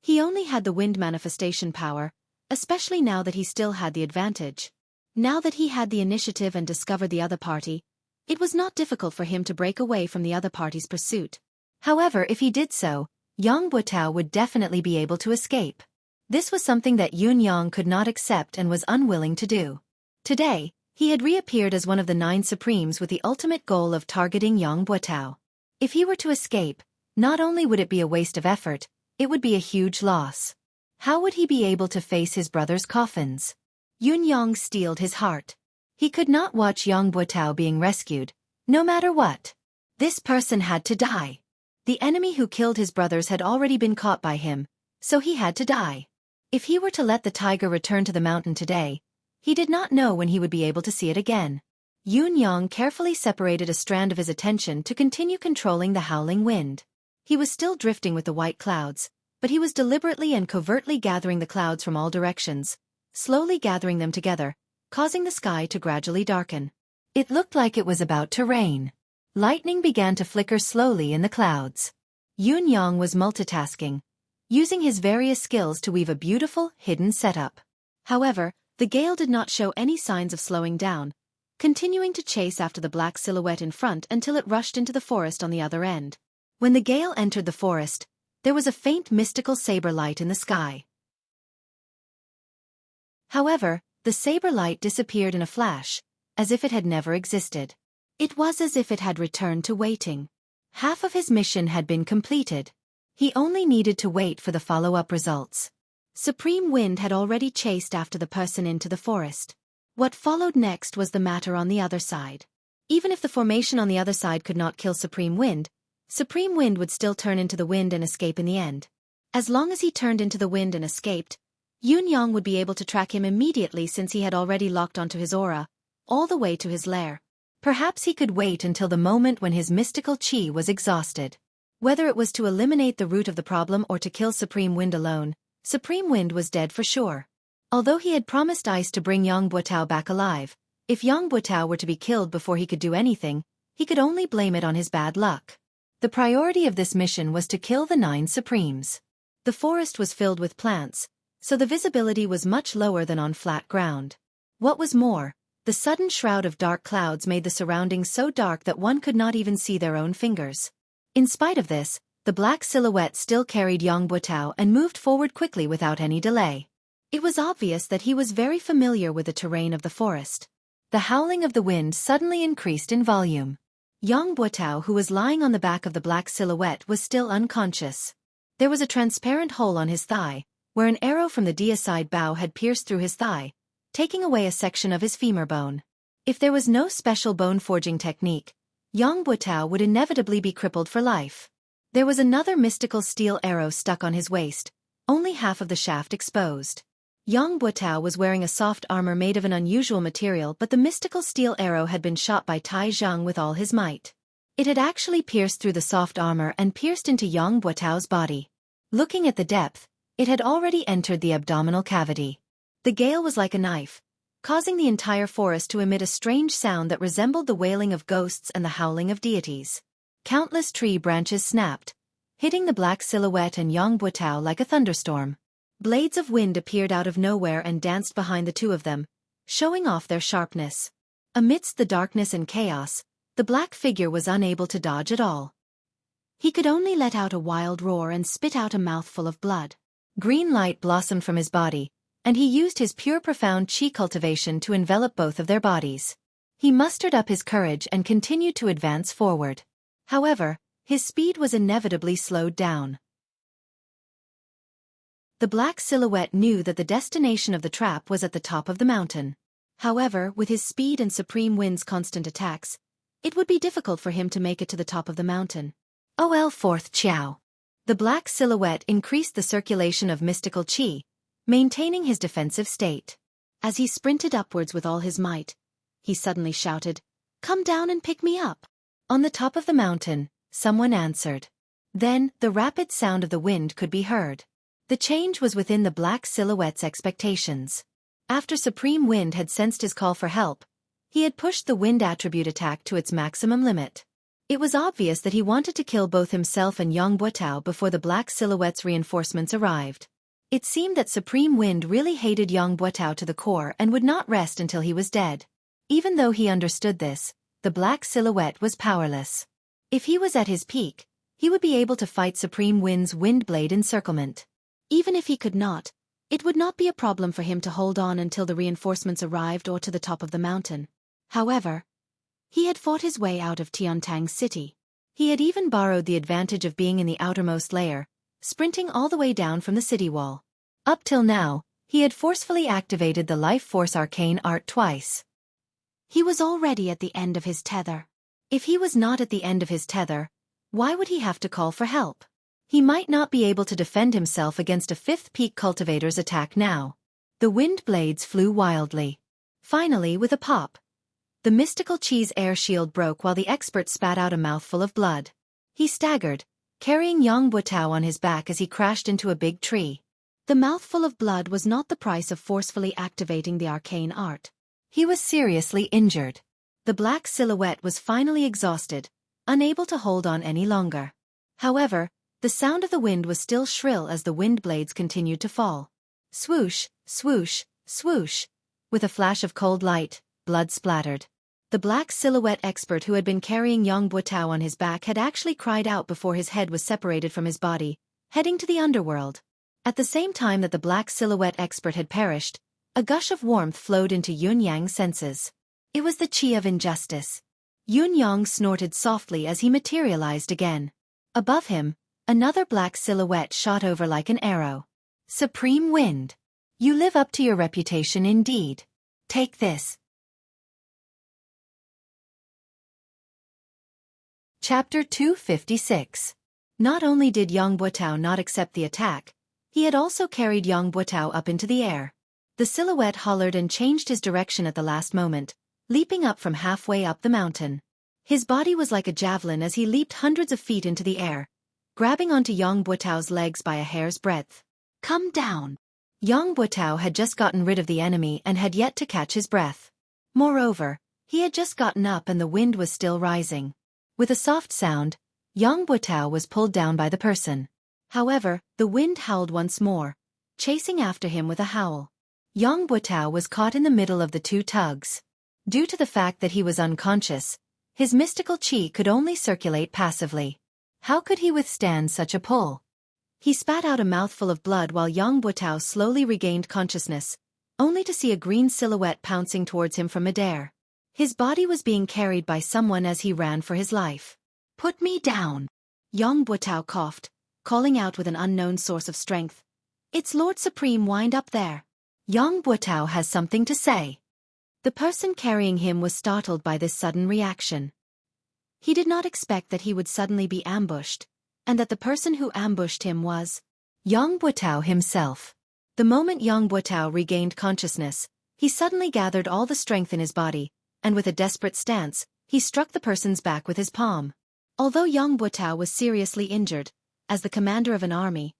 He only had the wind manifestation power, especially now that he still had the advantage. Now that he had the initiative and discovered the other party, it was not difficult for him to break away from the other party's pursuit. However, if he did so, Yang Buotao would definitely be able to escape. This was something that Yun Yang could not accept and was unwilling to do. Today, he had reappeared as one of the 9 Supremes with the ultimate goal of targeting Yang Buotao. If he were to escape, not only would it be a waste of effort, it would be a huge loss. How would he be able to face his brother's coffins? Yun Yang steeled his heart. He could not watch Yang Buotao being rescued, no matter what. This person had to die. The enemy who killed his brothers had already been caught by him, so he had to die. If he were to let the tiger return to the mountain today, he did not know when he would be able to see it again. Yun Yang carefully separated a strand of his attention to continue controlling the howling wind. He was still drifting with the white clouds, but he was deliberately and covertly gathering the clouds from all directions, slowly gathering them together, causing the sky to gradually darken. It looked like it was about to rain. Lightning began to flicker slowly in the clouds. Yun Yang was multitasking, using his various skills to weave a beautiful, hidden setup. However, the gale did not show any signs of slowing down, continuing to chase after the black silhouette in front until it rushed into the forest on the other end. When the gale entered the forest, there was a faint mystical saber light in the sky. However, the saber light disappeared in a flash, as if it had never existed. It was as if it had returned to waiting. Half of his mission had been completed. He only needed to wait for the follow-up results. Supreme Wind had already chased after the person into the forest. What followed next was the matter on the other side. Even if the formation on the other side could not kill Supreme Wind would still turn into the wind and escape in the end. As long as he turned into the wind and escaped, Yun Yang would be able to track him immediately since he had already locked onto his aura, all the way to his lair. Perhaps he could wait until the moment when his mystical chi was exhausted. Whether it was to eliminate the root of the problem or to kill Supreme Wind alone, Supreme Wind was dead for sure. Although he had promised Ice to bring Yang Buotao back alive, If Yang Buotao were to be killed before he could do anything, he could only blame it on his bad luck. The priority of this mission was to kill the 9 Supremes. The forest was filled with plants, so the visibility was much lower than on flat ground. What was more, the sudden shroud of dark clouds made the surroundings so dark that one could not even see their own fingers. In spite of this, the black silhouette still carried Yang Buotao and moved forward quickly without any delay. It was obvious that he was very familiar with the terrain of the forest. The howling of the wind suddenly increased in volume. Yang Buotao, who was lying on the back of the black silhouette, was still unconscious. There was a transparent hole on his thigh, where an arrow from the deicide bow had pierced through his thigh, taking away a section of his femur bone. If there was no special bone-forging technique, Yang Buotao would inevitably be crippled for life. There was another mystical steel arrow stuck on his waist, only half of the shaft exposed. Yang Buotao was wearing a soft armor made of an unusual material, but the mystical steel arrow had been shot by Tai Zhang with all his might. It had actually pierced through the soft armor and pierced into Yang Buotao's body. Looking at the depth, it had already entered the abdominal cavity. The gale was like a knife, causing the entire forest to emit a strange sound that resembled the wailing of ghosts and the howling of deities. Countless tree branches snapped, hitting the black silhouette and Yang Buotao like a thunderstorm. Blades of wind appeared out of nowhere and danced behind the two of them, showing off their sharpness. Amidst the darkness and chaos, the black figure was unable to dodge at all. He could only let out a wild roar and spit out a mouthful of blood. Green light blossomed from his body, and he used his pure profound chi cultivation to envelop both of their bodies. He mustered up his courage and continued to advance forward. However, his speed was inevitably slowed down. The black silhouette knew that the destination of the trap was at the top of the mountain. However, with his speed and Supreme Wind's constant attacks, it would be difficult for him to make it to the top of the mountain. Fourth Qiao. The black silhouette increased the circulation of mystical qi, maintaining his defensive state. As he sprinted upwards with all his might, he suddenly shouted, "Come down and pick me up." On the top of the mountain, someone answered. Then, the rapid sound of the wind could be heard. The change was within the black silhouette's expectations. After Supreme Wind had sensed his call for help, he had pushed the wind attribute attack to its maximum limit. It was obvious that he wanted to kill both himself and Yang Buotao before the black silhouette's reinforcements arrived. It seemed that Supreme Wind really hated Yang Buotao to the core and would not rest until he was dead. Even though he understood this, the black silhouette was powerless. If he was at his peak, he would be able to fight Supreme Wind's Windblade encirclement. Even if he could not, it would not be a problem for him to hold on until the reinforcements arrived or to the top of the mountain. However, he had fought his way out of Tiantang's city. He had even borrowed the advantage of being in the outermost layer, sprinting all the way down from the city wall. Up till now, he had forcefully activated the Life Force Arcane Art twice. He was already at the end of his tether. If he was not at the end of his tether, why would he have to call for help? He might not be able to defend himself against a fifth peak cultivator's attack now. The wind blades flew wildly. Finally, with a pop, the mystical Qi's air shield broke while the expert spat out a mouthful of blood. He staggered, carrying Yang Buotao on his back as he crashed into a big tree. The mouthful of blood was not the price of forcefully activating the arcane art. He was seriously injured. The black silhouette was finally exhausted, unable to hold on any longer. However, the sound of the wind was still shrill as the wind blades continued to fall. Swoosh, swoosh, swoosh. With a flash of cold light, blood splattered. The black silhouette expert who had been carrying Yang Buotao on his back had actually cried out before his head was separated from his body, heading to the underworld. At the same time that the black silhouette expert had perished, a gush of warmth flowed into Yun Yang's senses. It was the Qi of injustice. Yun Yang snorted softly as he materialized again. Above him, another black silhouette shot over like an arrow. Supreme Wind. You live up to your reputation indeed. Take this. Chapter 256. Not only did Yang Buotao not accept the attack, he had also carried Yang Buotao up into the air. The silhouette hollered and changed his direction at the last moment, leaping up from halfway up the mountain. His body was like a javelin as he leaped hundreds of feet into the air, grabbing onto Yang Buotao's legs by a hair's breadth. Come down. Yang Buotao had just gotten rid of the enemy and had yet to catch his breath. Moreover, he had just gotten up and the wind was still rising. With a soft sound, Yang Butao was pulled down by the person. However, the wind howled once more, chasing after him with a howl. Yang Butao was caught in the middle of the two tugs. Due to the fact that he was unconscious, his mystical qi could only circulate passively. How could he withstand such a pull? He spat out a mouthful of blood while Yang Butao slowly regained consciousness, only to see a green silhouette pouncing towards him from midair. His body was being carried by someone as he ran for his life. "Put me down!" Yang Butao coughed, calling out with an unknown source of strength. "It's Lord Supreme Wind up there. Yang Butao has something to say." The person carrying him was startled by this sudden reaction. He did not expect that he would suddenly be ambushed, and that the person who ambushed him was Yang Butao himself. The moment Yang Butao regained consciousness, he suddenly gathered all the strength in his body, and with a desperate stance, he struck the person's back with his palm. Although Yang Butao was seriously injured, as the commander of an army,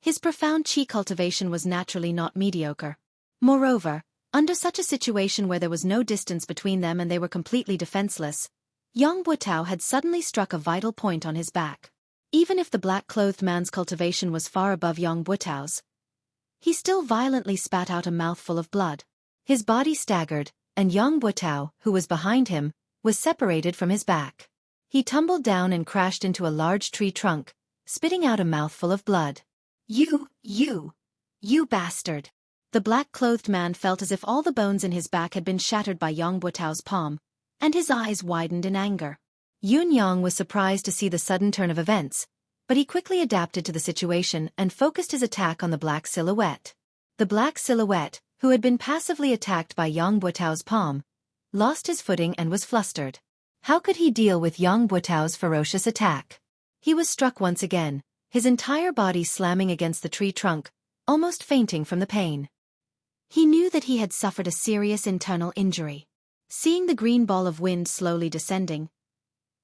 his profound qi cultivation was naturally not mediocre. Moreover, under such a situation where there was no distance between them and they were completely defenseless, Yang Butao had suddenly struck a vital point on his back. Even if the black-clothed man's cultivation was far above Yang Butao's, he still violently spat out a mouthful of blood. His body staggered, and Yang Butao, who was behind him, was separated from his back. He tumbled down and crashed into a large tree trunk, spitting out a mouthful of blood. You bastard!" The black-clothed man felt as if all the bones in his back had been shattered by Yang Butao's palm, and his eyes widened in anger. Yun Yang was surprised to see the sudden turn of events, but he quickly adapted to the situation and focused his attack on the black silhouette. The black silhouette, who had been passively attacked by Yang Butao's palm, lost his footing and was flustered. How could he deal with Yang Butao's ferocious attack? He was struck once again, his entire body slamming against the tree trunk, almost fainting from the pain. He knew that he had suffered a serious internal injury. Seeing the green ball of wind slowly descending,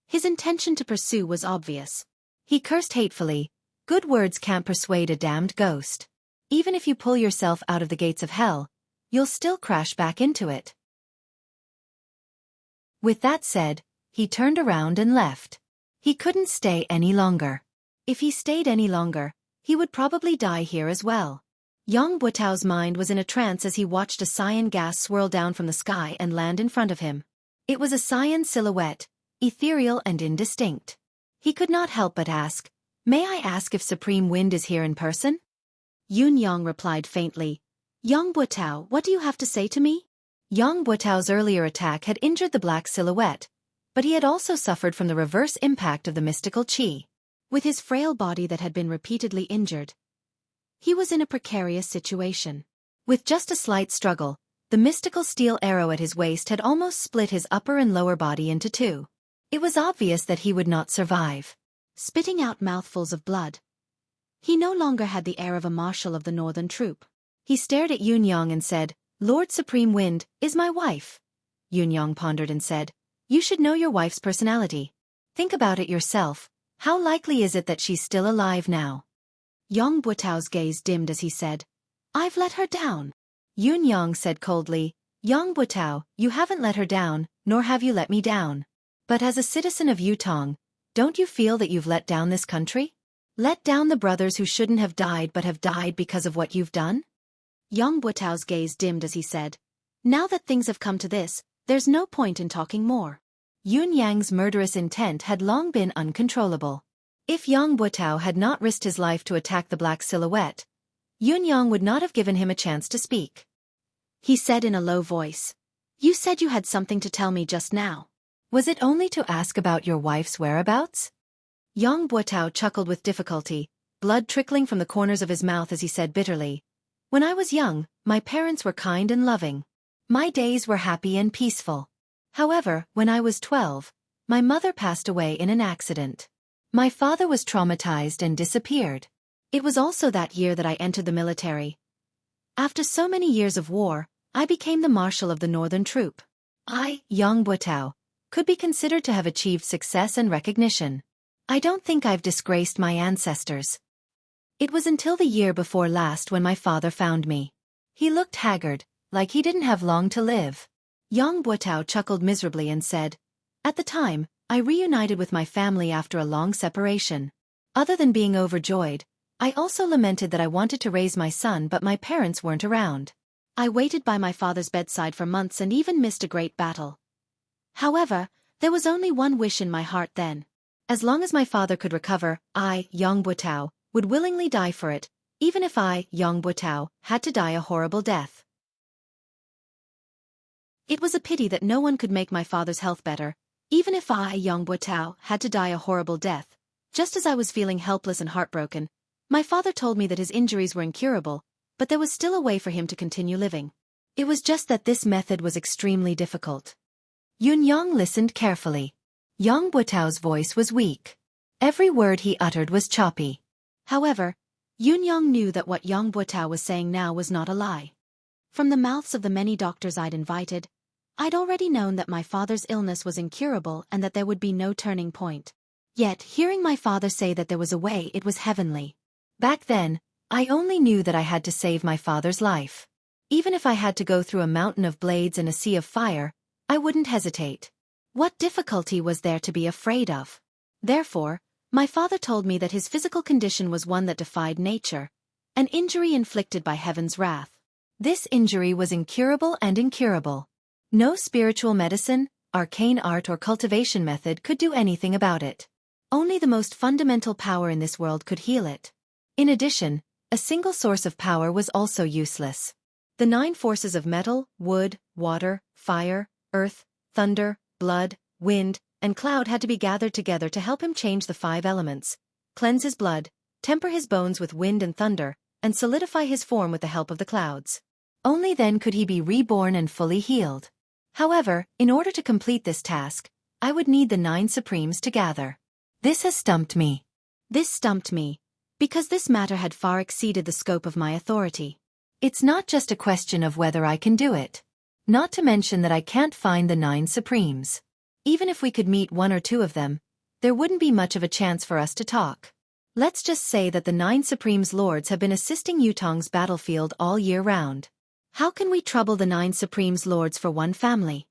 his intention to pursue was obvious. He cursed hatefully, "Good words can't persuade a damned ghost. Even if you pull yourself out of the gates of hell, you'll still crash back into it." With that said, he turned around and left. He couldn't stay any longer. If he stayed any longer, he would probably die here as well. Yang Butao's mind was in a trance as he watched a cyan gas swirl down from the sky and land in front of him. It was a cyan silhouette, ethereal and indistinct. He could not help but ask, "May I ask if Supreme Wind is here in person?" Yun Yang replied faintly, "Yang Butao, what do you have to say to me?" Yang Butao's earlier attack had injured the black silhouette, but he had also suffered from the reverse impact of the mystical qi. With his frail body that had been repeatedly injured, he was in a precarious situation. With just a slight struggle, the mystical steel arrow at his waist had almost split his upper and lower body into two. It was obvious that he would not survive. Spitting out mouthfuls of blood, he no longer had the air of a marshal of the northern troop. He stared at Yun Yang and said, "Lord Supreme Wind is my wife." Yun Yang pondered and said, "You should know your wife's personality. Think about it yourself. How likely is it that she's still alive now?" Yang Butao's gaze dimmed as he said, "I've let her down." Yun Yang said coldly, "Yang Butao, you haven't let her down, nor have you let me down. But as a citizen of Yutong, don't you feel that you've let down this country? Let down the brothers who shouldn't have died but have died because of what you've done?" Yang Butao's gaze dimmed as he said, "Now that things have come to this, there's no point in talking more." Yun Yang's murderous intent had long been uncontrollable. If Yang Butao had not risked his life to attack the black silhouette, Yun Yang would not have given him a chance to speak. He said in a low voice, "You said you had something to tell me just now. Was it only to ask about your wife's whereabouts?" Yang Butao chuckled with difficulty, blood trickling from the corners of his mouth as he said bitterly, "When I was young, my parents were kind and loving. My days were happy and peaceful. However, when I was 12, my mother passed away in an accident. My father was traumatized and disappeared. It was also that year that I entered the military. After so many years of war, I became the marshal of the northern troop. I, Yang Butao, could be considered to have achieved success and recognition. I don't think I've disgraced my ancestors. It was until the year before last when my father found me. He looked haggard, like he didn't have long to live." Yang Buotao chuckled miserably and said, "At the time, I reunited with my family after a long separation. Other than being overjoyed, I also lamented that I wanted to raise my son but my parents weren't around. I waited by my father's bedside for months and even missed a great battle. However, there was only one wish in my heart then. As long as my father could recover, I, Yang Buotao, would willingly die for it, even if I, Yang Buotao, had to die a horrible death. It was a pity that no one could make my father's health better, even if I, Yang Buotao, had to die a horrible death. Just as I was feeling helpless and heartbroken, my father told me that his injuries were incurable, but there was still a way for him to continue living. It was just that this method was extremely difficult." Yun Yang listened carefully. Yang Buotao's voice was weak. Every word he uttered was choppy. However, Yun Yang knew that what Yang Buotao was saying now was not a lie. From the mouths of the many doctors I'd invited, I'd already known that my father's illness was incurable and that there would be no turning point. Yet, hearing my father say that there was a way, it was heavenly. Back then, I only knew that I had to save my father's life. Even if I had to go through a mountain of blades and a sea of fire, I wouldn't hesitate. What difficulty was there to be afraid of? Therefore, my father told me that his physical condition was one that defied nature, an injury inflicted by heaven's wrath. This injury was incurable and incurable. No spiritual medicine, arcane art or cultivation method could do anything about it. Only the most fundamental power in this world could heal it. In addition, a single source of power was also useless. The 9 forces of metal, wood, water, fire, earth, thunder, blood, wind, and cloud had to be gathered together to help him change the 5 elements, cleanse his blood, temper his bones with wind and thunder, and solidify his form with the help of the clouds. Only then could he be reborn and fully healed. However, in order to complete this task, I would need the 9 Supremes to gather. This has stumped me. This stumped me, because this matter had far exceeded the scope of my authority. It's not just a question of whether I can do it. Not to mention that I can't find the 9 Supremes. Even if we could meet 1 or 2 of them, there wouldn't be much of a chance for us to talk. Let's just say that the 9 Supremes Lords have been assisting Yutong's battlefield all year round. How can we trouble the 9 Supremes Lords for one family?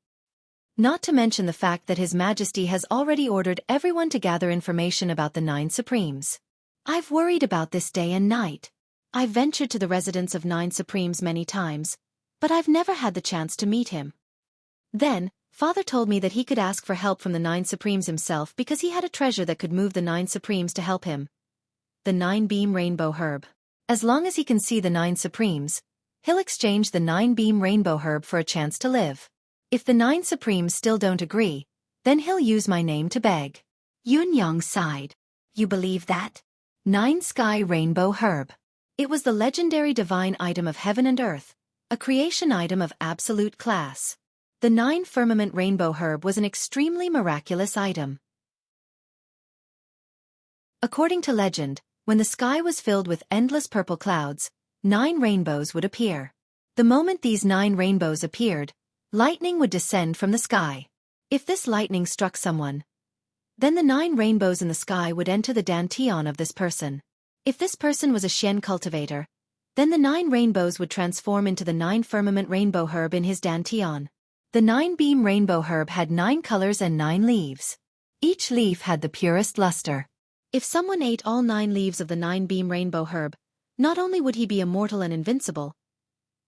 Not to mention the fact that His Majesty has already ordered everyone to gather information about the 9 Supremes. I've worried about this day and night. I've ventured to the residence of 9 Supremes many times, but I've never had the chance to meet him. Then, Father told me that he could ask for help from the 9 Supremes himself because he had a treasure that could move the 9 Supremes to help him. The 9-beam rainbow herb. As long as he can see the 9 Supremes, he'll exchange the 9-beam rainbow herb for a chance to live. If the 9 Supremes still don't agree, then he'll use my name to beg. Yun Yang sighed. You believe that? 9 Sky Rainbow Herb. It was the legendary divine item of heaven and earth, a creation item of absolute class. The 9 Firmament Rainbow Herb was an extremely miraculous item. According to legend, when the sky was filled with endless purple clouds, 9 rainbows would appear. The moment these 9 rainbows appeared, lightning would descend from the sky. If this lightning struck someone, then the 9 rainbows in the sky would enter the dantian of this person. If this person was a Xian cultivator, then the 9 rainbows would transform into the 9 Firmament Rainbow Herb in his dantian. The 9-beam rainbow herb had 9 colors and 9 leaves. Each leaf had the purest luster. If someone ate all 9 leaves of the 9-beam rainbow herb, not only would he be immortal and invincible,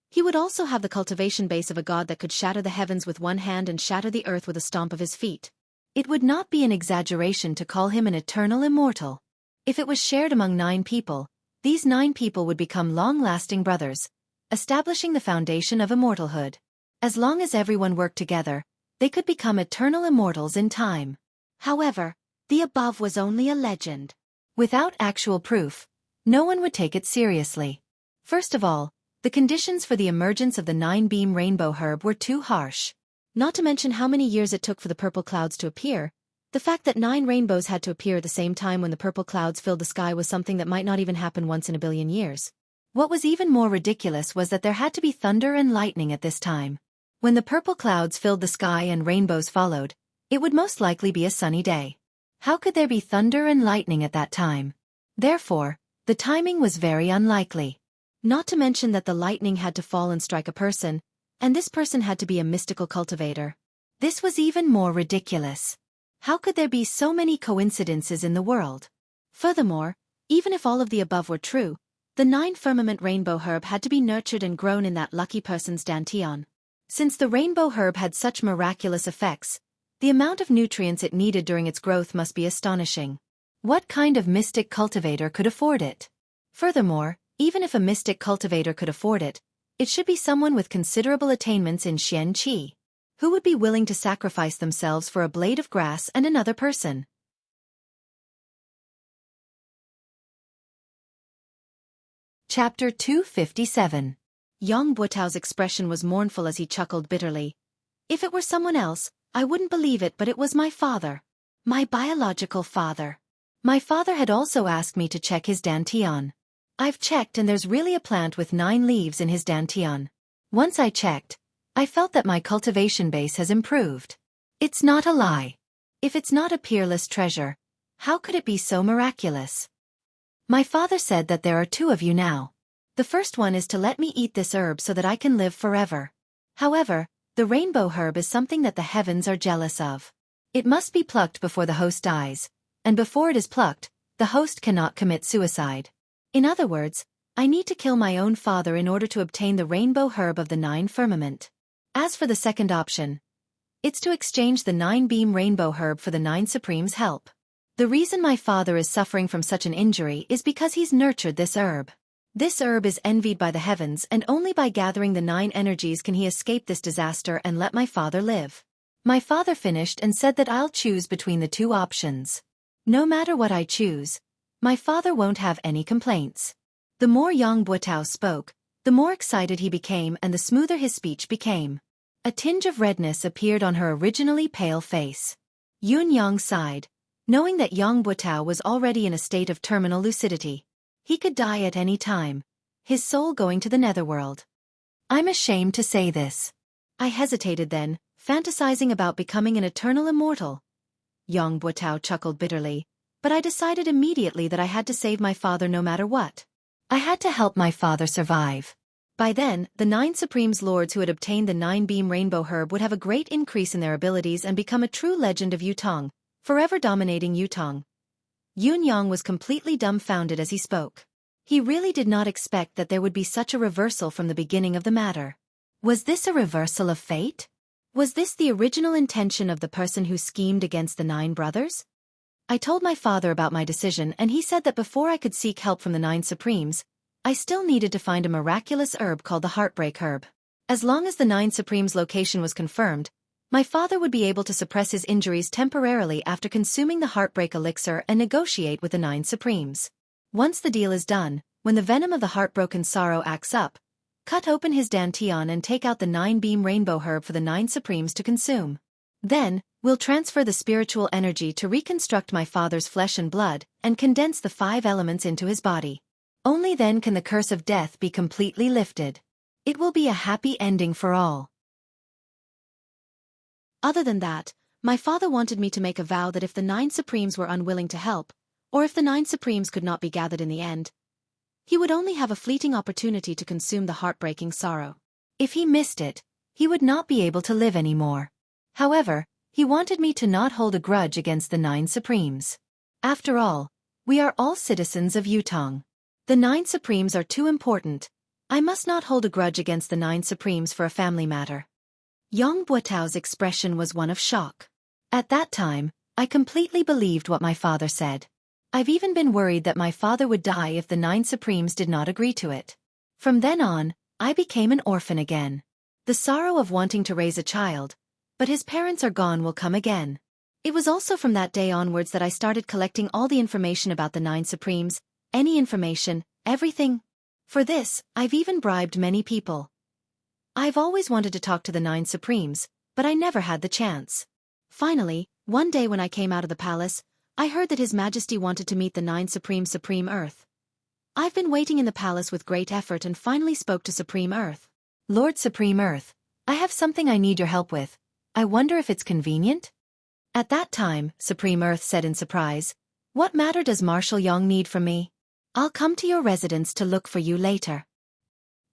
he would also have the cultivation base of a god that could shatter the heavens with one hand and shatter the earth with a stomp of his feet. It would not be an exaggeration to call him an eternal immortal. If it was shared among 9 people, these 9 people would become long-lasting brothers, establishing the foundation of immortalhood. As long as everyone worked together, they could become eternal immortals in time. However, the above was only a legend. Without actual proof, no one would take it seriously. First of all, the conditions for the emergence of the 9-beam rainbow herb were too harsh. Not to mention how many years it took for the purple clouds to appear. The fact that 9 rainbows had to appear at the same time when the purple clouds filled the sky was something that might not even happen once in a billion years. What was even more ridiculous was that there had to be thunder and lightning at this time. When the purple clouds filled the sky and rainbows followed, it would most likely be a sunny day. How could there be thunder and lightning at that time? Therefore, the timing was very unlikely. Not to mention that the lightning had to fall and strike a person, And this person had to be a mystical cultivator. This was even more ridiculous. How could there be so many coincidences in the world? Furthermore, even if all of the above were true, the 9 firmament rainbow herb had to be nurtured and grown in that lucky person's dantian. Since the rainbow herb had such miraculous effects, the amount of nutrients it needed during its growth must be astonishing. What kind of mystic cultivator could afford it? Furthermore, even if a mystic cultivator could afford it, it should be someone with considerable attainments in Xueqi. Who would be willing to sacrifice themselves for a blade of grass and another person? Chapter 257. Yang Buotao's expression was mournful as he chuckled bitterly. If it were someone else, I wouldn't believe it, but it was my father. My biological father. My father had also asked me to check his dantian. I've checked and there's really a plant with 9 leaves in his dantian. Once I checked, I felt that my cultivation base has improved. It's not a lie. If it's not a peerless treasure, how could it be so miraculous? My father said that there are 2 of you now. The first one is to let me eat this herb so that I can live forever. However, the rainbow herb is something that the heavens are jealous of. It must be plucked before the host dies, and before it is plucked, the host cannot commit suicide. In other words, I need to kill my own father in order to obtain the rainbow herb of the 9 firmament. As for the second option, it's to exchange the 9-beam rainbow herb for the 9 supremes' help. The reason my father is suffering from such an injury is because he's nurtured this herb. This herb is envied by the heavens, and only by gathering the 9 energies can he escape this disaster and let my father live. My father finished and said that I'll choose between the 2 options. No matter what I choose, my father won't have any complaints. The more Yang Buotao spoke, the more excited he became and the smoother his speech became. A tinge of redness appeared on her originally pale face. Yun Yang sighed, knowing that Yang Buotao was already in a state of terminal lucidity. He could die at any time, his soul going to the netherworld. I'm ashamed to say this. I hesitated then, fantasizing about becoming an eternal immortal. Yang Buotao chuckled bitterly, but I decided immediately that I had to save my father no matter what. I had to help my father survive. By then, the 9 Supremes Lords who had obtained the 9-beam rainbow herb would have a great increase in their abilities and become a true legend of Yutong, forever dominating Yutong. Yun Yang was completely dumbfounded as he spoke. He really did not expect that there would be such a reversal from the beginning of the matter. Was this a reversal of fate? Was this the original intention of the person who schemed against the 9 brothers? I told my father about my decision and he said that before I could seek help from the 9 Supremes, I still needed to find a miraculous herb called the Heartbreak Herb. As long as the 9 Supremes' location was confirmed, my father would be able to suppress his injuries temporarily after consuming the Heartbreak Elixir and negotiate with the 9 Supremes. Once the deal is done, when the venom of the heartbroken sorrow acts up, cut open his dantian and take out the 9-beam rainbow herb for the 9 Supremes to consume. Then, we'll transfer the spiritual energy to reconstruct my father's flesh and blood and condense the 5 elements into his body. Only then can the curse of death be completely lifted. It will be a happy ending for all. Other than that, my father wanted me to make a vow that if the 9 Supremes were unwilling to help, or if the 9 Supremes could not be gathered in the end, he would only have a fleeting opportunity to consume the heartbreaking sorrow. If he missed it, he would not be able to live anymore. However, he wanted me to not hold a grudge against the 9 Supremes. After all, we are all citizens of Yutong. The 9 Supremes are too important. I must not hold a grudge against the 9 Supremes for a family matter. Yang Buotao's expression was one of shock. At that time, I completely believed what my father said. I've even been worried that my father would die if the 9 Supremes did not agree to it. From then on, I became an orphan again. The sorrow of wanting to raise a child, but his parents are gone, will come again. It was also from that day onwards that I started collecting all the information about the 9 Supremes, any information, everything. For this, I've even bribed many people. I've always wanted to talk to the 9 Supremes, but I never had the chance. Finally, one day when I came out of the palace, I heard that His Majesty wanted to meet the 9 Supreme Earth. I've been waiting in the palace with great effort and finally spoke to Supreme Earth. Lord Supreme Earth, I have something I need your help with. I wonder if it's convenient? At that time, Supreme Earth said in surprise, "What matter does Marshal Yang need from me? I'll come to your residence to look for you later."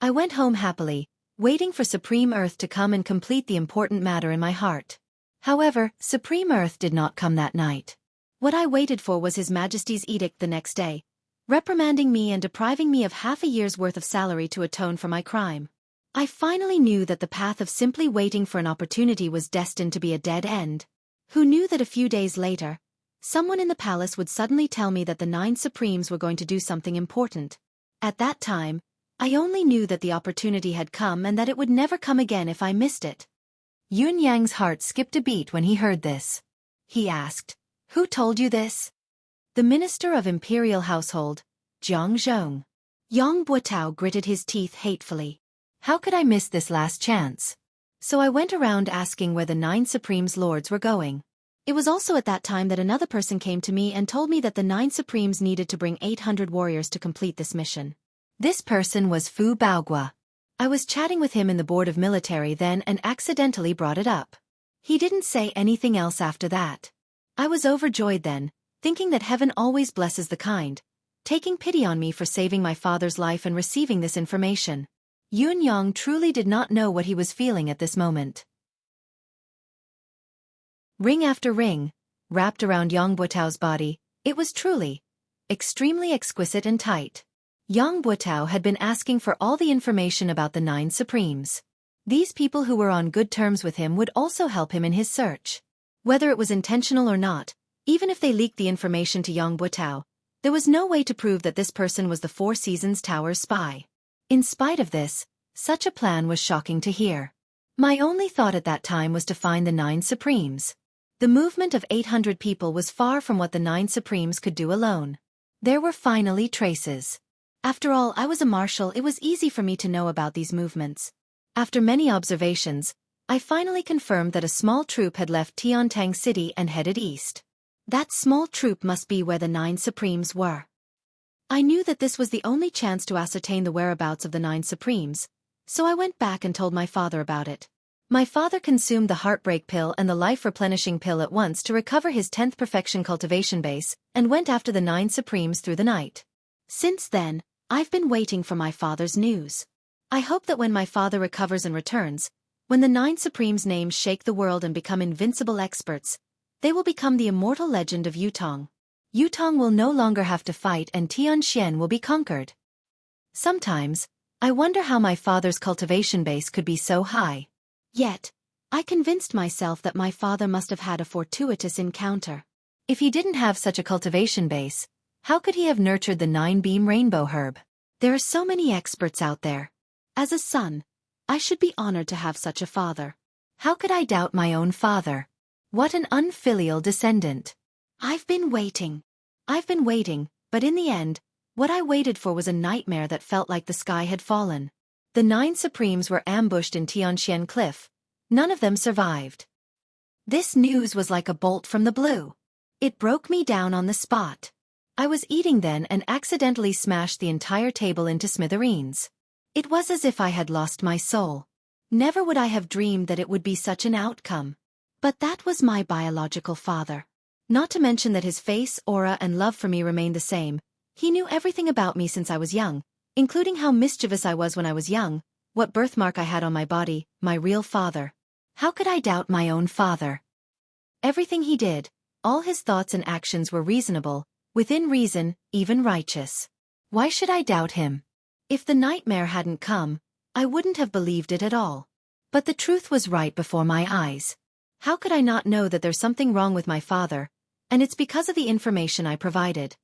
I went home happily, waiting for Supreme Earth to come and complete the important matter in my heart. However, Supreme Earth did not come that night. What I waited for was His Majesty's edict the next day, reprimanding me and depriving me of half a year's worth of salary to atone for my crime. I finally knew that the path of simply waiting for an opportunity was destined to be a dead end. Who knew that a few days later, someone in the palace would suddenly tell me that the 9 Supremes were going to do something important. At that time, I only knew that the opportunity had come and that it would never come again if I missed it. Yun Yang's heart skipped a beat when he heard this. He asked, "Who told you this?" The Minister of Imperial Household, Jiang Zhong. Yang Buotao gritted his teeth hatefully. How could I miss this last chance? So I went around asking where the 9 Supremes Lords were going. It was also at that time that another person came to me and told me that the 9 Supremes needed to bring 800 warriors to complete this mission. This person was Fu Baogua. I was chatting with him in the Board of Military then and accidentally brought it up. He didn't say anything else after that. I was overjoyed then, thinking that heaven always blesses the kind, taking pity on me for saving my father's life and receiving this information. Yun Yang truly did not know what he was feeling at this moment. Ring after ring, wrapped around Yang Buotao's body, it was truly extremely exquisite and tight. Yang Buotao had been asking for all the information about the 9 Supremes. These people who were on good terms with him would also help him in his search. Whether it was intentional or not, even if they leaked the information to Yang Buotao, there was no way to prove that this person was the Four Seasons Tower's spy. In spite of this, such a plan was shocking to hear. My only thought at that time was to find the 9 Supremes. The movement of 800 people was far from what the 9 Supremes could do alone. There were finally traces. After all, I was a marshal, it was easy for me to know about these movements. After many observations, I finally confirmed that a small troop had left Tiantang City and headed east. That small troop must be where the 9 Supremes were. I knew that this was the only chance to ascertain the whereabouts of the 9 Supremes, so I went back and told my father about it. My father consumed the heartbreak pill and the life-replenishing pill at once to recover his 10th perfection cultivation base, and went after the 9 Supremes through the night. Since then, I've been waiting for my father's news. I hope that when my father recovers and returns, when the 9 Supremes' names shake the world and become invincible experts, they will become the immortal legend of Yutong. Yutong will no longer have to fight and Tianxian will be conquered. Sometimes, I wonder how my father's cultivation base could be so high. Yet, I convinced myself that my father must have had a fortuitous encounter. If he didn't have such a cultivation base, how could he have nurtured the 9-beam rainbow herb? There are so many experts out there. As a son, I should be honored to have such a father. How could I doubt my own father? What an unfilial descendant. I've been waiting, but in the end, what I waited for was a nightmare that felt like the sky had fallen. The 9 Supremes were ambushed in Tianxian Cliff. None of them survived. This news was like a bolt from the blue. It broke me down on the spot. I was eating then and accidentally smashed the entire table into smithereens. It was as if I had lost my soul. Never would I have dreamed that it would be such an outcome. But that was my biological father. Not to mention that his face, aura, and love for me remained the same. He knew everything about me since I was young, including how mischievous I was when I was young, what birthmark I had on my body, my real father. How could I doubt my own father? Everything he did, all his thoughts and actions were reasonable, within reason, even righteous. Why should I doubt him? If the nightmare hadn't come, I wouldn't have believed it at all. But the truth was right before my eyes. How could I not know that there's something wrong with my father, and it's because of the information I provided.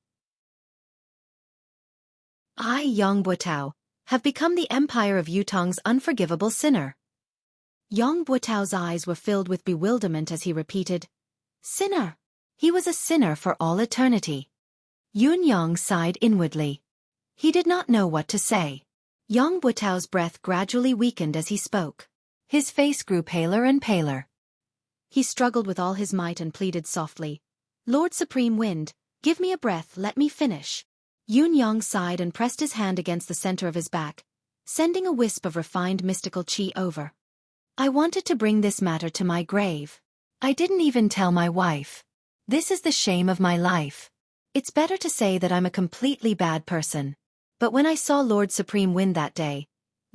I, Yang Buotao, have become the empire of Yutong's unforgivable sinner. Yang Buotao's eyes were filled with bewilderment as he repeated, "Sinner." He was a sinner for all eternity. Yun Yang sighed inwardly. He did not know what to say. Yang Buotao's breath gradually weakened as he spoke. His face grew paler and paler. He struggled with all his might and pleaded softly, "Lord Supreme Wind, give me a breath, let me finish." Yun Yang sighed and pressed his hand against the center of his back, sending a wisp of refined mystical qi over. "I wanted to bring this matter to my grave. I didn't even tell my wife. This is the shame of my life. It's better to say that I'm a completely bad person. But when I saw Lord Supreme Wind that day,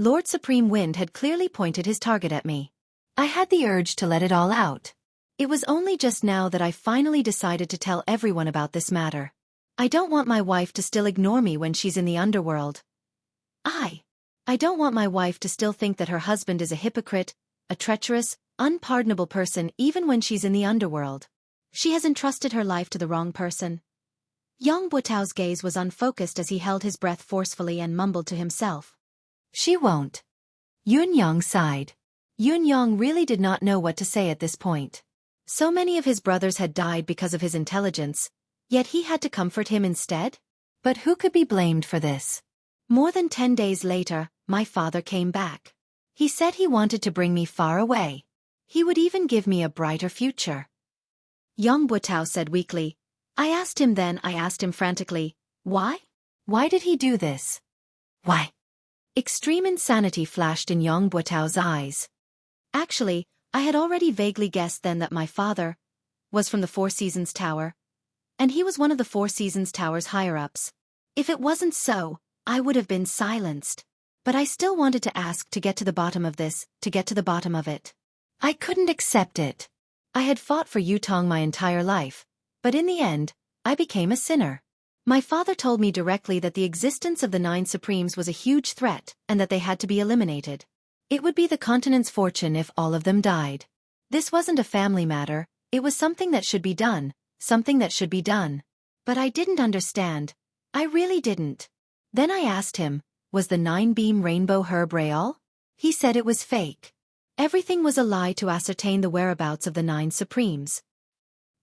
Lord Supreme Wind had clearly pointed his target at me. I had the urge to let it all out. It was only just now that I finally decided to tell everyone about this matter. I don't want my wife to still ignore me when she's in the underworld. I don't want my wife to still think that her husband is a hypocrite, a treacherous, unpardonable person even when she's in the underworld. She has entrusted her life to the wrong person. Yang Buotao's gaze was unfocused as he held his breath forcefully and mumbled to himself. She won't. Yun Yang sighed. Yun Yang really did not know what to say at this point. So many of his brothers had died because of his intelligence, yet he had to comfort him instead? But who could be blamed for this? More than 10 days later, my father came back. He said he wanted to bring me far away. He would even give me a brighter future. Yang Buotao said weakly. I asked him frantically, why? Why did he do this? Why? Extreme insanity flashed in Yang Buotao's eyes. Actually, I had already vaguely guessed then that my father was from the Four Seasons Tower, and he was one of the Four Seasons Tower's higher-ups. If it wasn't so, I would have been silenced. But I still wanted to ask to get to the bottom of this, to get to the bottom of it. I couldn't accept it. I had fought for Yutong my entire life, but in the end, I became a sinner. My father told me directly that the existence of the 9 Supremes was a huge threat and that they had to be eliminated. It would be the continent's fortune if all of them died. This wasn't a family matter, it was something that should be done, something that should be done. But I didn't understand. I really didn't. Then I asked him, was the 9-beam rainbow herb real? He said it was fake. Everything was a lie to ascertain the whereabouts of the 9 Supremes.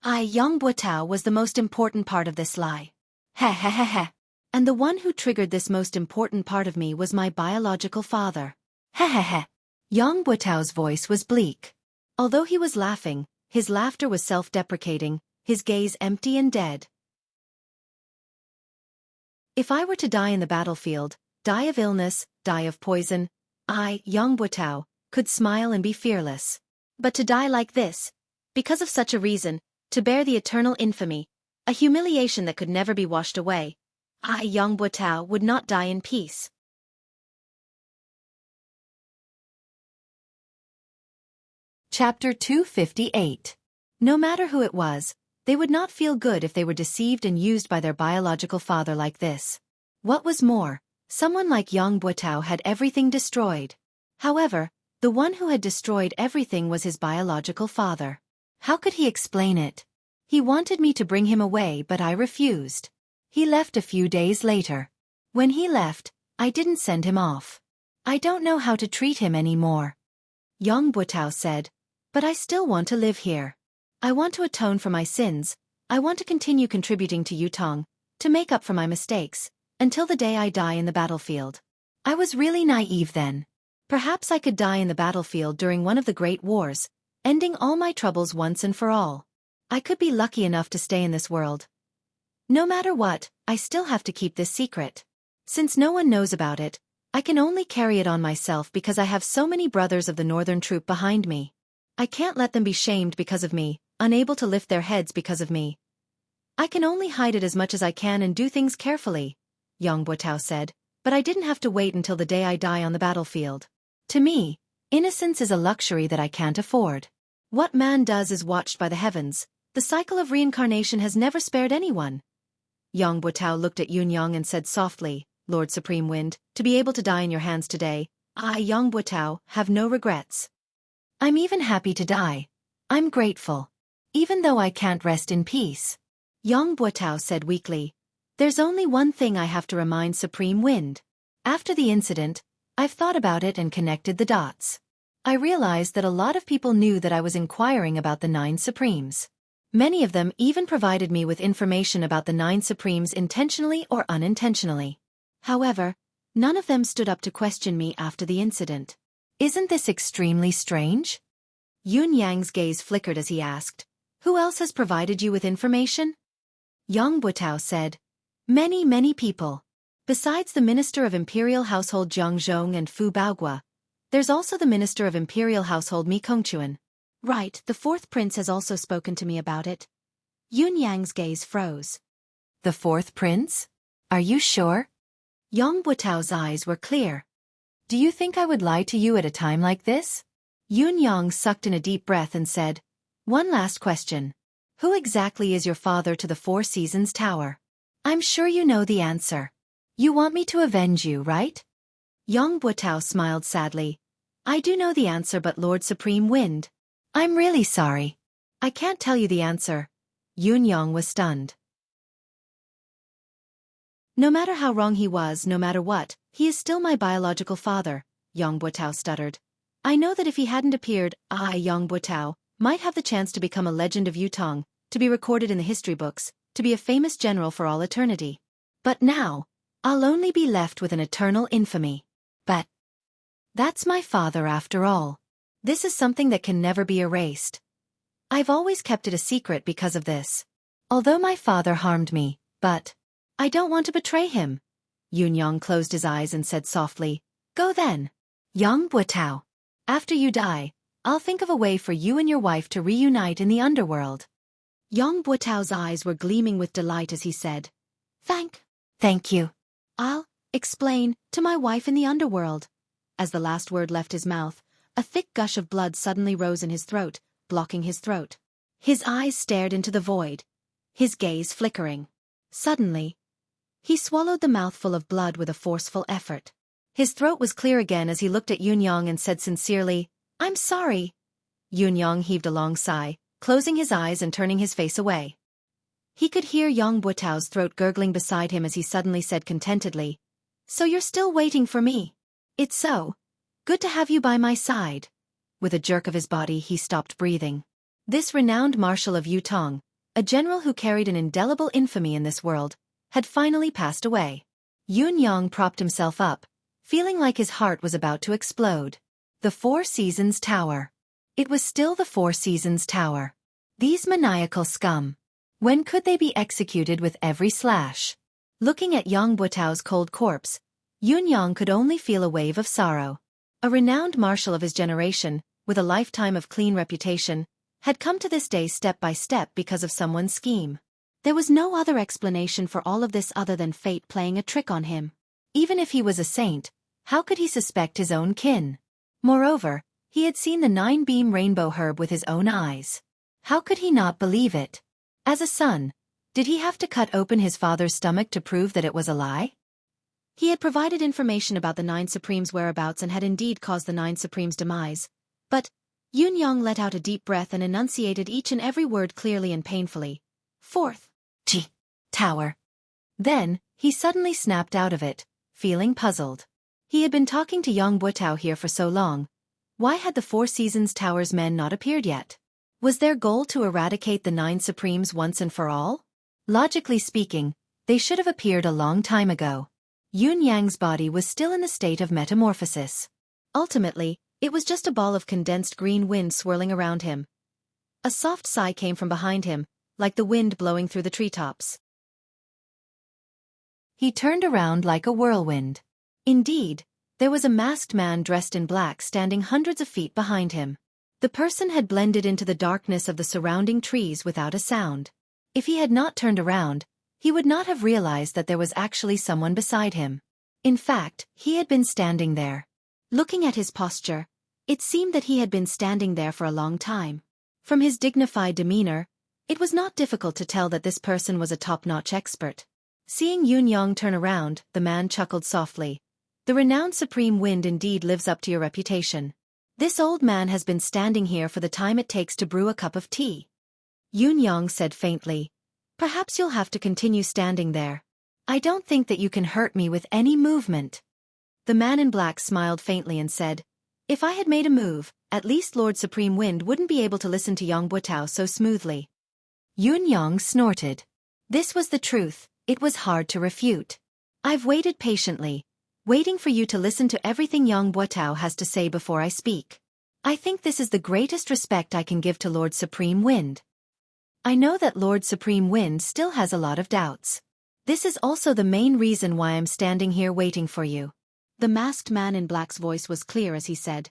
Yang Buotao was the most important part of this lie. Heh. And the one who triggered this most important part of me was my biological father. Heh. Yang Buotao's voice was bleak. Although he was laughing, his laughter was self-deprecating, his gaze empty and dead. If I were to die in the battlefield, die of illness, die of poison, I, Yang Buotao, could smile and be fearless. But to die like this, because of such a reason, to bear the eternal infamy, a humiliation that could never be washed away, I, Yang Buotao, would not die in peace. Chapter 258. No matter who it was, they would not feel good if they were deceived and used by their biological father like this. What was more, someone like Yang Buotao had everything destroyed. However, the one who had destroyed everything was his biological father. How could he explain it? He wanted me to bring him away, but I refused. He left a few days later. When he left, I didn't send him off. I don't know how to treat him anymore. Yang Buotao said, but I still want to live here. I want to atone for my sins, I want to continue contributing to Yutong, to make up for my mistakes, until the day I die in the battlefield. I was really naive then. Perhaps I could die in the battlefield during one of the great wars, ending all my troubles once and for all. I could be lucky enough to stay in this world. No matter what, I still have to keep this secret. Since no one knows about it, I can only carry it on myself because I have so many brothers of the northern troop behind me. I can't let them be shamed because of me, unable to lift their heads because of me. I can only hide it as much as I can and do things carefully, Yang Buotao said, but I didn't have to wait until the day I die on the battlefield. To me, innocence is a luxury that I can't afford. What man does is watched by the heavens. The cycle of reincarnation has never spared anyone. Yang Buotao looked at Yun Yang and said softly, Lord Supreme Wind, to be able to die in your hands today, I, Yang Buotao, have no regrets. I'm even happy to die. I'm grateful. Even though I can't rest in peace. Yang Buotao said weakly, there's only one thing I have to remind Supreme Wind. After the incident, I've thought about it and connected the dots. I realized that a lot of people knew that I was inquiring about the 9 Supremes. Many of them even provided me with information about the 9 Supremes intentionally or unintentionally. However, none of them stood up to question me after the incident. Isn't this extremely strange? Yun Yang's gaze flickered as he asked, who else has provided you with information? Yang Buotao said, many people. Besides the Minister of Imperial Household Jiang Zhong and Fu Baogua, there's also the Minister of Imperial Household Mi Kongquan. Right, the 4th prince has also spoken to me about it. Yun Yang's gaze froze. The 4th prince? Are you sure? Yang Buotao's eyes were clear. Do you think I would lie to you at a time like this? Yun Yang sucked in a deep breath and said, "One last question. Who exactly is your father to the Four Seasons Tower? I'm sure you know the answer. You want me to avenge you, right?" Yang Buotao smiled sadly. "I do know the answer, but Lord Supreme Wind, I'm really sorry. I can't tell you the answer." Yun Yang was stunned. "No matter how wrong he was, no matter what, he is still my biological father," Yang Buotao stuttered. "I know that if he hadn't appeared, I, Yang Buotao, might have the chance to become a legend of Yutong, to be recorded in the history books, to be a famous general for all eternity. But now, I'll only be left with an eternal infamy. But that's my father after all. This is something that can never be erased. I've always kept it a secret because of this. Although my father harmed me, but I don't want to betray him." Yun Yang closed his eyes and said softly, "Go then. Yang Buotao. After you die, I'll think of a way for you and your wife to reunite in the underworld." Yang Buotao's eyes were gleaming with delight as he said, Thank you. I'll explain to my wife in the underworld." As the last word left his mouth, a thick gush of blood suddenly rose in his throat, blocking his throat. His eyes stared into the void, his gaze flickering. Suddenly, he swallowed the mouthful of blood with a forceful effort. His throat was clear again as he looked at Yun Yang and said sincerely, "I'm sorry." Yun Yang heaved a long sigh, closing his eyes and turning his face away. He could hear Yang Buotao's throat gurgling beside him as he suddenly said contentedly, "So you're still waiting for me? It's so good to have you by my side." With a jerk of his body he stopped breathing. This renowned marshal of Yutong, a general who carried an indelible infamy in this world, had finally passed away. Yun Yang propped himself up, feeling like his heart was about to explode. The Four Seasons Tower. It was still the Four Seasons Tower. These maniacal scum. When could they be executed with every slash? Looking at Yang Buotao's cold corpse, Yun Yang could only feel a wave of sorrow. A renowned marshal of his generation, with a lifetime of clean reputation, had come to this day step by step because of someone's scheme. There was no other explanation for all of this other than fate playing a trick on him. Even if he was a saint, how could he suspect his own kin? Moreover, he had seen the nine-beam rainbow herb with his own eyes. How could he not believe it? As a son, did he have to cut open his father's stomach to prove that it was a lie? He had provided information about the Nine Supremes' whereabouts and had indeed caused the Nine Supremes' demise. But Yun Yang let out a deep breath and enunciated each and every word clearly and painfully. "Fourth Tower." Then, he suddenly snapped out of it, feeling puzzled. He had been talking to Yang Buotao here for so long. Why had the Four Seasons Tower's men not appeared yet? Was their goal to eradicate the Nine Supremes once and for all? Logically speaking, they should have appeared a long time ago. Yun Yang's body was still in the state of metamorphosis. Ultimately, it was just a ball of condensed green wind swirling around him. A soft sigh came from behind him, like the wind blowing through the treetops. He turned around like a whirlwind. Indeed, there was a masked man dressed in black standing hundreds of feet behind him. The person had blended into the darkness of the surrounding trees without a sound. If he had not turned around, he would not have realized that there was actually someone beside him. In fact, he had been standing there. Looking at his posture, it seemed that he had been standing there for a long time. From his dignified demeanor, it was not difficult to tell that this person was a top-notch expert. Seeing Yun Yang turn around, the man chuckled softly. "The renowned Supreme Wind indeed lives up to your reputation. This old man has been standing here for the time it takes to brew a cup of tea." Yun Yang said faintly, "Perhaps you'll have to continue standing there. I don't think that you can hurt me with any movement." The man in black smiled faintly and said, "If I had made a move, at least Lord Supreme Wind wouldn't be able to listen to Yang Buotao so smoothly." Yun Yang snorted. This was the truth, it was hard to refute. "I've waited patiently, waiting for you to listen to everything Yang Buotao has to say before I speak. I think this is the greatest respect I can give to Lord Supreme Wind. I know that Lord Supreme Wind still has a lot of doubts. This is also the main reason why I'm standing here waiting for you." The masked man in black's voice was clear as he said,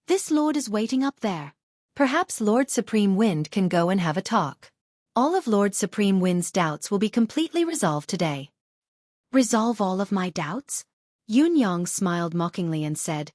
"This lord is waiting up there. Perhaps Lord Supreme Wind can go and have a talk. All of Lord Supreme Wind's doubts will be completely resolved today." "Resolve all of my doubts?" Yun Yang smiled mockingly and said,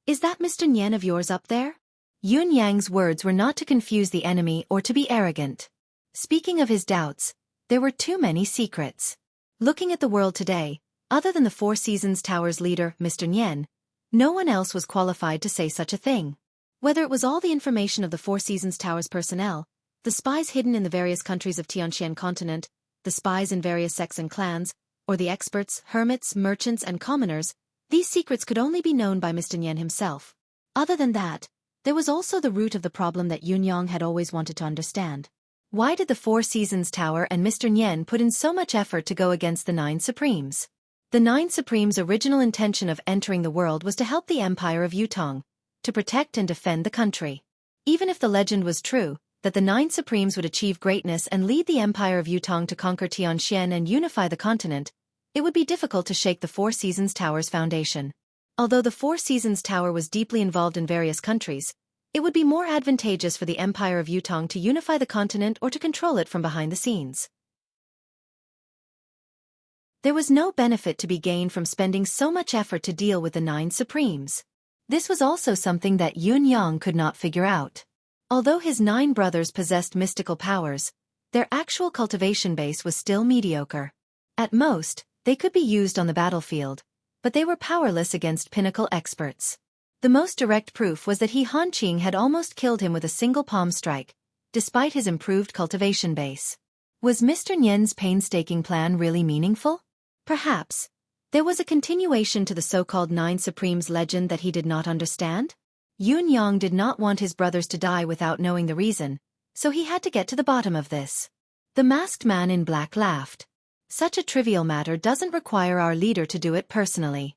"Is that Mr. Nian of yours up there?" Yun Yang's words were not to confuse the enemy or to be arrogant. Speaking of his doubts, there were too many secrets. Looking at the world today, other than the Four Seasons Tower's leader, Mr. Nian, no one else was qualified to say such a thing. Whether it was all the information of the Four Seasons Tower's personnel, the spies hidden in the various countries of Tianxian continent, the spies in various sects and clans, or the experts, hermits, merchants, and commoners, these secrets could only be known by Mr. Nian himself. Other than that, there was also the root of the problem that Yun Yang had always wanted to understand. Why did the Four Seasons Tower and Mr. Nian put in so much effort to go against the Nine Supremes? The Nine Supremes' original intention of entering the world was to help the Empire of Yutong, to protect and defend the country. Even if the legend was true, that the Nine Supremes would achieve greatness and lead the Empire of Yutong to conquer Tianxian and unify the continent, it would be difficult to shake the Four Seasons Tower's foundation. Although the Four Seasons Tower was deeply involved in various countries, it would be more advantageous for the Empire of Yutong to unify the continent or to control it from behind the scenes. There was no benefit to be gained from spending so much effort to deal with the Nine Supremes. This was also something that Yun Yang could not figure out. Although his 9 brothers possessed mystical powers, their actual cultivation base was still mediocre. At most, they could be used on the battlefield, but they were powerless against pinnacle experts. The most direct proof was that Han Qing had almost killed him with a single palm strike, despite his improved cultivation base. Was Mr. Nian's painstaking plan really meaningful? Perhaps. There was a continuation to the so-called Nine Supremes legend that he did not understand. Yun Yang did not want his brothers to die without knowing the reason, so he had to get to the bottom of this. The masked man in black laughed. Such a trivial matter doesn't require our leader to do it personally.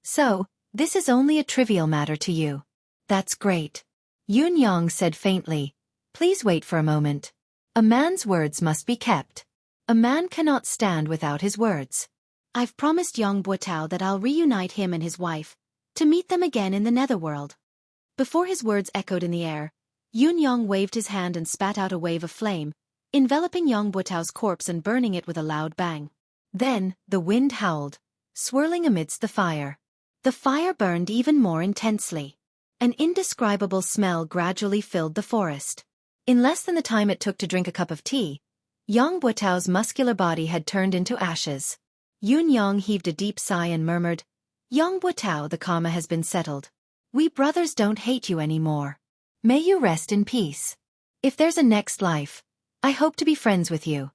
So, this is only a trivial matter to you. That's great. Yun Yang said faintly, "Please wait for a moment. A man's words must be kept. A man cannot stand without his words. I've promised Yang Buotao that I'll reunite him and his wife, to meet them again in the netherworld." Before his words echoed in the air, Yun Yang waved his hand and spat out a wave of flame, enveloping Yang Buotao's corpse and burning it with a loud bang. Then, the wind howled, swirling amidst the fire. The fire burned even more intensely. An indescribable smell gradually filled the forest. In less than the time it took to drink a cup of tea, Yang Buotao's muscular body had turned into ashes. Yun Yang heaved a deep sigh and murmured, "Yang Buotao, the karma has been settled. We brothers don't hate you anymore. May you rest in peace. If there's a next life, I hope to be friends with you."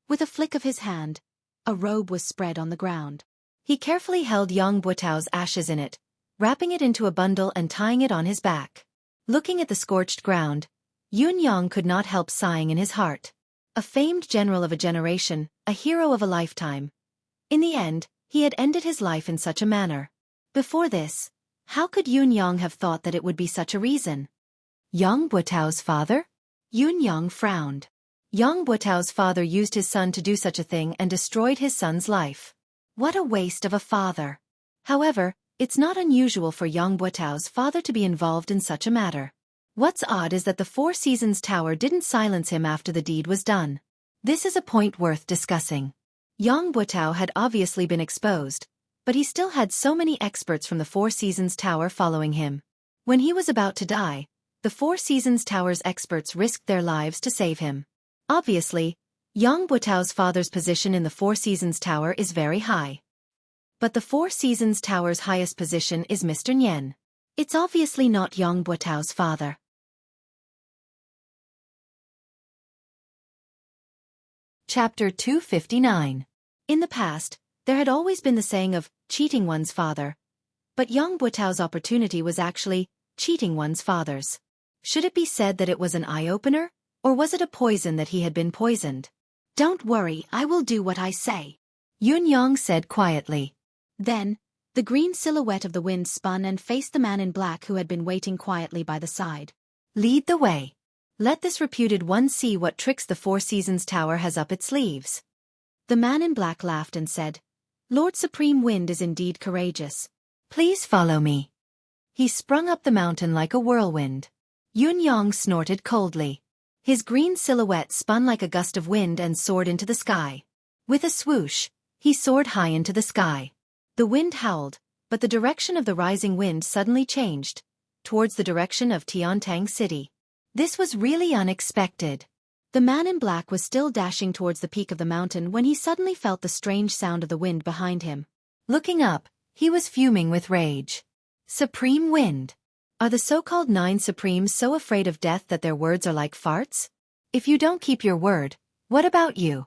With a flick of his hand, a robe was spread on the ground. He carefully held Yang Buotao's ashes in it, wrapping it into a bundle and tying it on his back. Looking at the scorched ground, Yun Yang could not help sighing in his heart. A famed general of a generation, a hero of a lifetime. In the end, he had ended his life in such a manner. Before this, how could Yun Yang have thought that it would be such a reason? Yang Buotao's father? Yun Yang frowned. Yang Buotao's father used his son to do such a thing and destroyed his son's life. What a waste of a father. However, it's not unusual for Yang Buotao's father to be involved in such a matter. What's odd is that the Four Seasons Tower didn't silence him after the deed was done. This is a point worth discussing. Yang Buotao had obviously been exposed, but he still had so many experts from the Four Seasons Tower following him. When he was about to die, the Four Seasons Tower's experts risked their lives to save him. Obviously, Yang Buotao's father's position in the Four Seasons Tower is very high. But the Four Seasons Tower's highest position is Mr. Nian. It's obviously not Yang Buotao's father. Chapter 259. In the past, there had always been the saying of cheating one's father. But Yang Buotao's opportunity was actually cheating one's father's. Should it be said that it was an eye-opener, or was it a poison that he had been poisoned? "Don't worry, I will do what I say," Yun Yang said quietly. Then, the green silhouette of the wind spun and faced the man in black who had been waiting quietly by the side. "Lead the way. Let this reputed one see what tricks the Four Seasons Tower has up its sleeves." The man in black laughed and said, "Lord Supreme Wind is indeed courageous. Please follow me." He sprung up the mountain like a whirlwind. Yun Yang snorted coldly. His green silhouette spun like a gust of wind and soared into the sky. With a swoosh, he soared high into the sky. The wind howled, but the direction of the rising wind suddenly changed, towards the direction of Tiantang City. This was really unexpected. The man in black was still dashing towards the peak of the mountain when he suddenly felt the strange sound of the wind behind him. Looking up, he was fuming with rage. Supreme Wind. Are the so-called 9 Supremes so afraid of death that their words are like farts? If you don't keep your word, what about you?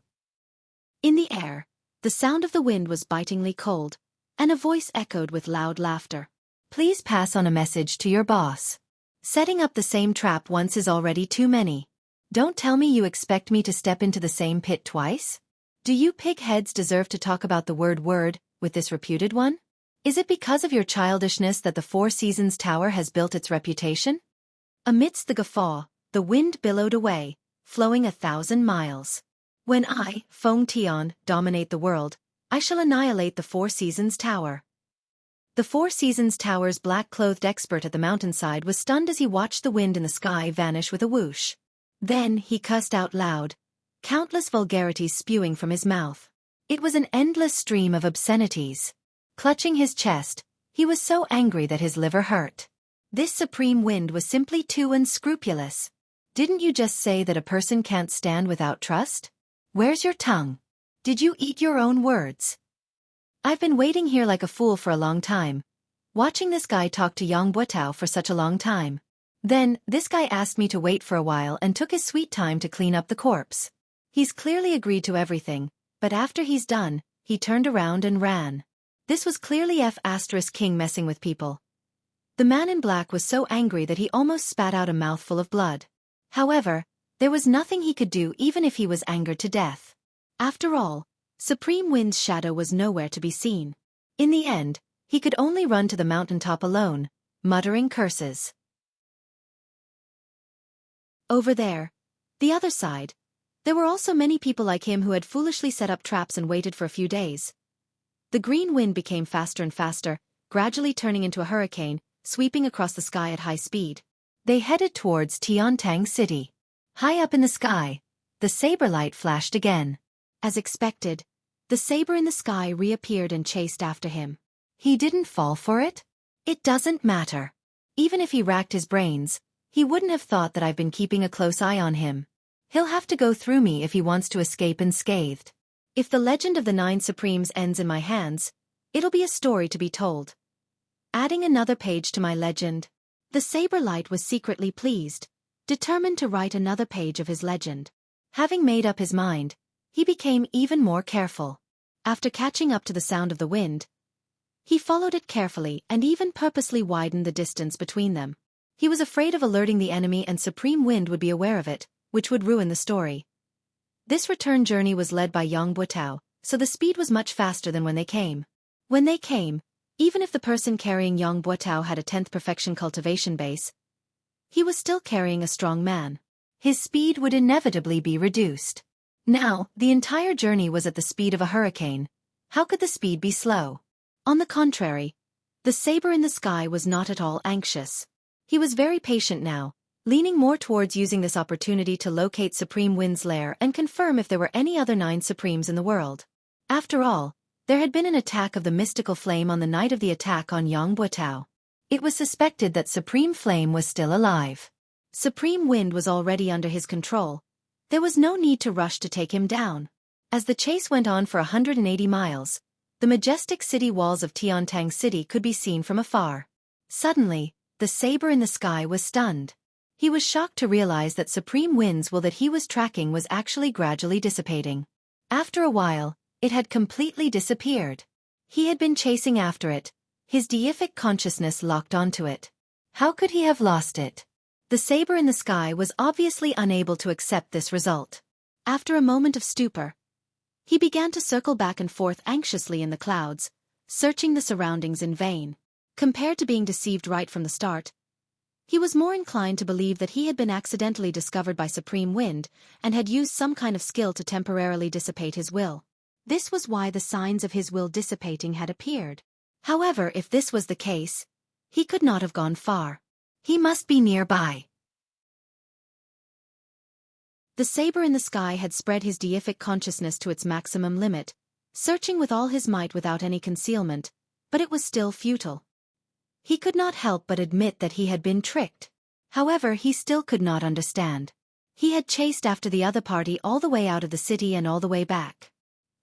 In the air, the sound of the wind was bitingly cold, and a voice echoed with loud laughter. Please pass on a message to your boss. Setting up the same trap once is already too many. Don't tell me you expect me to step into the same pit twice? Do you pig-heads deserve to talk about the word with this reputed one? Is it because of your childishness that the Four Seasons Tower has built its reputation? Amidst the guffaw, the wind billowed away, flowing 1,000 miles. When I, Feng Tian, dominate the world, I shall annihilate the Four Seasons Tower. The Four Seasons Tower's black-clothed expert at the mountainside was stunned as he watched the wind in the sky vanish with a whoosh. Then he cussed out loud, countless vulgarities spewing from his mouth. It was an endless stream of obscenities. Clutching his chest, he was so angry that his liver hurt. This supreme wind was simply too unscrupulous. Didn't you just say that a person can't stand without trust? Where's your tongue? Did you eat your own words? I've been waiting here like a fool for a long time, watching this guy talk to Yang Buotao for such a long time. Then, this guy asked me to wait for a while and took his sweet time to clean up the corpse. He's clearly agreed to everything, but after he's done, he turned around and ran. This was clearly King messing with people. The man in black was so angry that he almost spat out a mouthful of blood. However, there was nothing he could do even if he was angered to death. After all, Supreme Wind's shadow was nowhere to be seen. In the end, he could only run to the mountaintop alone, muttering curses. Over there, the other side, there were also many people like him who had foolishly set up traps and waited for a few days. The green wind became faster and faster, gradually turning into a hurricane, sweeping across the sky at high speed. They headed towards Tiantang City. High up in the sky, the saber light flashed again. As expected, the saber in the sky reappeared and chased after him. He didn't fall for it? It doesn't matter. Even if he racked his brains, he wouldn't have thought that I've been keeping a close eye on him. He'll have to go through me if he wants to escape unscathed. If the legend of the 9 Supremes ends in my hands, it'll be a story to be told. Adding another page to my legend. The saber light was secretly pleased, determined to write another page of his legend. Having made up his mind, he became even more careful. After catching up to the sound of the wind, he followed it carefully and even purposely widened the distance between them. He was afraid of alerting the enemy and Supreme Wind would be aware of it, which would ruin the story. This return journey was led by Yang Buotao, so the speed was much faster than when they came. When they came, even if the person carrying Yang Buotao had a 10th perfection cultivation base, he was still carrying a strong man. His speed would inevitably be reduced. Now, the entire journey was at the speed of a hurricane. How could the speed be slow? On the contrary, the saber in the sky was not at all anxious. He was very patient now, leaning more towards using this opportunity to locate Supreme Wind's lair and confirm if there were any other 9 Supremes in the world. After all, there had been an attack of the mystical flame on the night of the attack on Yang Buotao. It was suspected that Supreme Flame was still alive. Supreme Wind was already under his control. There was no need to rush to take him down. As the chase went on for 180 miles, the majestic city walls of Tiantang City could be seen from afar. Suddenly, the saber in the sky was stunned. He was shocked to realize that Supreme Wind's will that he was tracking was actually gradually dissipating. After a while, it had completely disappeared. He had been chasing after it, his deific consciousness locked onto it. How could he have lost it? The saber in the sky was obviously unable to accept this result. After a moment of stupor, he began to circle back and forth anxiously in the clouds, searching the surroundings in vain. Compared to being deceived right from the start, he was more inclined to believe that he had been accidentally discovered by Supreme Wind and had used some kind of skill to temporarily dissipate his will. This was why the signs of his will dissipating had appeared. However, if this was the case, he could not have gone far. He must be nearby. The saber in the sky had spread his deific consciousness to its maximum limit, searching with all his might without any concealment, but it was still futile. He could not help but admit that he had been tricked. However, he still could not understand. He had chased after the other party all the way out of the city and all the way back.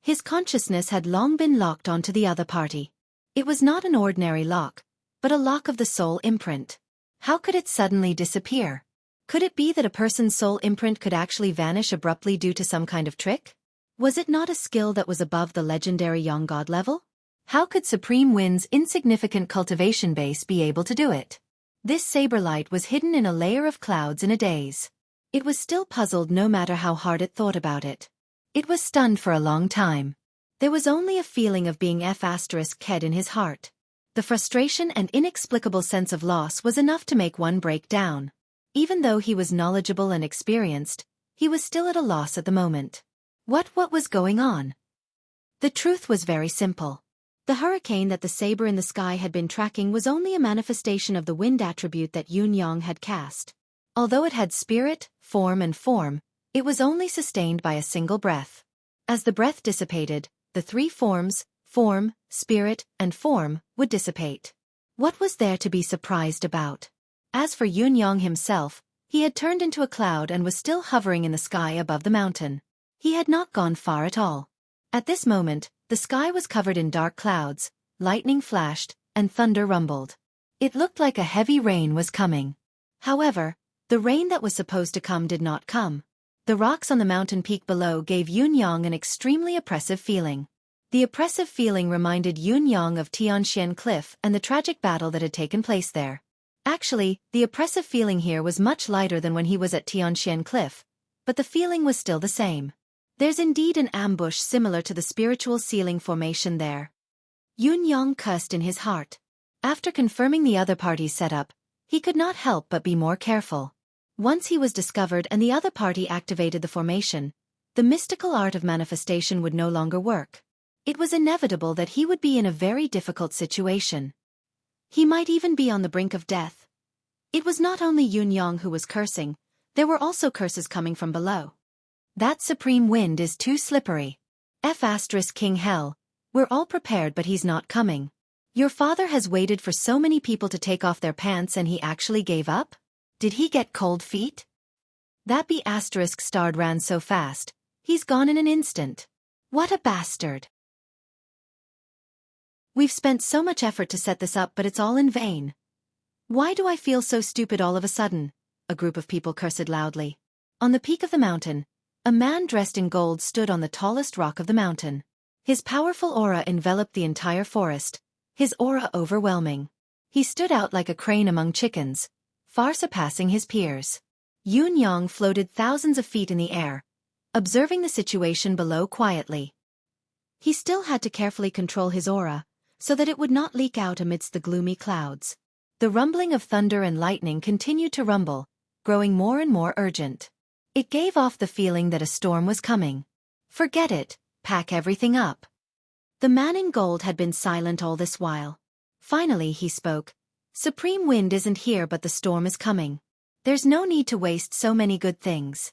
His consciousness had long been locked onto the other party. It was not an ordinary lock, but a lock of the soul imprint. How could it suddenly disappear? Could it be that a person's soul imprint could actually vanish abruptly due to some kind of trick? Was it not a skill that was above the legendary young god level? How could Supreme Wind's insignificant cultivation base be able to do it? This saber light was hidden in a layer of clouds in a daze. It was still puzzled no matter how hard it thought about it. It was stunned for a long time. There was only a feeling of being F***ed in his heart. The frustration and inexplicable sense of loss was enough to make one break down. Even though he was knowledgeable and experienced, he was still at a loss at the moment. What was going on? The truth was very simple. The hurricane that the saber in the sky had been tracking was only a manifestation of the wind attribute that Yun Yang had cast. Although it had spirit, form, it was only sustained by a single breath. As the breath dissipated, the three forms, form, spirit, and form, would dissipate. What was there to be surprised about? As for Yun Yang himself, he had turned into a cloud and was still hovering in the sky above the mountain. He had not gone far at all. At this moment, the sky was covered in dark clouds, lightning flashed, and thunder rumbled. It looked like a heavy rain was coming. However, the rain that was supposed to come did not come. The rocks on the mountain peak below gave Yun Yang an extremely oppressive feeling. The oppressive feeling reminded Yun Yang of Tianxian Cliff and the tragic battle that had taken place there. Actually, the oppressive feeling here was much lighter than when he was at Tianxian Cliff, but the feeling was still the same. There's indeed an ambush similar to the spiritual ceiling formation there. Yun Yang cursed in his heart. After confirming the other party's setup, he could not help but be more careful. Once he was discovered and the other party activated the formation, the mystical art of manifestation would no longer work. It was inevitable that he would be in a very difficult situation. He might even be on the brink of death. It was not only Yun Yang who was cursing, there were also curses coming from below. That supreme wind is too slippery. King Hell, we're all prepared but he's not coming. Your father has waited for so many people to take off their pants and he actually gave up? Did he get cold feet? That B**** ran so fast, he's gone in an instant. What a bastard. We've spent so much effort to set this up but it's all in vain. Why do I feel so stupid all of a sudden? A group of people cursed loudly. On the peak of the mountain, a man dressed in gold stood on the tallest rock of the mountain. His powerful aura enveloped the entire forest, his aura overwhelming. He stood out like a crane among chickens, far surpassing his peers. Yun Yang floated thousands of feet in the air, observing the situation below quietly. He still had to carefully control his aura, so that it would not leak out amidst the gloomy clouds. The rumbling of thunder and lightning continued to rumble, growing more and more urgent. It gave off the feeling that a storm was coming. Forget it, pack everything up. The man in gold had been silent all this while. Finally he spoke. Supreme Wind isn't here but the storm is coming. There's no need to waste so many good things.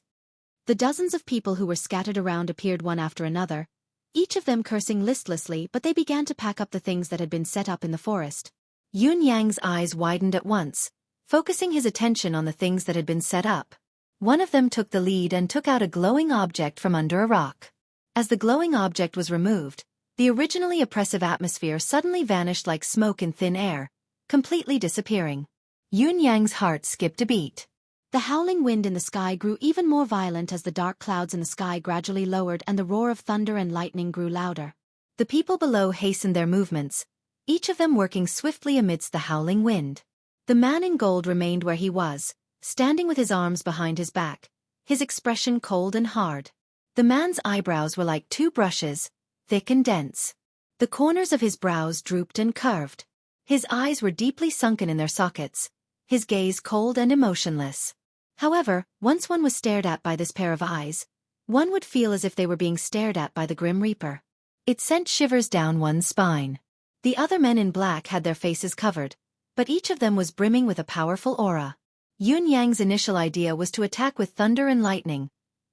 The dozens of people who were scattered around appeared one after another, each of them cursing listlessly, but they began to pack up the things that had been set up in the forest. Yun Yang's eyes widened at once, focusing his attention on the things that had been set up. One of them took the lead and took out a glowing object from under a rock. As the glowing object was removed, the originally oppressive atmosphere suddenly vanished like smoke in thin air, completely disappearing. Yun Yang's heart skipped a beat. The howling wind in the sky grew even more violent as the dark clouds in the sky gradually lowered and the roar of thunder and lightning grew louder. The people below hastened their movements, each of them working swiftly amidst the howling wind. The man in gold remained where he was, standing with his arms behind his back, his expression cold and hard. The man's eyebrows were like two brushes, thick and dense. The corners of his brows drooped and curved. His eyes were deeply sunken in their sockets, his gaze cold and emotionless. However, once one was stared at by this pair of eyes, one would feel as if they were being stared at by the Grim Reaper. It sent shivers down one's spine. The other men in black had their faces covered, but each of them was brimming with a powerful aura. Yun Yang's initial idea was to attack with thunder and lightning,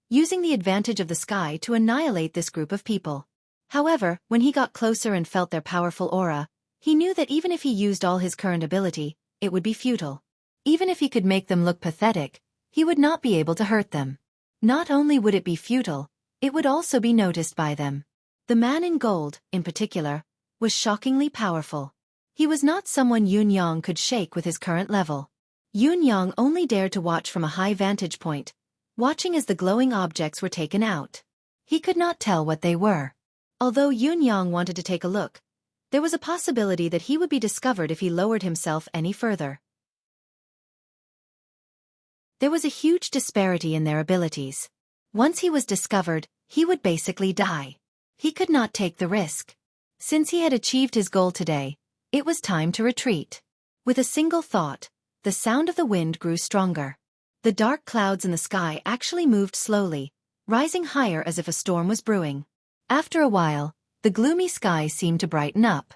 using the advantage of the sky to annihilate this group of people. However, when he got closer and felt their powerful aura, he knew that even if he used all his current ability, it would be futile. Even if he could make them look pathetic, he would not be able to hurt them. Not only would it be futile, it would also be noticed by them. The man in gold, in particular, was shockingly powerful. He was not someone Yun Yang could shake with his current level. Yun Yang only dared to watch from a high vantage point, watching as the glowing objects were taken out. He could not tell what they were. Although Yun Yang wanted to take a look, there was a possibility that he would be discovered if he lowered himself any further. There was a huge disparity in their abilities. Once he was discovered, he would basically die. He could not take the risk. Since he had achieved his goal today, it was time to retreat. With a single thought, the sound of the wind grew stronger. The dark clouds in the sky actually moved slowly, rising higher as if a storm was brewing. After a while, the gloomy sky seemed to brighten up.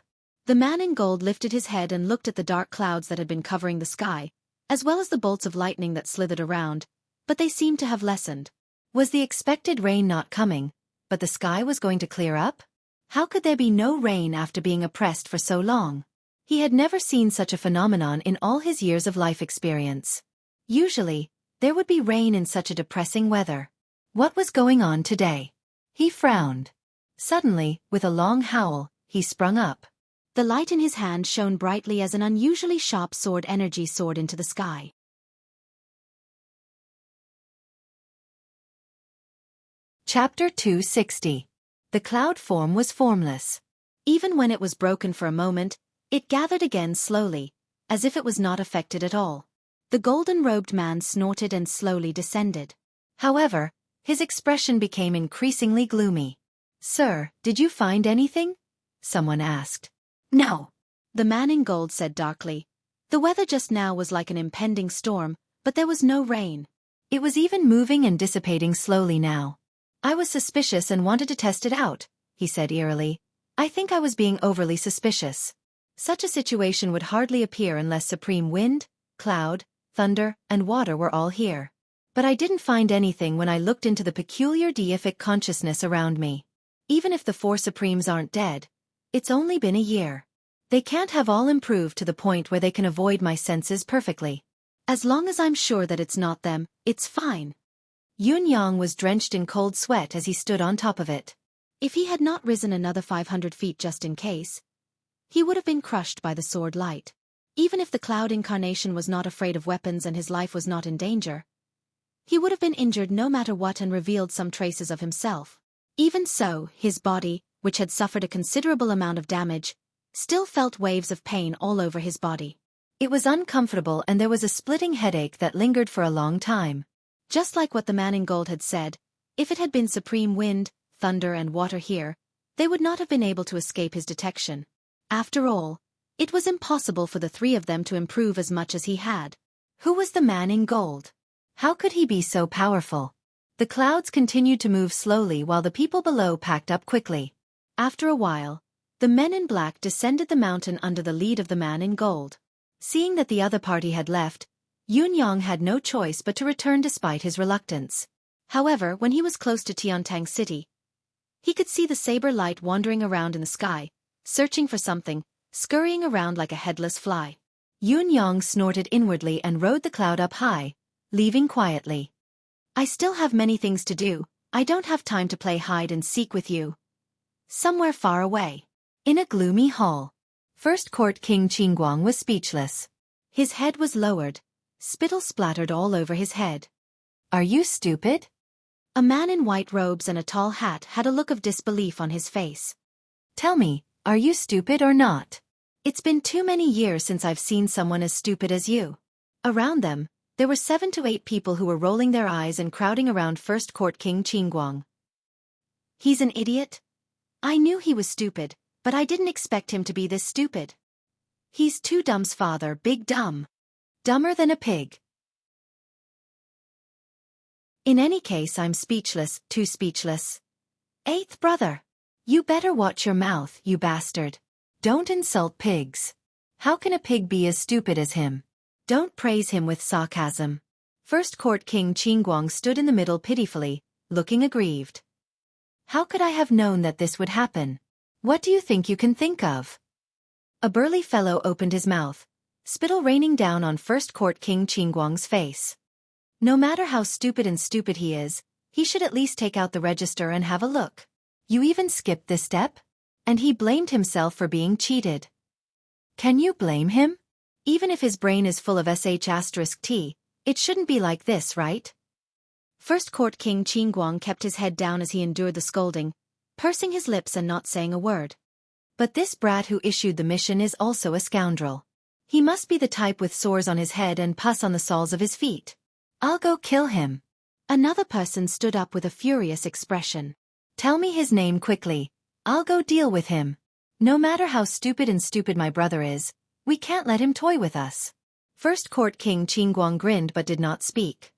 The man in gold lifted his head and looked at the dark clouds that had been covering the sky, as well as the bolts of lightning that slithered around, but they seemed to have lessened. Was the expected rain not coming, but the sky was going to clear up? How could there be no rain after being oppressed for so long? He had never seen such a phenomenon in all his years of life experience. Usually, there would be rain in such a depressing weather. What was going on today? He frowned. Suddenly, with a long howl, he sprung up. The light in his hand shone brightly as an unusually sharp sword energy soared into the sky. Chapter 260. The cloud form was formless. Even when it was broken for a moment, it gathered again slowly, as if it was not affected at all. The golden-robed man snorted and slowly descended. However, his expression became increasingly gloomy. "Sir, did you find anything?" someone asked. "No," the man in gold said darkly. The weather just now was like an impending storm, but there was no rain. It was even moving and dissipating slowly now. "I was suspicious and wanted to test it out," he said eerily. "I think I was being overly suspicious. Such a situation would hardly appear unless supreme wind, cloud, thunder, and water were all here. But I didn't find anything when I looked into the peculiar deific consciousness around me. Even if the four supremes aren't dead, it's only been a year. They can't have all improved to the point where they can avoid my senses perfectly. As long as I'm sure that it's not them, it's fine." Yun Yang was drenched in cold sweat as he stood on top of it. If he had not risen another 500 feet just in case, he would have been crushed by the sword light. Even if the cloud incarnation was not afraid of weapons and his life was not in danger, he would have been injured no matter what and revealed some traces of himself. Even so, his body, which had suffered a considerable amount of damage, still felt waves of pain all over his body. It was uncomfortable and there was a splitting headache that lingered for a long time. Just like what the man in gold had said, if it had been supreme wind, thunder and water here, they would not have been able to escape his detection. After all, it was impossible for the three of them to improve as much as he had. Who was the man in gold? How could he be so powerful? The clouds continued to move slowly while the people below packed up quickly. After a while, the men in black descended the mountain under the lead of the man in gold. Seeing that the other party had left, Yun Yang had no choice but to return despite his reluctance. However, when he was close to Tiantang City, he could see the saber light wandering around in the sky, searching for something, scurrying around like a headless fly. Yun Yang snorted inwardly and rode the cloud up high, leaving quietly. "I still have many things to do. I don't have time to play hide and seek with you." Somewhere far away, in a gloomy hall, First Court King Qingguang was speechless. His head was lowered, spittle splattered all over his head. "Are you stupid?" A man in white robes and a tall hat had a look of disbelief on his face. "Tell me, are you stupid or not? It's been too many years since I've seen someone as stupid as you." Around them, there were 7 to 8 people who were rolling their eyes and crowding around First Court King Qingguang. "He's an idiot? I knew he was stupid, but I didn't expect him to be this stupid. He's too dumb's father, big dumb. Dumber than a pig." "In any case, I'm speechless, too speechless. 8th brother. You better watch your mouth, you bastard. Don't insult pigs. How can a pig be as stupid as him? Don't praise him with sarcasm." First Court King Qingguang stood in the middle pitifully, looking aggrieved. How could I have known that this would happen? What do you think you can think of? A burly fellow opened his mouth, spittle raining down on First Court King Qingguang's face. No matter how stupid he is, he should at least take out the register and have a look. You even skipped this step? And he blamed himself for being cheated. Can you blame him? Even if his brain is full of sh*t, it shouldn't be like this, right? First Court King Qingguang kept his head down as he endured the scolding, pursing his lips and not saying a word. But this brat who issued the mission is also a scoundrel. He must be the type with sores on his head and pus on the soles of his feet. I'll go kill him. Another person stood up with a furious expression. Tell me his name quickly. I'll go deal with him. No matter how stupid my brother is, we can't let him toy with us. First Court King Qingguang grinned but did not speak.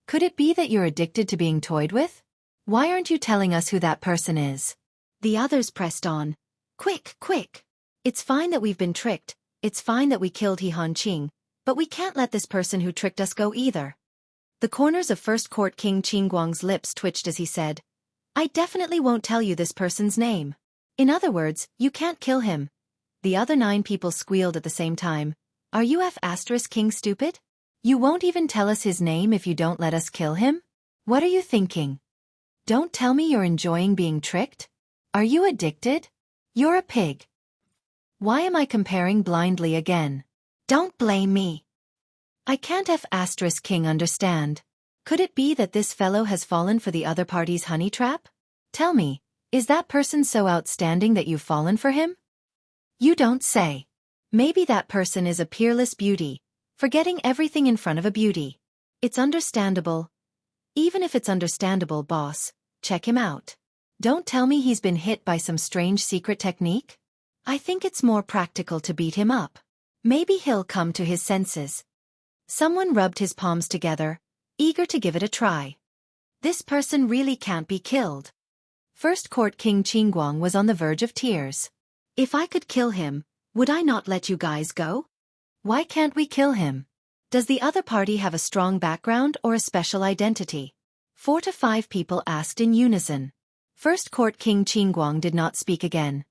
Could it be that you're addicted to being toyed with? Why aren't you telling us who that person is? The others pressed on. Quick, quick. It's fine that we've been tricked, it's fine that we killed He Hanqing, but we can't let this person who tricked us go either. The corners of First Court King Qingguang's lips twitched as he said, I definitely won't tell you this person's name. In other words, you can't kill him. The other 9 people squealed at the same time. Are you King stupid? You won't even tell us his name if you don't let us kill him? What are you thinking? Don't tell me you're enjoying being tricked? Are you addicted? You're a pig. Why am I comparing blindly again? Don't blame me. I can't King understand. Could it be that this fellow has fallen for the other party's honey trap? Tell me, is that person so outstanding that you've fallen for him? You don't say. Maybe that person is a peerless beauty, forgetting everything in front of a beauty. It's understandable. Even if it's understandable, boss, check him out. Don't tell me he's been hit by some strange secret technique? I think it's more practical to beat him up. Maybe he'll come to his senses. Someone rubbed his palms together, eager to give it a try. This person really can't be killed. First Court King Qingguang was on the verge of tears. If I could kill him, would I not let you guys go? Why can't we kill him? Does the other party have a strong background or a special identity? 4 to 5 people asked in unison. First Court King Qingguang did not speak again.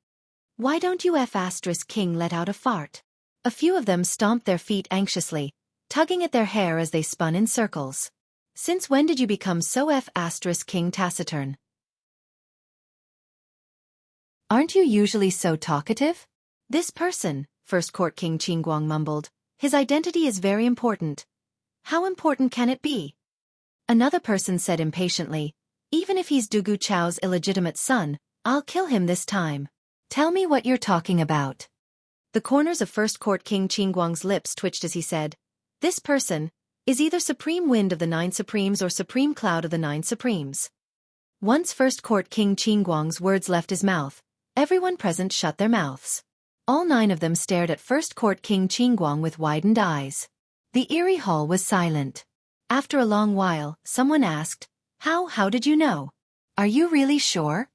Why don't you King let out a fart? A few of them stomped their feet anxiously, tugging at their hair as they spun in circles. Since when did you become so King taciturn? Aren't you usually so talkative? This person, First Court King Qingguang mumbled, his identity is very important. How important can it be? Another person said impatiently, even if he's Dugu Chao's illegitimate son, I'll kill him this time. Tell me what you're talking about. The corners of First Court King Qingguang's lips twitched as he said, this person is either Supreme Wind of the 9 Supremes or Supreme Cloud of the 9 Supremes. Once First Court King Qingguang's words left his mouth, everyone present shut their mouths. All 9 of them stared at First Court King Qingguang with widened eyes. The eerie hall was silent. After a long while, someone asked, How did you know? Are you really sure?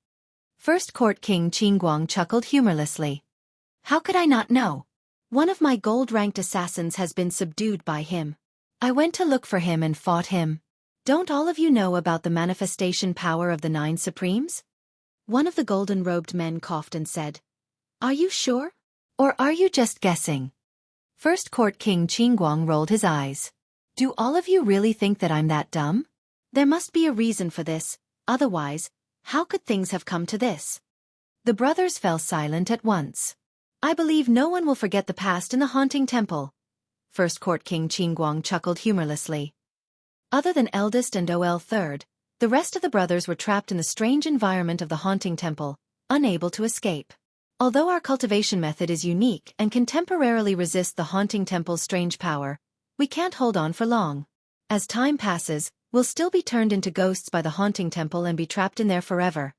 First Court King Qingguang chuckled humorlessly. How could I not know? One of my gold-ranked assassins has been subdued by him. I went to look for him and fought him. Don't all of you know about the manifestation power of the 9 Supremes? One of the golden-robed men coughed and said, Are you sure? Or are you just guessing? First Court King Qingguang rolled his eyes. Do all of you really think that I'm that dumb? There must be a reason for this, otherwise, how could things have come to this? The brothers fell silent at once. I believe no one will forget the past in the haunting temple. First Court King Qingguang chuckled humorlessly. Other than eldest and Ol third, the rest of the brothers were trapped in the strange environment of the haunting temple, unable to escape. Although our cultivation method is unique and can temporarily resist the haunting temple's strange power, we can't hold on for long. As time passes, we'll still be turned into ghosts by the haunting temple and be trapped in there forever.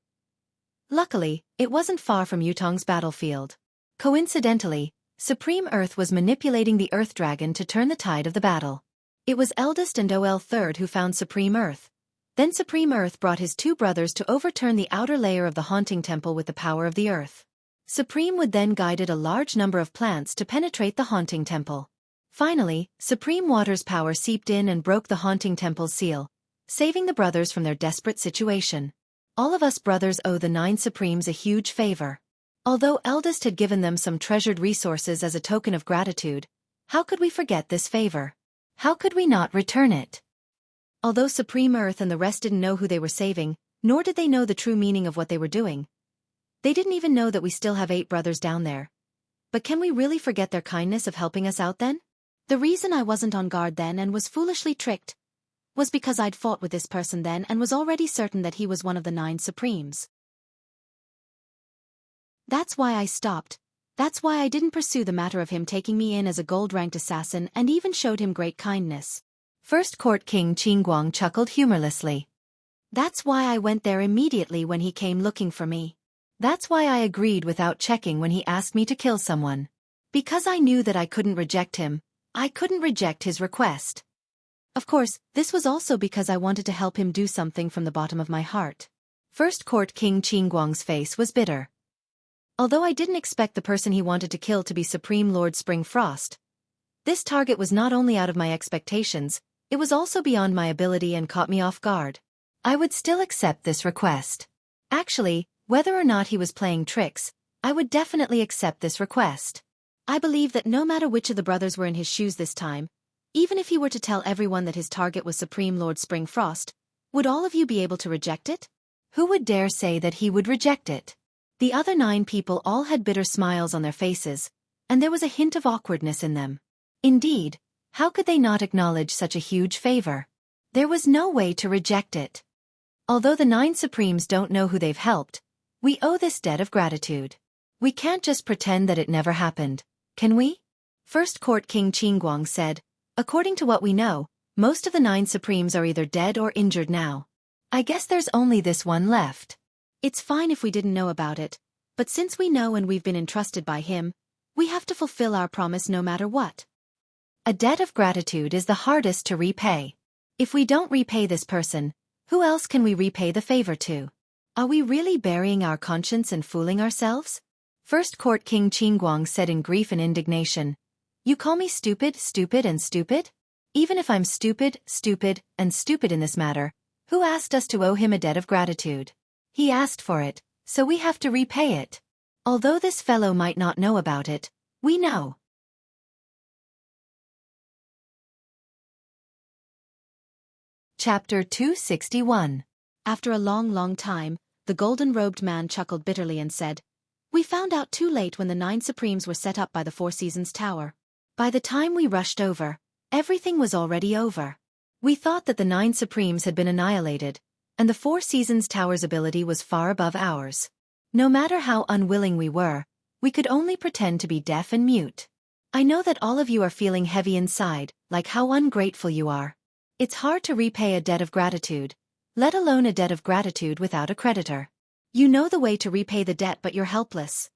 Luckily, it wasn't far from Yutong's battlefield. Coincidentally, Supreme Earth was manipulating the Earth Dragon to turn the tide of the battle. It was Eldest and Ol Third who found Supreme Earth. Then Supreme Earth brought his 2 brothers to overturn the outer layer of the haunting temple with the power of the Earth. Supreme would then guided a large number of plants to penetrate the haunting temple. Finally, Supreme Water's power seeped in and broke the haunting temple's seal, saving the brothers from their desperate situation. All of us brothers owe the 9 Supremes a huge favor. Although Eldest had given them some treasured resources as a token of gratitude, how could we forget this favor? How could we not return it? Although Supreme Earth and the rest didn't know who they were saving, nor did they know the true meaning of what they were doing. They didn't even know that we still have 8 brothers down there. But can we really forget their kindness of helping us out then? The reason I wasn't on guard then and was foolishly tricked was because I'd fought with this person then and was already certain that he was one of the 9 Supremes. That's why I stopped. That's why I didn't pursue the matter of him taking me in as a gold-ranked assassin and even showed him great kindness. First Court King Qingguang chuckled humorlessly. That's why I went there immediately when he came looking for me. That's why I agreed without checking when he asked me to kill someone. Because I knew that I couldn't reject him. I couldn't reject his request. Of course, this was also because I wanted to help him do something from the bottom of my heart. First Court King Qingguang's face was bitter. Although I didn't expect the person he wanted to kill to be Supreme Lord Spring Frost, this target was not only out of my expectations, it was also beyond my ability and caught me off guard. I would still accept this request. Actually, whether or not he was playing tricks, I would definitely accept this request. I believe that no matter which of the brothers were in his shoes this time, even if he were to tell everyone that his target was Supreme Lord Spring Frost, would all of you be able to reject it? Who would dare say that he would reject it? The other 9 people all had bitter smiles on their faces, and there was a hint of awkwardness in them. Indeed, how could they not acknowledge such a huge favor? There was no way to reject it. Although the 9 Supremes don't know who they've helped, we owe this debt of gratitude. We can't just pretend that it never happened, can we? First Court King Qingguang said, according to what we know, most of the 9 Supremes are either dead or injured now. I guess there's only this one left. It's fine if we didn't know about it, but since we know and we've been entrusted by him, we have to fulfill our promise no matter what. A debt of gratitude is the hardest to repay. If we don't repay this person, who else can we repay the favor to? Are we really burying our conscience and fooling ourselves? First Court King Qingguang said in grief and indignation, you call me stupid, stupid and stupid? Even if I'm stupid, stupid, and stupid in this matter, who asked us to owe him a debt of gratitude? He asked for it, so we have to repay it. Although this fellow might not know about it, we know. Chapter 261. After a long time, the golden-robed man chuckled bitterly and said, we found out too late when the 9 Supremes were set up by the 4 Seasons Tower. By the time we rushed over, everything was already over. We thought that the 9 Supremes had been annihilated, and the 4 Seasons Tower's ability was far above ours. No matter how unwilling we were, we could only pretend to be deaf and mute. I know that all of you are feeling heavy inside, like how ungrateful you are. It's hard to repay a debt of gratitude, let alone a debt of gratitude without a creditor. You know the way to repay the debt but you're helpless.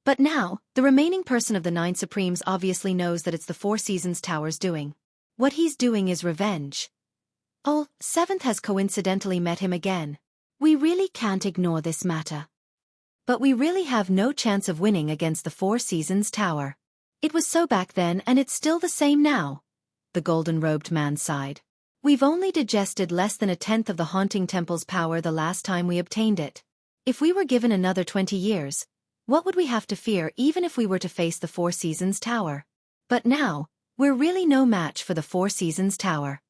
But now, the remaining person of the 9 Supremes obviously knows that it's the 4 Seasons Tower's doing. What he's doing is revenge. Oh, 7th has coincidentally met him again. We really can't ignore this matter. But we really have no chance of winning against the 4 Seasons Tower. It was so back then and it's still the same now. The golden-robed man sighed. We've only digested less than 1/10 of the Haunting Temple's power the last time we obtained it. If we were given another 20 years, what would we have to fear even if we were to face the 4 Seasons Tower? But now, we're really no match for the 4 Seasons Tower.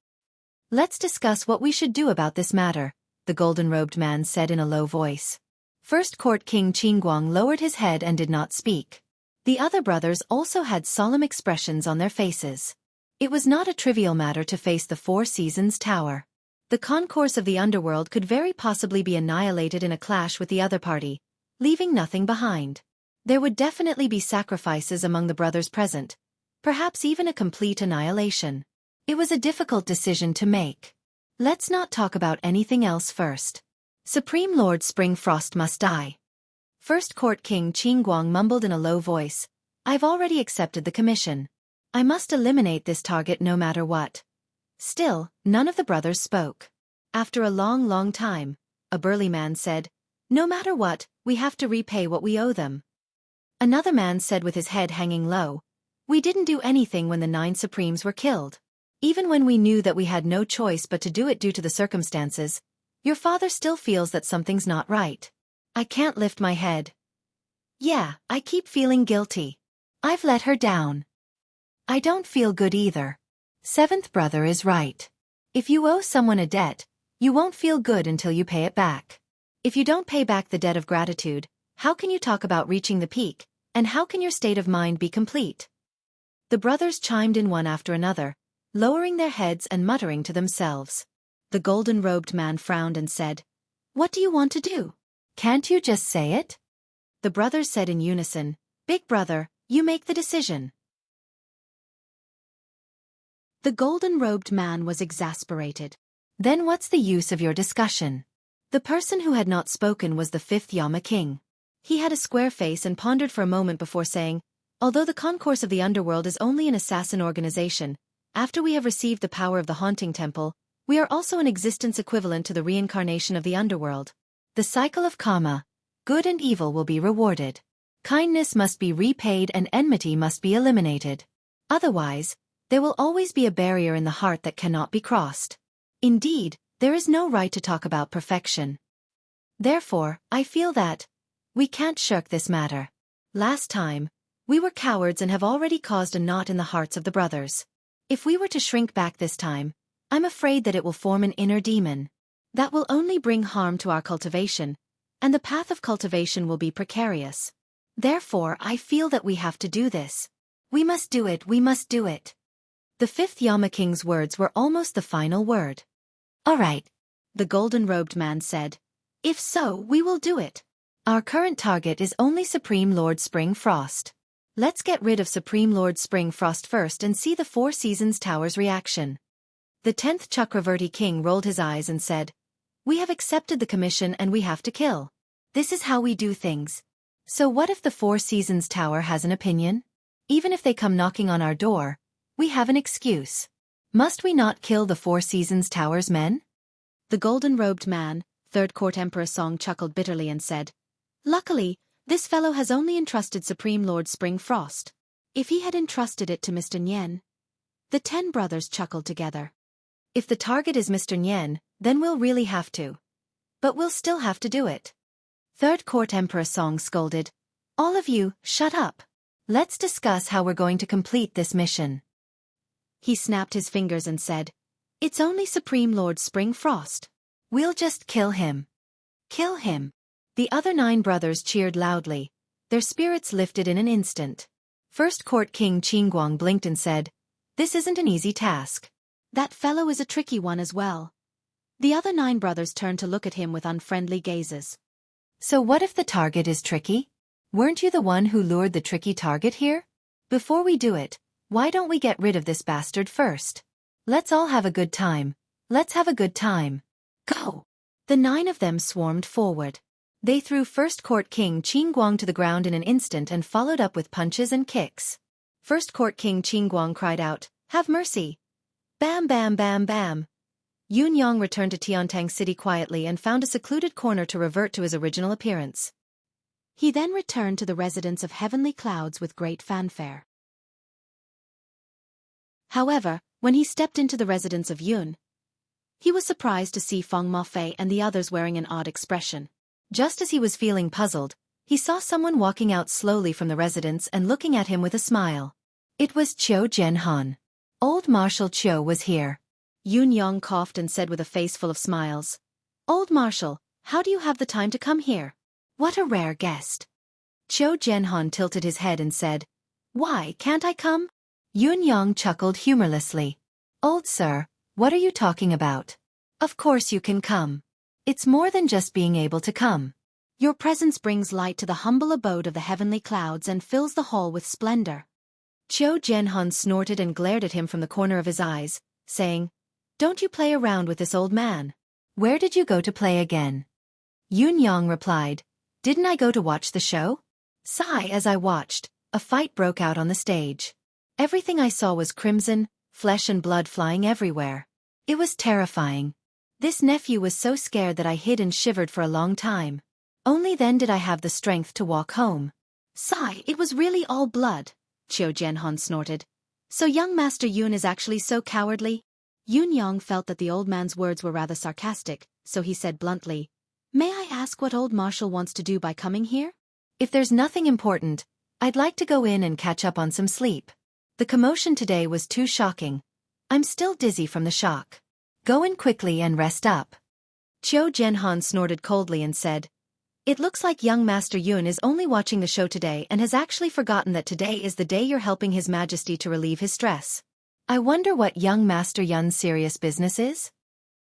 Let's discuss what we should do about this matter, the golden-robed man said in a low voice. First Court King Qingguang lowered his head and did not speak. The other brothers also had solemn expressions on their faces. It was not a trivial matter to face the 4 Seasons Tower. The concourse of the underworld could very possibly be annihilated in a clash with the other party, leaving nothing behind. There would definitely be sacrifices among the brothers present, perhaps even a complete annihilation. It was a difficult decision to make. Let's not talk about anything else first. Supreme Lord Spring Frost must die. First Court King Qingguang mumbled in a low voice, I've already accepted the commission. I must eliminate this target no matter what. Still, none of the brothers spoke. After a long time, a burly man said, no matter what, we have to repay what we owe them. Another man said with his head hanging low, we didn't do anything when the 9 Supremes were killed. Even when we knew that we had no choice but to do it due to the circumstances, Your father still feels that something's not right. I can't lift my head. Yeah, I keep feeling guilty. I've let her down. I don't feel good either. Seventh brother is right. If you owe someone a debt, you won't feel good until you pay it back. If you don't pay back the debt of gratitude, how can you talk about reaching the peak, and how can your state of mind be complete? The brothers chimed in one after another, lowering their heads and muttering to themselves. The golden-robed man frowned and said, "What do you want to do? Can't you just say it?" The brothers said in unison, "Big brother, you make the decision." The golden-robed man was exasperated. "Then what's the use of your discussion?" The person who had not spoken was the fifth Yama king. He had a square face and pondered for a moment before saying, "Although the concourse of the underworld is only an assassin organization, after we have received the power of the haunting temple, we are also an existence equivalent to the reincarnation of the underworld. The cycle of karma, good and evil will be rewarded. Kindness must be repaid and enmity must be eliminated. Otherwise, there will always be a barrier in the heart that cannot be crossed. Indeed, there is no right to talk about perfection. Therefore, I feel that we can't shirk this matter. Last time, we were cowards and have already caused a knot in the hearts of the brothers. If we were to shrink back this time, I'm afraid that it will form an inner demon. That will only bring harm to our cultivation, and the path of cultivation will be precarious. Therefore, I feel that we have to do this. We must do it, we must do it." The fifth Yama king's words were almost the final word. "All right," the golden-robed man said. "If so, we will do it. Our current target is only Supreme Lord Spring Frost. Let's get rid of Supreme Lord Spring Frost first and see the Four Seasons Tower's reaction." The 10th Chakravarti king rolled his eyes and said, "We have accepted the commission and we have to kill. This is how we do things. So what if the Four Seasons Tower has an opinion? Even if they come knocking on our door, we have an excuse. Must we not kill the Four Seasons Tower's men?" The golden-robed man, Third Court Emperor Song chuckled bitterly and said, "Luckily, this fellow has only entrusted Supreme Lord Spring Frost. If he had entrusted it to Mr. Nyen..." The 10 brothers chuckled together. "If the target is Mr. Nyen, then we'll really have to. But we'll still have to do it." Third Court Emperor Song scolded, "All of you, shut up. Let's discuss how we're going to complete this mission." He snapped his fingers and said, "It's only Supreme Lord Spring Frost. We'll just kill him. Kill him." The other 9 brothers cheered loudly. Their spirits lifted in an instant. First Court King Qingguang blinked and said, "This isn't an easy task. That fellow is a tricky one as well." The other 9 brothers turned to look at him with unfriendly gazes. "So what if the target is tricky? Weren't you the one who lured the tricky target here? Before we do it, why don't we get rid of this bastard first? Let's all have a good time. Let's have a good time. Go!" The 9 of them swarmed forward. They threw First Court King Qingguang to the ground in an instant and followed up with punches and kicks. First Court King Qingguang cried out, "Have mercy!" Bam bam bam bam. Yun Yang returned to Tiantang City quietly and found a secluded corner to revert to his original appearance. He then returned to the residence of Heavenly Clouds with great fanfare. However, when he stepped into the residence of Yun, he was surprised to see Feng Mafei and the others wearing an odd expression. Just as he was feeling puzzled, he saw someone walking out slowly from the residence and looking at him with a smile. It was Qiu Jianhan. Old Marshal Qiu was here. Yun Yang coughed and said with a face full of smiles, "Old Marshal, how do you have the time to come here? What a rare guest." Qiu Jianhan tilted his head and said, "Why can't I come?" Yun Yang chuckled humorlessly. "Old sir, what are you talking about? Of course you can come. It's more than just being able to come. Your presence brings light to the humble abode of the heavenly clouds and fills the hall with splendor." Qiu Jianhan snorted and glared at him from the corner of his eyes, saying, "Don't you play around with this old man. Where did you go to play again?" Yun Yang replied, "Didn't I go to watch the show?" Sigh. As I watched, a fight broke out on the stage. Everything I saw was crimson, flesh and blood flying everywhere. It was terrifying. This nephew was so scared that I hid and shivered for a long time. Only then did I have the strength to walk home. Sigh. It was really all blood. Qiu Jianhan snorted. "So young Master Yun is actually so cowardly?" Yun Yang felt that the old man's words were rather sarcastic, so he said bluntly, "May I ask what old Marshal wants to do by coming here?" "If there's nothing important, I'd like to go in and catch up on some sleep. The commotion today was too shocking. I'm still dizzy from the shock. Go in quickly and rest up." Qiu Jianhan snorted coldly and said, "It looks like young Master Yun is only watching the show today and has actually forgotten that today is the day you're helping His Majesty to relieve his stress. I wonder what young Master Yun's serious business is?"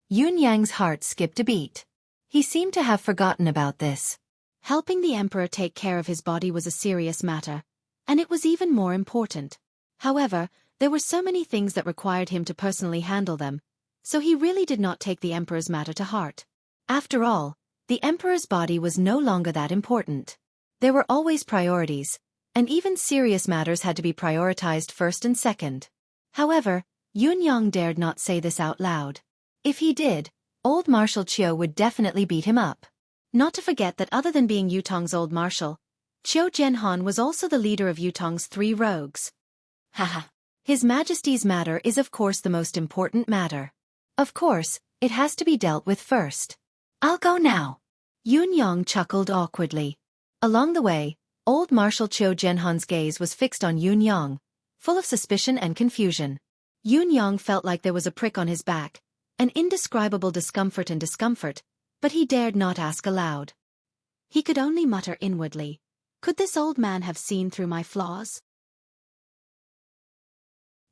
Yun Yang's heart skipped a beat. He seemed to have forgotten about this. Helping the emperor take care of his body was a serious matter, and it was even more important. However, there were so many things that required him to personally handle them, so he really did not take the emperor's matter to heart. After all, the emperor's body was no longer that important. There were always priorities, and even serious matters had to be prioritized first and second. However, Yun Yang dared not say this out loud. If he did, old Marshal Qiu would definitely beat him up. Not to forget that other than being Yutong's old marshal, Qiu Jianhan was also the leader of Yutong's 3 rogues. Haha. His Majesty's matter is of course the most important matter. Of course, it has to be dealt with first. I'll go now. Yun Yang chuckled awkwardly. Along the way, old Marshal Qiu Jianhan's gaze was fixed on Yun Yang, full of suspicion and confusion. Yun Yang felt like there was a prick on his back, an indescribable discomfort, but he dared not ask aloud. He could only mutter inwardly, "Could this old man have seen through my flaws?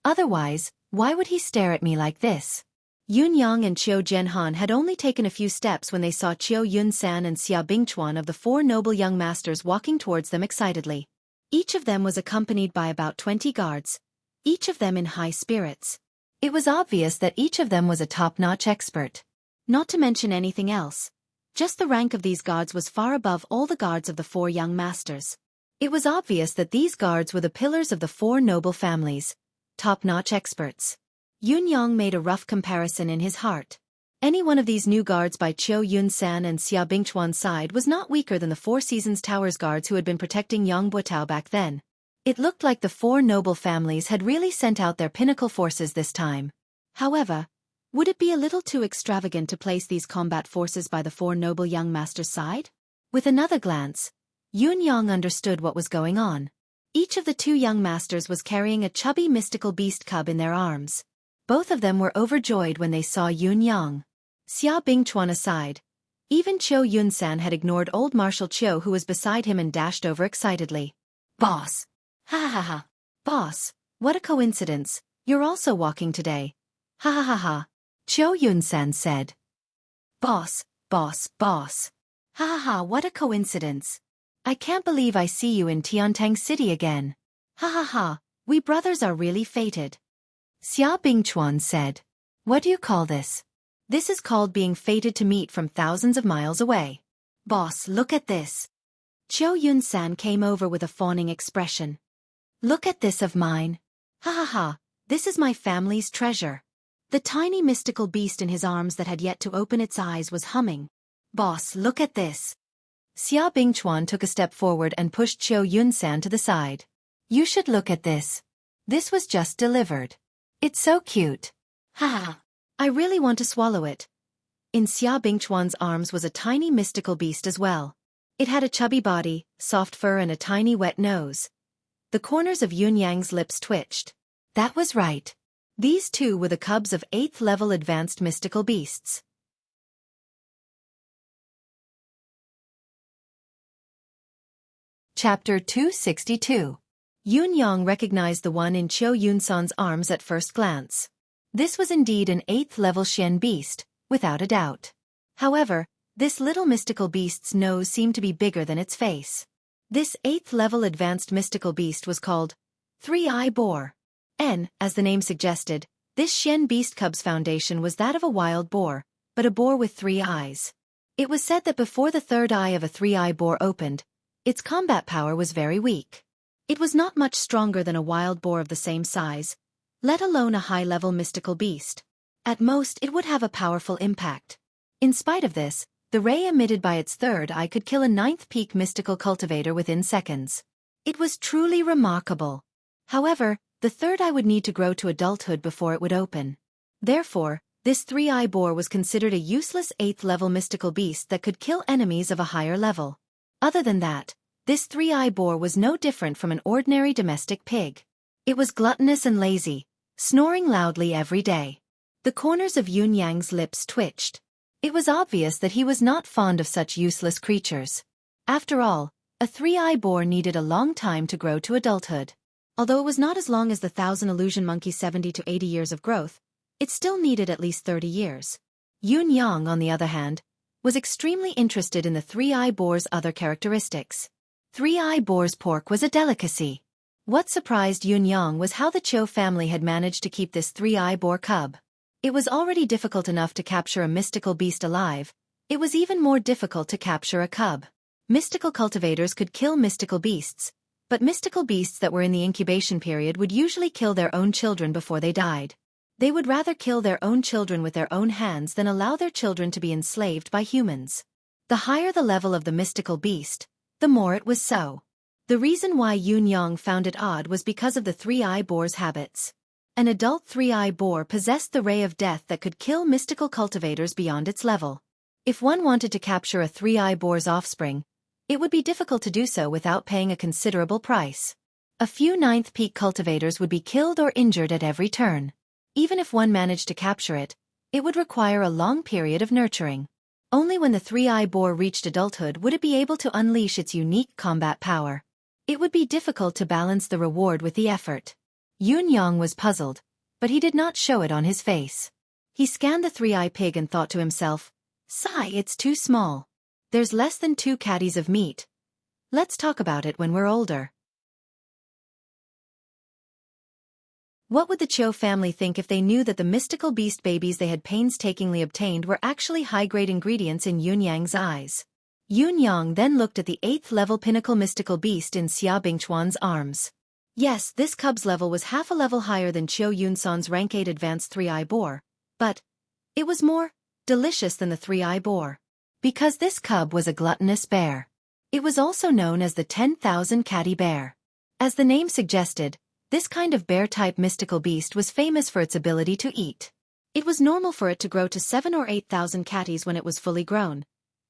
Otherwise, why would he stare at me like this?" Yun Yang and Qiu Jianhan had only taken a few steps when they saw Qiu Yunsan and Xia Bingchuan of the 4 noble young masters walking towards them excitedly. Each of them was accompanied by about 20 guards, each of them in high spirits. It was obvious that each of them was a top-notch expert. Not to mention anything else. Just the rank of these guards was far above all the guards of the 4 young masters. It was obvious that these guards were the pillars of the 4 noble families, top-notch experts. Yun Yang made a rough comparison in his heart. Any one of these new guards by Qiu Yunsan and Xia Bingchuan's side was not weaker than the 4 Seasons Towers guards who had been protecting Yang Buotao back then. It looked like the 4 noble families had really sent out their pinnacle forces this time. However, would it be a little too extravagant to place these combat forces by the 4 noble young masters' side? With another glance, Yun Yang understood what was going on. Each of the 2 young masters was carrying a chubby mystical beast cub in their arms. Both of them were overjoyed when they saw Yun Yang. Xia Bingchuan aside, even Qiu Yunsan had ignored old Marshal Qiu who was beside him and dashed over excitedly. "Boss! Ha ha ha! Boss, what a coincidence, you're also walking today. Ha ha ha ha!" Qiu Yunsan said. Boss! Ha ha ha, what a coincidence. I can't believe I see you in Tiantang City again. Ha ha ha, we brothers are really fated. Xia Bingchuan said. What do you call this? This is called being fated to meet from thousands of miles away. Boss, look at this. Qiu Yunsan came over with a fawning expression. Look at this of mine. Ha ha ha, this is my family's treasure. The tiny mystical beast in his arms that had yet to open its eyes was humming. Boss, look at this. Xia Bingchuan took a step forward and pushed Qiu Yunsan to the side. You should look at this. This was just delivered. It's so cute. Ha ha. I really want to swallow it. In Xia Bingchuan's arms was a tiny mystical beast as well. It had a chubby body, soft fur and a tiny wet nose. The corners of Yun Yang's lips twitched. That was right. These 2 were the cubs of 8th level advanced mystical beasts. Chapter 262. Yun Yang recognized the one in Qiu Yunsan's arms at first glance. This was indeed an 8th level Xian beast, without a doubt. However, this little mystical beast's nose seemed to be bigger than its face. This 8th level advanced mystical beast was called Three-Eye Boar. As the name suggested, this Xian beast cub's foundation was that of a wild boar, but a boar with 3 eyes. It was said that before the 3rd eye of a 3-eye boar opened, its combat power was very weak. It was not much stronger than a wild boar of the same size, let alone a high-level mystical beast. At most it would have a powerful impact. In spite of this, the ray emitted by its 3rd eye could kill a 9th peak mystical cultivator within seconds. It was truly remarkable. However, the 3rd eye would need to grow to adulthood before it would open. Therefore, This three-eye boar was considered a useless 8th-level mystical beast that could kill enemies of a higher level. Other than that, this three-eye boar was no different from an ordinary domestic pig. It was gluttonous and lazy, snoring loudly every day. The corners of Yun Yang's lips twitched. It was obvious that he was not fond of such useless creatures. After all, a three-eye boar needed a long time to grow to adulthood. Although it was not as long as the 1,000 illusion monkey's 70 to 80 years of growth, it still needed at least 30 years. Yun Yang, on the other hand, was extremely interested in the three-eye boar's other characteristics. Three-eye boar's pork was a delicacy. What surprised Yun Yang was how the Cho family had managed to keep this three-eye boar cub. It was already difficult enough to capture a mystical beast alive. It was even more difficult to capture a cub. Mystical cultivators could kill mystical beasts, but mystical beasts that were in the incubation period would usually kill their own children before they died. They would rather kill their own children with their own hands than allow their children to be enslaved by humans. The higher the level of the mystical beast, the more it was so. The reason why Yun Yang found it odd was because of the three-eye boar's habits. An adult three-eye boar possessed the ray of death that could kill mystical cultivators beyond its level. If one wanted to capture a three-eye boar's offspring, it would be difficult to do so without paying a considerable price. A few ninth peak cultivators would be killed or injured at every turn. Even if one managed to capture it, it would require a long period of nurturing. Only when the three-eye boar reached adulthood would it be able to unleash its unique combat power. It would be difficult to balance the reward with the effort. Yun Yang was puzzled, but he did not show it on his face. He scanned the three-eye pig and thought to himself, "Sigh, it's too small. There's less than 2 catties of meat. Let's talk about it when we're older." What would the Cho family think if they knew that the mystical beast babies they had painstakingly obtained were actually high-grade ingredients in Yun Yang's eyes? Yun Yang then looked at the 8th-level pinnacle mystical beast in Xia Bingchuan's arms. Yes, this cub's level was half a level higher than Cho Yun-san's rank 8 advanced three-eye boar, but it was more delicious than the three-eye boar. Because this cub was a gluttonous bear. It was also known as the 10,000 catty bear. As the name suggested, this kind of bear-type mystical beast was famous for its ability to eat. It was normal for it to grow to 7 or 8,000 catties when it was fully grown.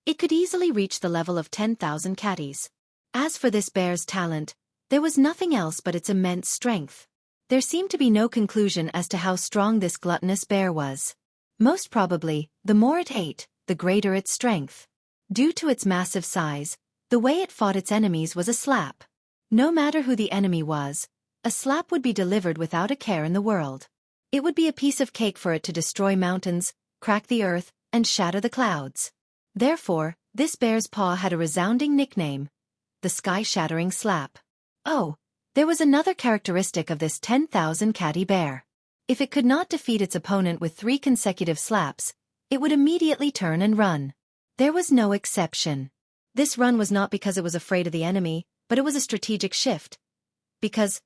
It could easily reach the level of 10,000 catties. As for this bear's talent, there was nothing else but its immense strength. There seemed to be no conclusion as to how strong this gluttonous bear was. Most probably, the more it ate, the greater its strength. Due to its massive size, the way it fought its enemies was a slap. No matter who the enemy was, a slap would be delivered without a care in the world. It would be a piece of cake for it to destroy mountains, crack the earth, and shatter the clouds. Therefore, this bear's paw had a resounding nickname: the sky-shattering slap. Oh, there was another characteristic of this 10,000 catty bear. If it could not defeat its opponent with 3 consecutive slaps, it would immediately turn and run. There was no exception. This run was not because it was afraid of the enemy, but it was a strategic shift. Because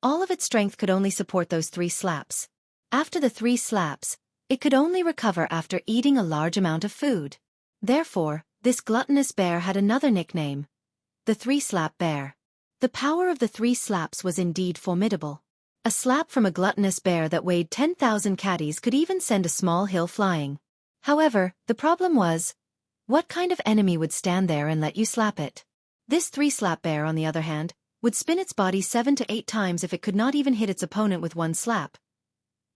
all of its strength could only support those 3 slaps. After the 3 slaps, it could only recover after eating a large amount of food. Therefore, this gluttonous bear had another nickname: the 3-slap bear. The power of the 3 slaps was indeed formidable. A slap from a gluttonous bear that weighed 10,000 catties could even send a small hill flying. However, the problem was, what kind of enemy would stand there and let you slap it? This 3-slap bear, on the other hand, would spin its body 7 to 8 times if it could not even hit its opponent with 1 slap.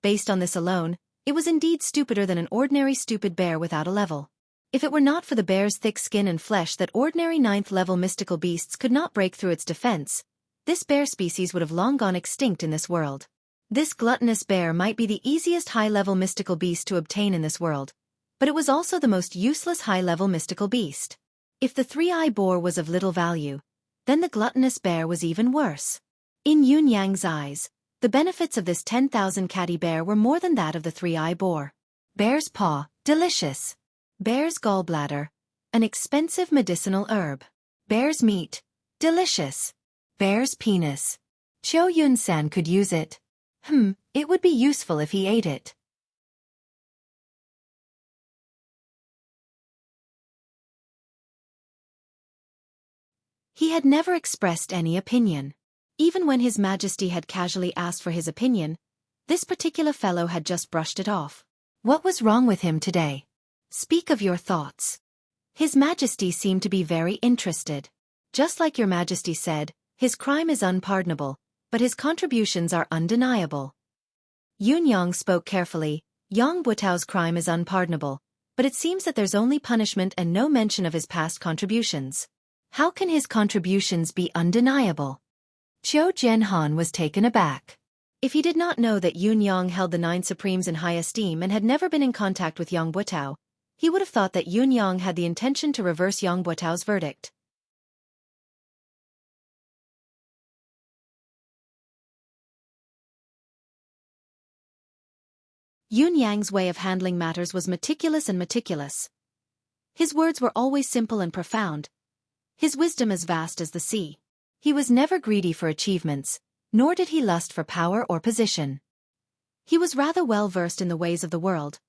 Based on this alone, it was indeed stupider than an ordinary stupid bear without a level. If it were not for the bear's thick skin and flesh that ordinary 9th-level mystical beasts could not break through its defense, this bear species would have long gone extinct in this world. This gluttonous bear might be the easiest high-level mystical beast to obtain in this world, but it was also the most useless high-level mystical beast. If the three-eye boar was of little value, then the gluttonous bear was even worse. In Yun Yang's eyes, the benefits of this 10,000 catty bear were more than that of the three-eye boar. Bear's paw, delicious. Bear's gallbladder, an expensive medicinal herb. Bear's meat, delicious. Bear's penis. Cho Yun-san could use it. It would be useful if he ate it. He had never expressed any opinion. Even when His Majesty had casually asked for his opinion, this particular fellow had just brushed it off. What was wrong with him today? Speak of your thoughts. His Majesty seemed to be very interested. Just like your Majesty said, his crime is unpardonable, but his contributions are undeniable. Yun Yang spoke carefully. Yang Buitao's crime is unpardonable, but it seems that there's only punishment and no mention of his past contributions. How can his contributions be undeniable? Qiu Jianhan was taken aback. If he did not know that Yun Yang held the 9 Supremes in high esteem and had never been in contact with Yang Buitao, he would have thought that Yun Yang had the intention to reverse Yang Buitao's verdict. Yun Yang's way of handling matters was meticulous and meticulous. His words were always simple and profound. His wisdom as vast as the sea. He was never greedy for achievements, nor did he lust for power or position. He was rather well versed in the ways of the world,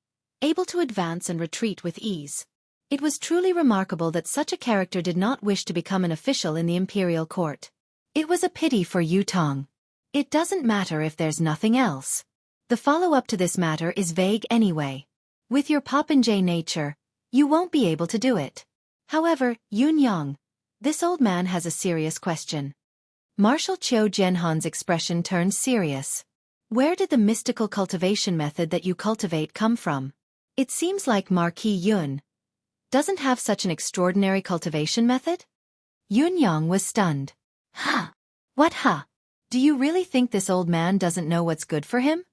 able to advance and retreat with ease. It was truly remarkable that such a character did not wish to become an official in the imperial court. It was a pity for Yu Tong. It doesn't matter if there's nothing else. The follow-up to this matter is vague anyway. With your popinjay nature, you won't be able to do it. However, Yun Yang, this old man has a serious question. Marshal Qiu Jianhan's expression turned serious. Where did the mystical cultivation method that you cultivate come from? It seems like Marquis Yun doesn't have such an extraordinary cultivation method? Yun Yang was stunned. Huh? What huh? Do you really think this old man doesn't know what's good for him?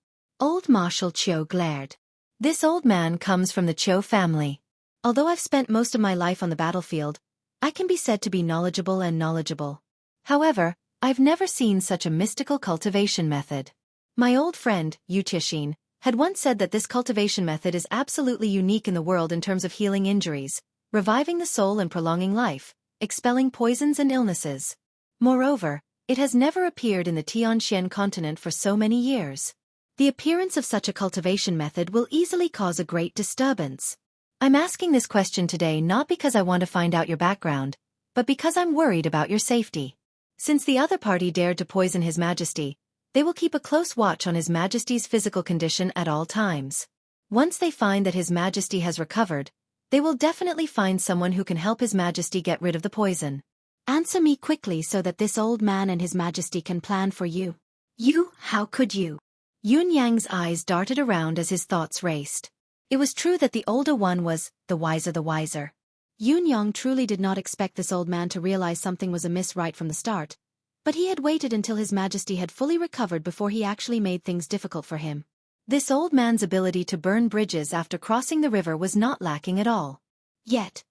Old Marshal Qiu glared. This old man comes from the Qiu family. Although I've spent most of my life on the battlefield, I can be said to be knowledgeable and knowledgeable. However, I've never seen such a mystical cultivation method. My old friend, Yu Tixin, had once said that this cultivation method is absolutely unique in the world in terms of healing injuries, reviving the soul and prolonging life, expelling poisons and illnesses. Moreover, it has never appeared in the Tianxian continent for so many years. The appearance of such a cultivation method will easily cause a great disturbance. I'm asking this question today not because I want to find out your background, but because I'm worried about your safety. Since the other party dared to poison His Majesty, they will keep a close watch on His Majesty's physical condition at all times. Once they find that His Majesty has recovered, they will definitely find someone who can help His Majesty get rid of the poison. Answer me quickly so that this old man and His Majesty can plan for you. You, how could you? Yun Yang's eyes darted around as his thoughts raced. It was true that the older one was the wiser. Yun Yang truly did not expect this old man to realize something was amiss right from the start, but he had waited until His Majesty had fully recovered before he actually made things difficult for him. This old man's ability to burn bridges after crossing the river was not lacking at all. Yet,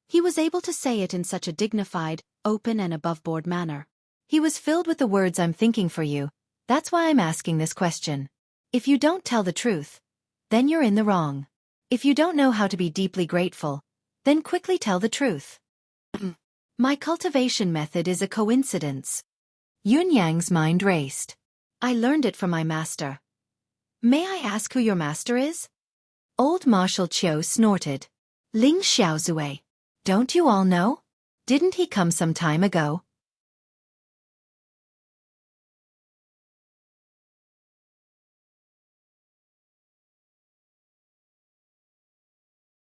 he was able to say it in such a dignified, open and above-board manner. He was filled with the words "I'm thinking for you, that's why I'm asking this question. If you don't tell the truth, then you're in the wrong. If you don't know how to be deeply grateful, then quickly tell the truth." My cultivation method is a coincidence. Yun Yang's mind raced. I learned it from my master. May I ask who your master is? Old Marshal Qiu snorted. Ling Xiaozue. Don't you all know? Didn't he come some time ago?